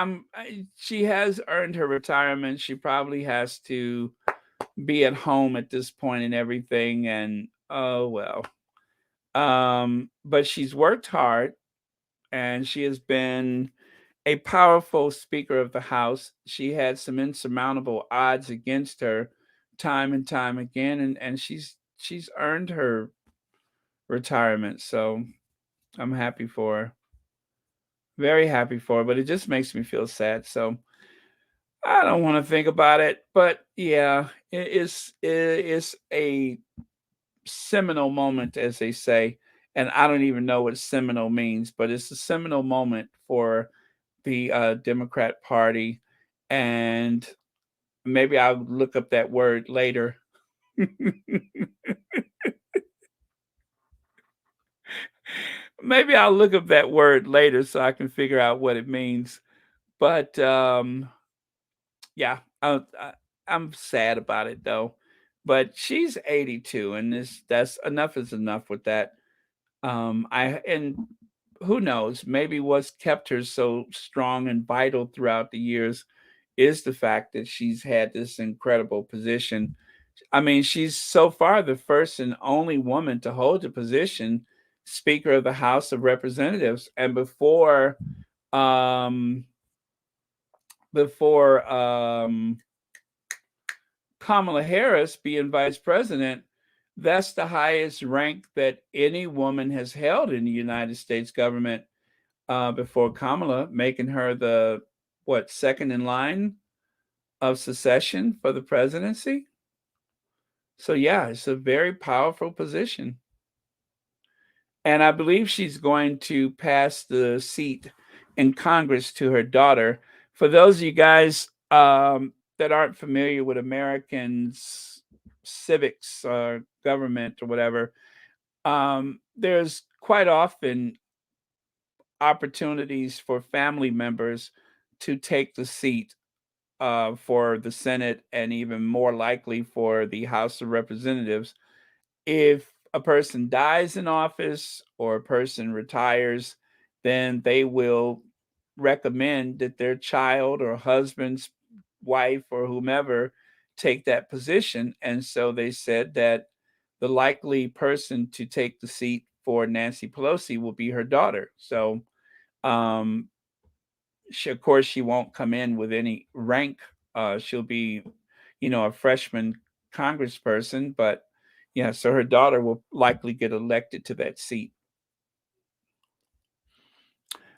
She has earned her retirement. She probably has to be at home at this point and everything. And oh well. But she's worked hard and she has been a powerful Speaker of the House. She had some insurmountable odds against her time and time again, and she's earned her retirement. So I'm happy for her. Very happy for her, but it just makes me feel sad. So I don't want to think about it. But yeah, it is a seminal moment, as they say. And I don't even know what seminal means, but it's a seminal moment for the Democrat Party. And maybe I'll look up that word later. Maybe I'll look up that word later so I can figure out what it means. But yeah, I'm sad about it though. But she's 82, and that's enough is enough with that. And who knows? Maybe what's kept her so strong and vital throughout the years is the fact that she's had this incredible position. I mean, she's so far the first and only woman to hold the position, Speaker of the House of Representatives, and um, before Kamala Harris being vice president, that's the highest rank that any woman has held in the United States government before Kamala, making her the second in line of succession for the presidency. So yeah, it's a very powerful position. And I believe she's going to pass the seat in Congress to her daughter. For those of you guys that aren't familiar with Americans' civics or government or whatever, there's quite often opportunities for family members to take the seat for the Senate and even more likely for the House of Representatives. If a person dies in office or a person retires, then they will recommend that their child or husband's wife or whomever take that position. And so they said that the likely person to take the seat for Nancy Pelosi will be her daughter. So, of course, she won't come in with any rank. She'll be, a freshman congressperson, but yeah, so her daughter will likely get elected to that seat.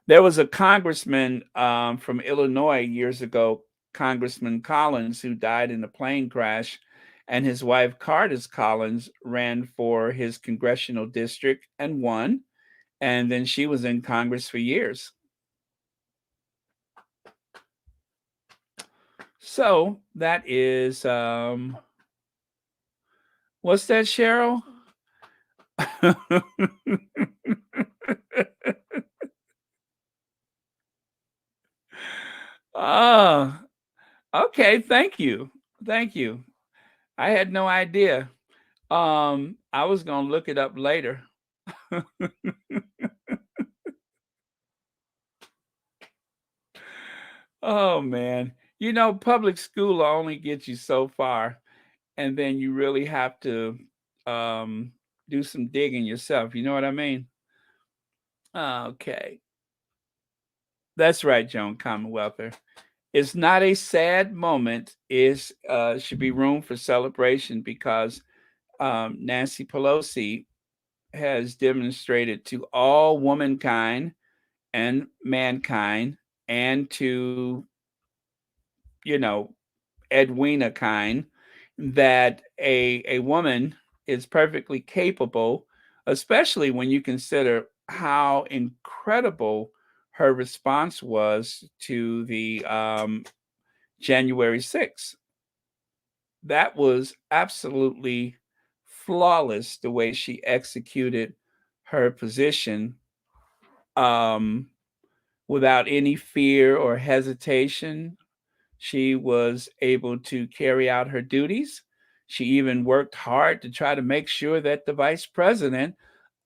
There was a congressman from Illinois years ago, Congressman Collins, who died in a plane crash, and his wife, Cardis Collins, ran for his congressional district and won. And then she was in Congress for years. So that is, what's that, Cheryl? Oh, okay. Thank you. Thank you. I had no idea. I was going to look it up later. Oh, man. Public school only gets you so far, and then you really have to do some digging yourself. You know what I mean? Okay. That's right, Joan Commonwealther. It's not a sad moment. It should be room for celebration because Nancy Pelosi has demonstrated to all womankind and mankind and to, Edwina kind that a woman is perfectly capable, especially when you consider how incredible her response was to the January 6th. That was absolutely flawless the way she executed her position without any fear or hesitation. She was able to carry out her duties. She even worked hard to try to make sure that the vice president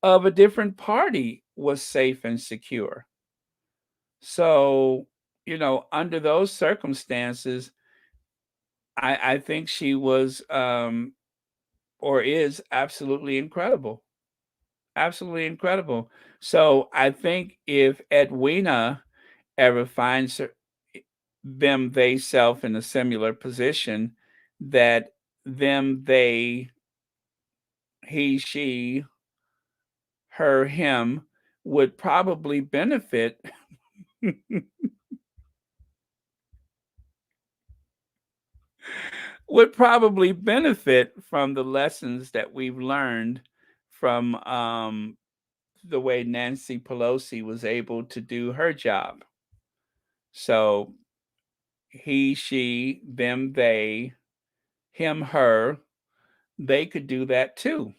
of a different party was safe and secure. So, under those circumstances, I think she was or is absolutely incredible. Absolutely incredible. So I think if Edwina ever finds they self in a similar position, that them, they, he, she, her, him would probably benefit would probably benefit from the lessons that we've learned from the way Nancy Pelosi was able to do her job. So he, she, them, they, him, her, they could do that too.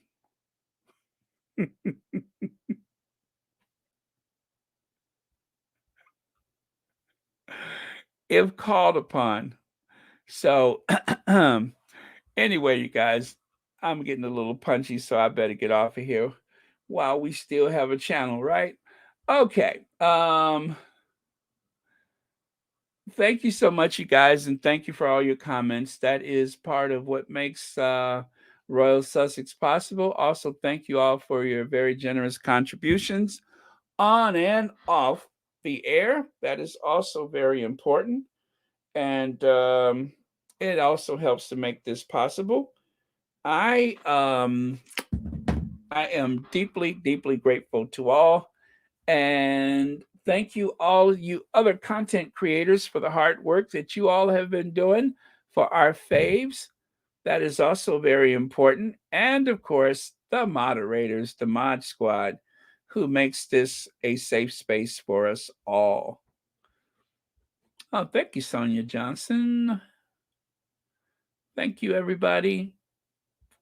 If called upon. So anyway, you guys, I'm getting a little punchy, so I better get off of here while we still have a channel, right? Okay. Thank you so much, you guys, and thank you for all your comments. That is part of what makes Royal Sussex possible. Also, thank you all for your very generous contributions on and off the air. That is also very important. And it also helps to make this possible. I am deeply, deeply grateful to all. And thank you, all you other content creators, for the hard work that you all have been doing for our faves. That is also very important. And of course, the moderators, the Mod Squad, who makes this a safe space for us all. Oh, thank you, Sonia Johnson. Thank you, everybody.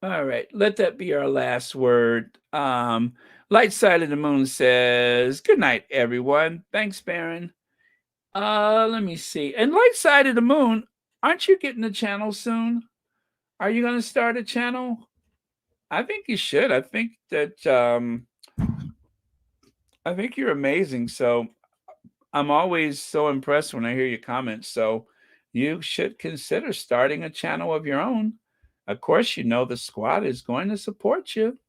All right, let that be our last word. Light Side of the Moon says, good night, everyone. Thanks, Baron. Let me see. And Light Side of the Moon, aren't you getting a channel soon? Are you going to start a channel? I think you should. I think that I think you're amazing. So I'm always so impressed when I hear your comments. So you should consider starting a channel of your own. Of course, the squad is going to support you.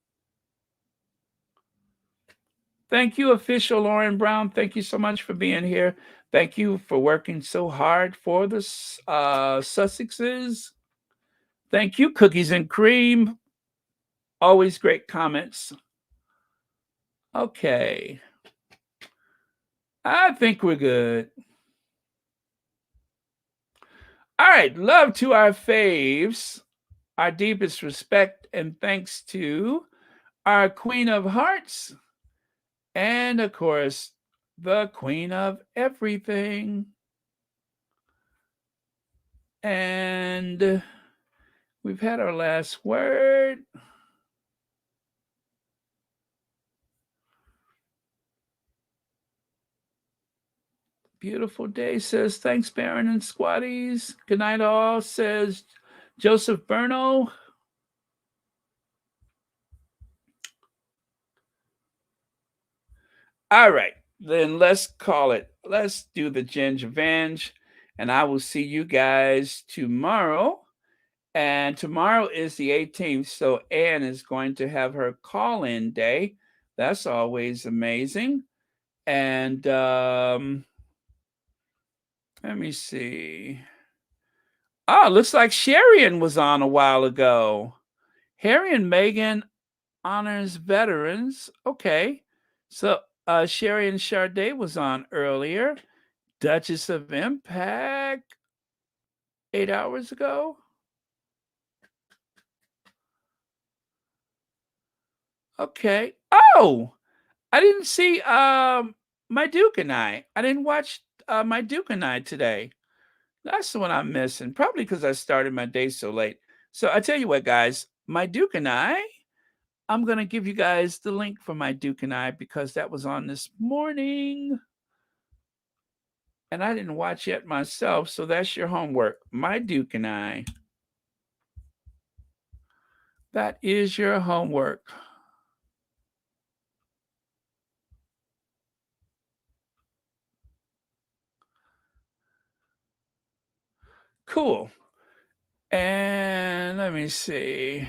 Thank you, official Lauren Brown. Thank you so much for being here. Thank you for working so hard for the Sussexes. Thank you, Cookies and Cream. Always great comments. Okay. I think we're good. All right. Love to our faves. Our deepest respect and thanks to our Queen of Hearts. And of course, the Queen of Everything. And we've had our last word. Beautiful day, says, thanks, Baron and Squatties. Good night, all, says Joseph Berno. All right, then let's call it. Let's do the Ginger Venge, and I will see you guys tomorrow. And tomorrow is the 18th, so Anne is going to have her call-in day. That's always amazing. And let me see. Oh, looks like Sharian was on a while ago. Harry and Meghan honors veterans. Okay. So Sharian Charday was on earlier. Duchess of Impact 8 hours ago. Okay. Oh, I didn't see My Duke and I. I didn't watch My Duke and I today. That's the one I'm missing. Probably because I started my day so late. So I tell you what, guys, My Duke and I'm going to give you guys the link for My Duke and I because that was on this morning. And I didn't watch it myself, so that's your homework. My Duke and I. That is your homework. Cool. And let me see.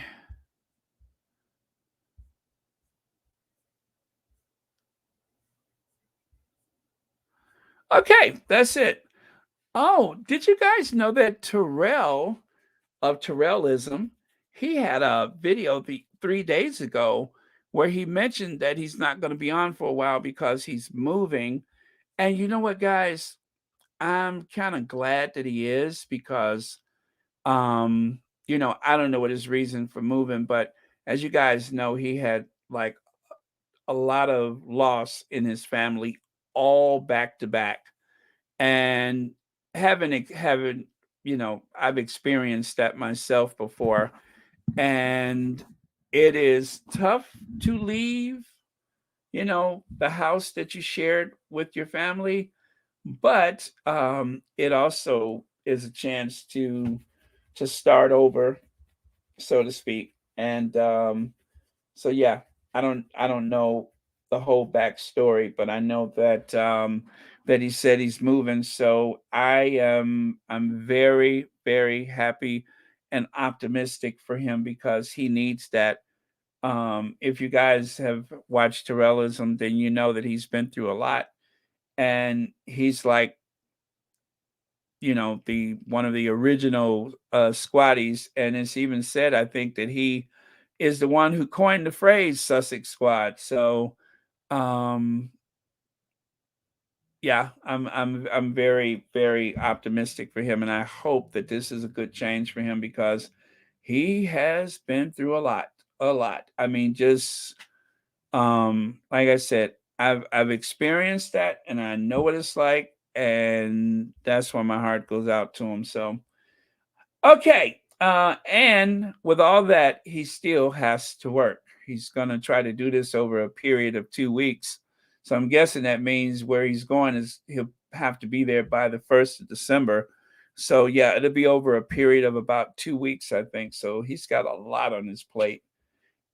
Okay, that's it. Oh, did you guys know that Terrell of Terrellism, he had a video 3 days ago where he mentioned that he's not going to be on for a while because he's moving. And you know what, guys? I'm kind of glad that he is because, you know, I don't know what his reason for moving, but as you guys know, he had like a lot of loss in his family all back to back. And having, you know, I've experienced that myself before. And it is tough to leave, you know, the house that you shared with your family. But it also is a chance to start over, so to speak. And so yeah, I don't know the whole backstory, but I know that that he said he's moving. So I'm very, very happy and optimistic for him because he needs that. If you guys have watched Terrellism, then you know that he's been through a lot. And he's like, you know, the one of the original squatties. And it's even said, I think, that he is the one who coined the phrase Sussex Squad. So yeah, I'm very, very optimistic for him. And I hope that this is a good change for him because he has been through a lot. A lot. I mean, just like I said, I've experienced that and I know what it's like, and that's why my heart goes out to him. So okay, and with all that, he still has to work. He's gonna try to do this over a period of 2 weeks. So I'm guessing that means where he's going is he'll have to be there by the 1st of December. So yeah, it'll be over a period of about 2 weeks, I think. So he's got a lot on his plate.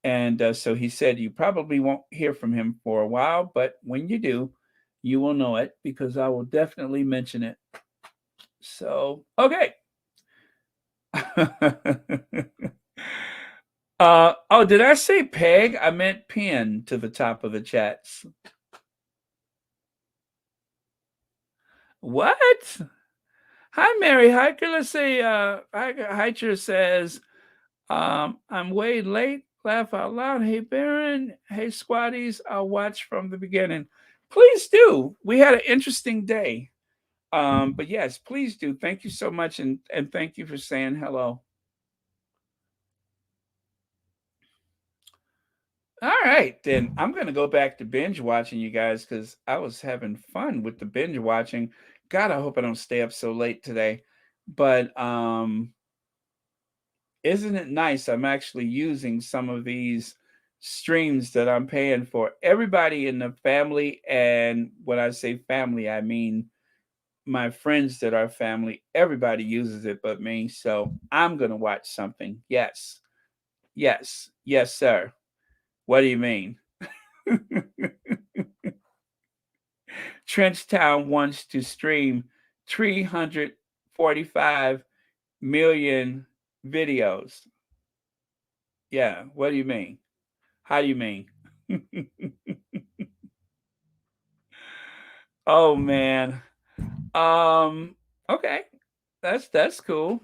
And so he said, you probably won't hear from him for a while, but when you do, you will know it because I will definitely mention it. So, okay. Oh, did I say peg? I meant pin to the top of the chats. What? Hi, Mary Hiker. Let's say Hiker says, I'm way late. Laugh out loud. Hey, Baron. Hey, Squaddies. I'll watch from the beginning. Please do. We had an interesting day. But yes, please do. Thank you so much, and thank you for saying hello. All right, then I'm gonna go back to binge watching, you guys, because I was having fun with the binge watching. God, I hope I don't stay up so late today. But isn't it nice? I'm actually using some of these streams that I'm paying for. Everybody in the family, and when I say family, I mean my friends that are family. Everybody uses it but me. So I'm gonna watch something. Yes, yes, yes, sir. What do you mean? Trenchtown wants to stream 345 million videos. Yeah, what do you mean? How do you mean? Oh man. Okay. That's cool.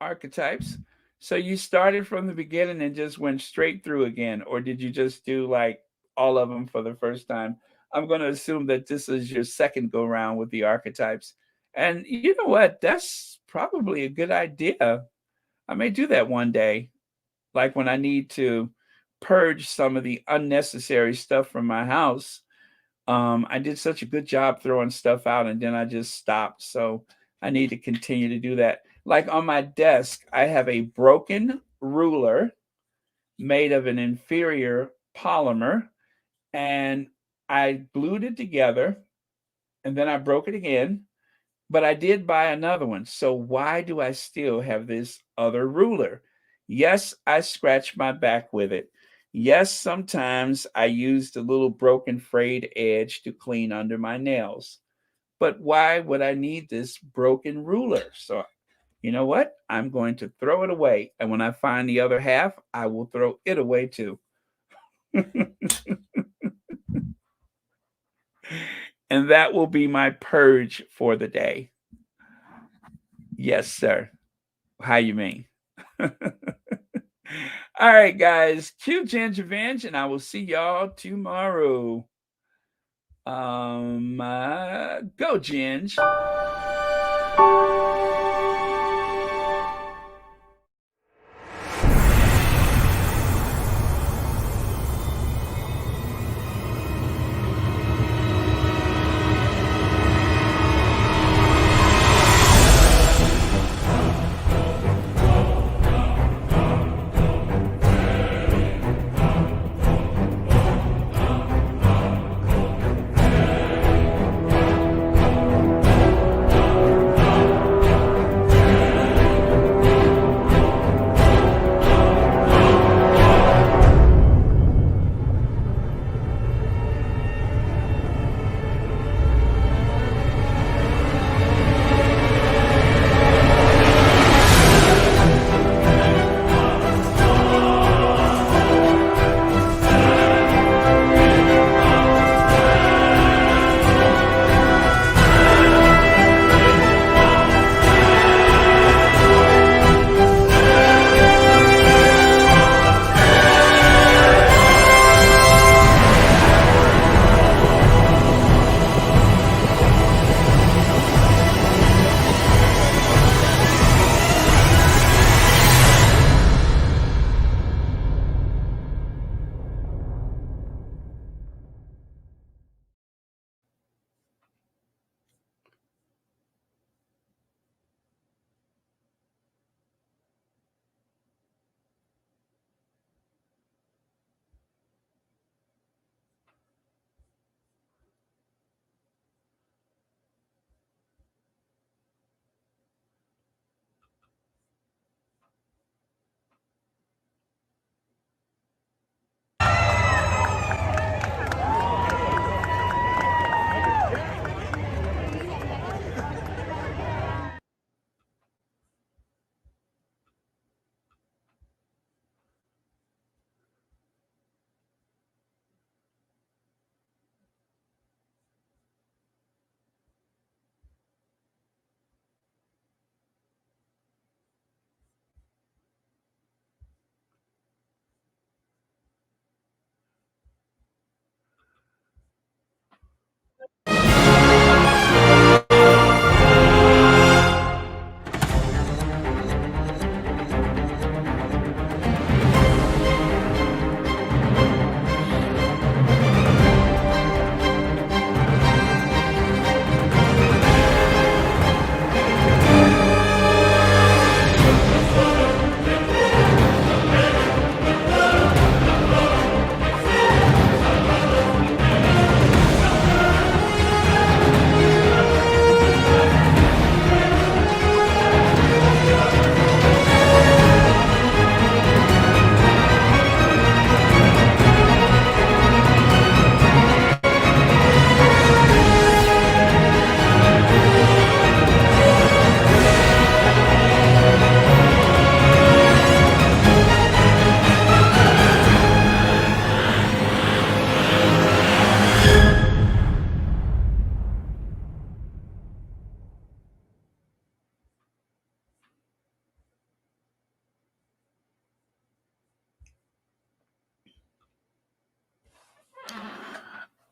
Archetypes. So you started from the beginning and just went straight through again, or did you just do like all of them for the first time? I'm going to assume that this is your second go round with the archetypes. And you know what? That's probably a good idea. I may do that one day, like when I need to purge some of the unnecessary stuff from my house. I did such a good job throwing stuff out, and then I just stopped. So I need to continue to do that. Like on my desk, I have a broken ruler made of an inferior polymer, and I glued it together, and then I broke it again, but I did buy another one. So why do I still have this other ruler? Yes, I scratched my back with it. Yes, sometimes I used a little broken frayed edge to clean under my nails. But why would I need this broken ruler? So you know what? I'm going to throw it away. And when I find the other half, I will throw it away too. And that will be my purge for the day. Yes, sir. How you mean? All right, guys. Cue Ginger Venge, and I will see y'all tomorrow. Go, Ginge.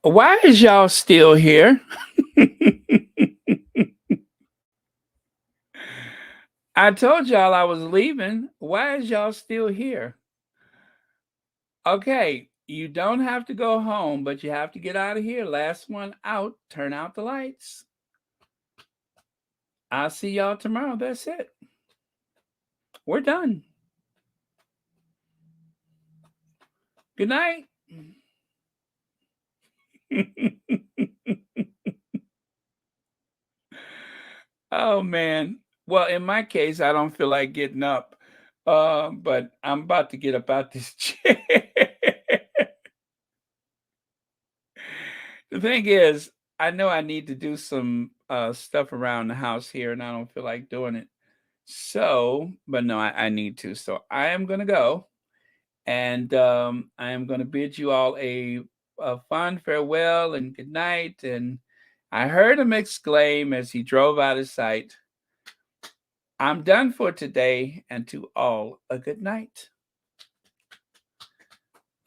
Why is y'all still here? I told y'all I was leaving. Why is y'all still here? Okay, you don't have to go home, but you have to get out of here. Last one out. Turn out the lights. I'll see y'all tomorrow. That's it. We're done. Good night. Oh man. Well, in my case, I don't feel like getting up. But I'm about to get up out this chair. The thing is, I know I need to do some stuff around the house here, and I don't feel like doing it. So, but no, I need to. So I am gonna go, and I am gonna bid you all a fond farewell and good night. And I heard him exclaim as he drove out of sight, "I'm done for today, and to all a good night."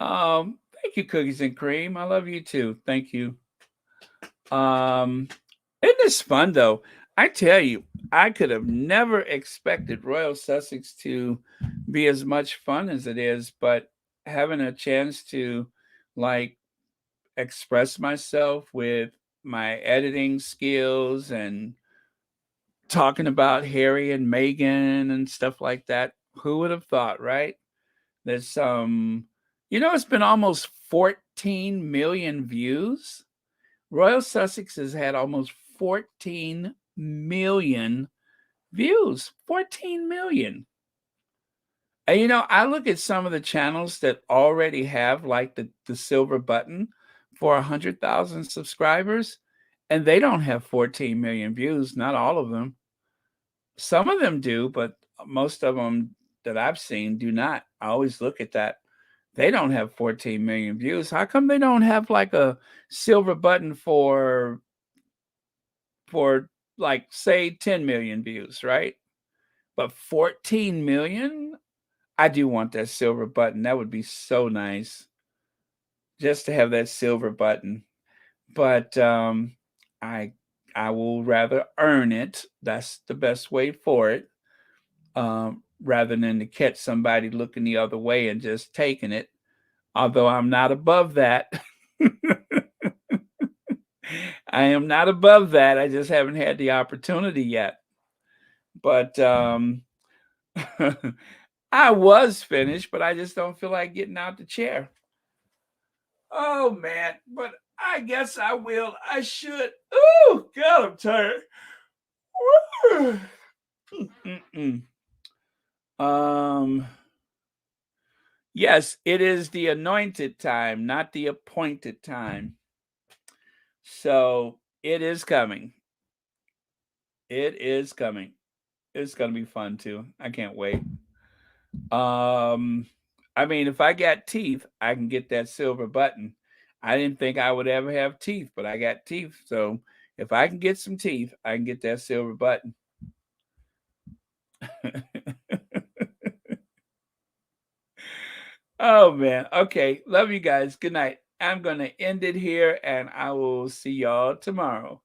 Thank you, Cookies and Cream. I love you too. Thank you. It is fun though. I tell you, I could have never expected Royal Sussex to be as much fun as it is, but having a chance to like express myself with my editing skills and talking about Harry and Meghan and stuff like that. Who would have thought, right? There's it's been almost 14 million views. Royal Sussex has had almost 14 million views. 14 million. And I look at some of the channels that already have like the silver button for 100,000 subscribers, and they don't have 14 million views. Not all of them. Some of them do, but most of them that I've seen do not. I always look at that. They don't have 14 million views. How come they don't have like a silver button for like say 10 million views, right? But 14 million? I do want that silver button. That would be so nice just to have that silver button. But I will rather earn it. That's the best way for it. Rather than to catch somebody looking the other way and just taking it. Although I'm not above that. I am not above that. I just haven't had the opportunity yet. But I was finished, but I just don't feel like getting out the chair. Oh man, but I guess I will. I should. Oh God, I'm tired. Yes, it is the anointed time, not the appointed time. So it is coming. It is coming. It's gonna be fun too. I can't wait. I mean, if I got teeth, I can get that silver button. I didn't think I would ever have teeth, but I got teeth. So if I can get some teeth, I can get that silver button. Oh man. Okay. Love you guys. Good night. I'm going to end it here and I will see y'all tomorrow.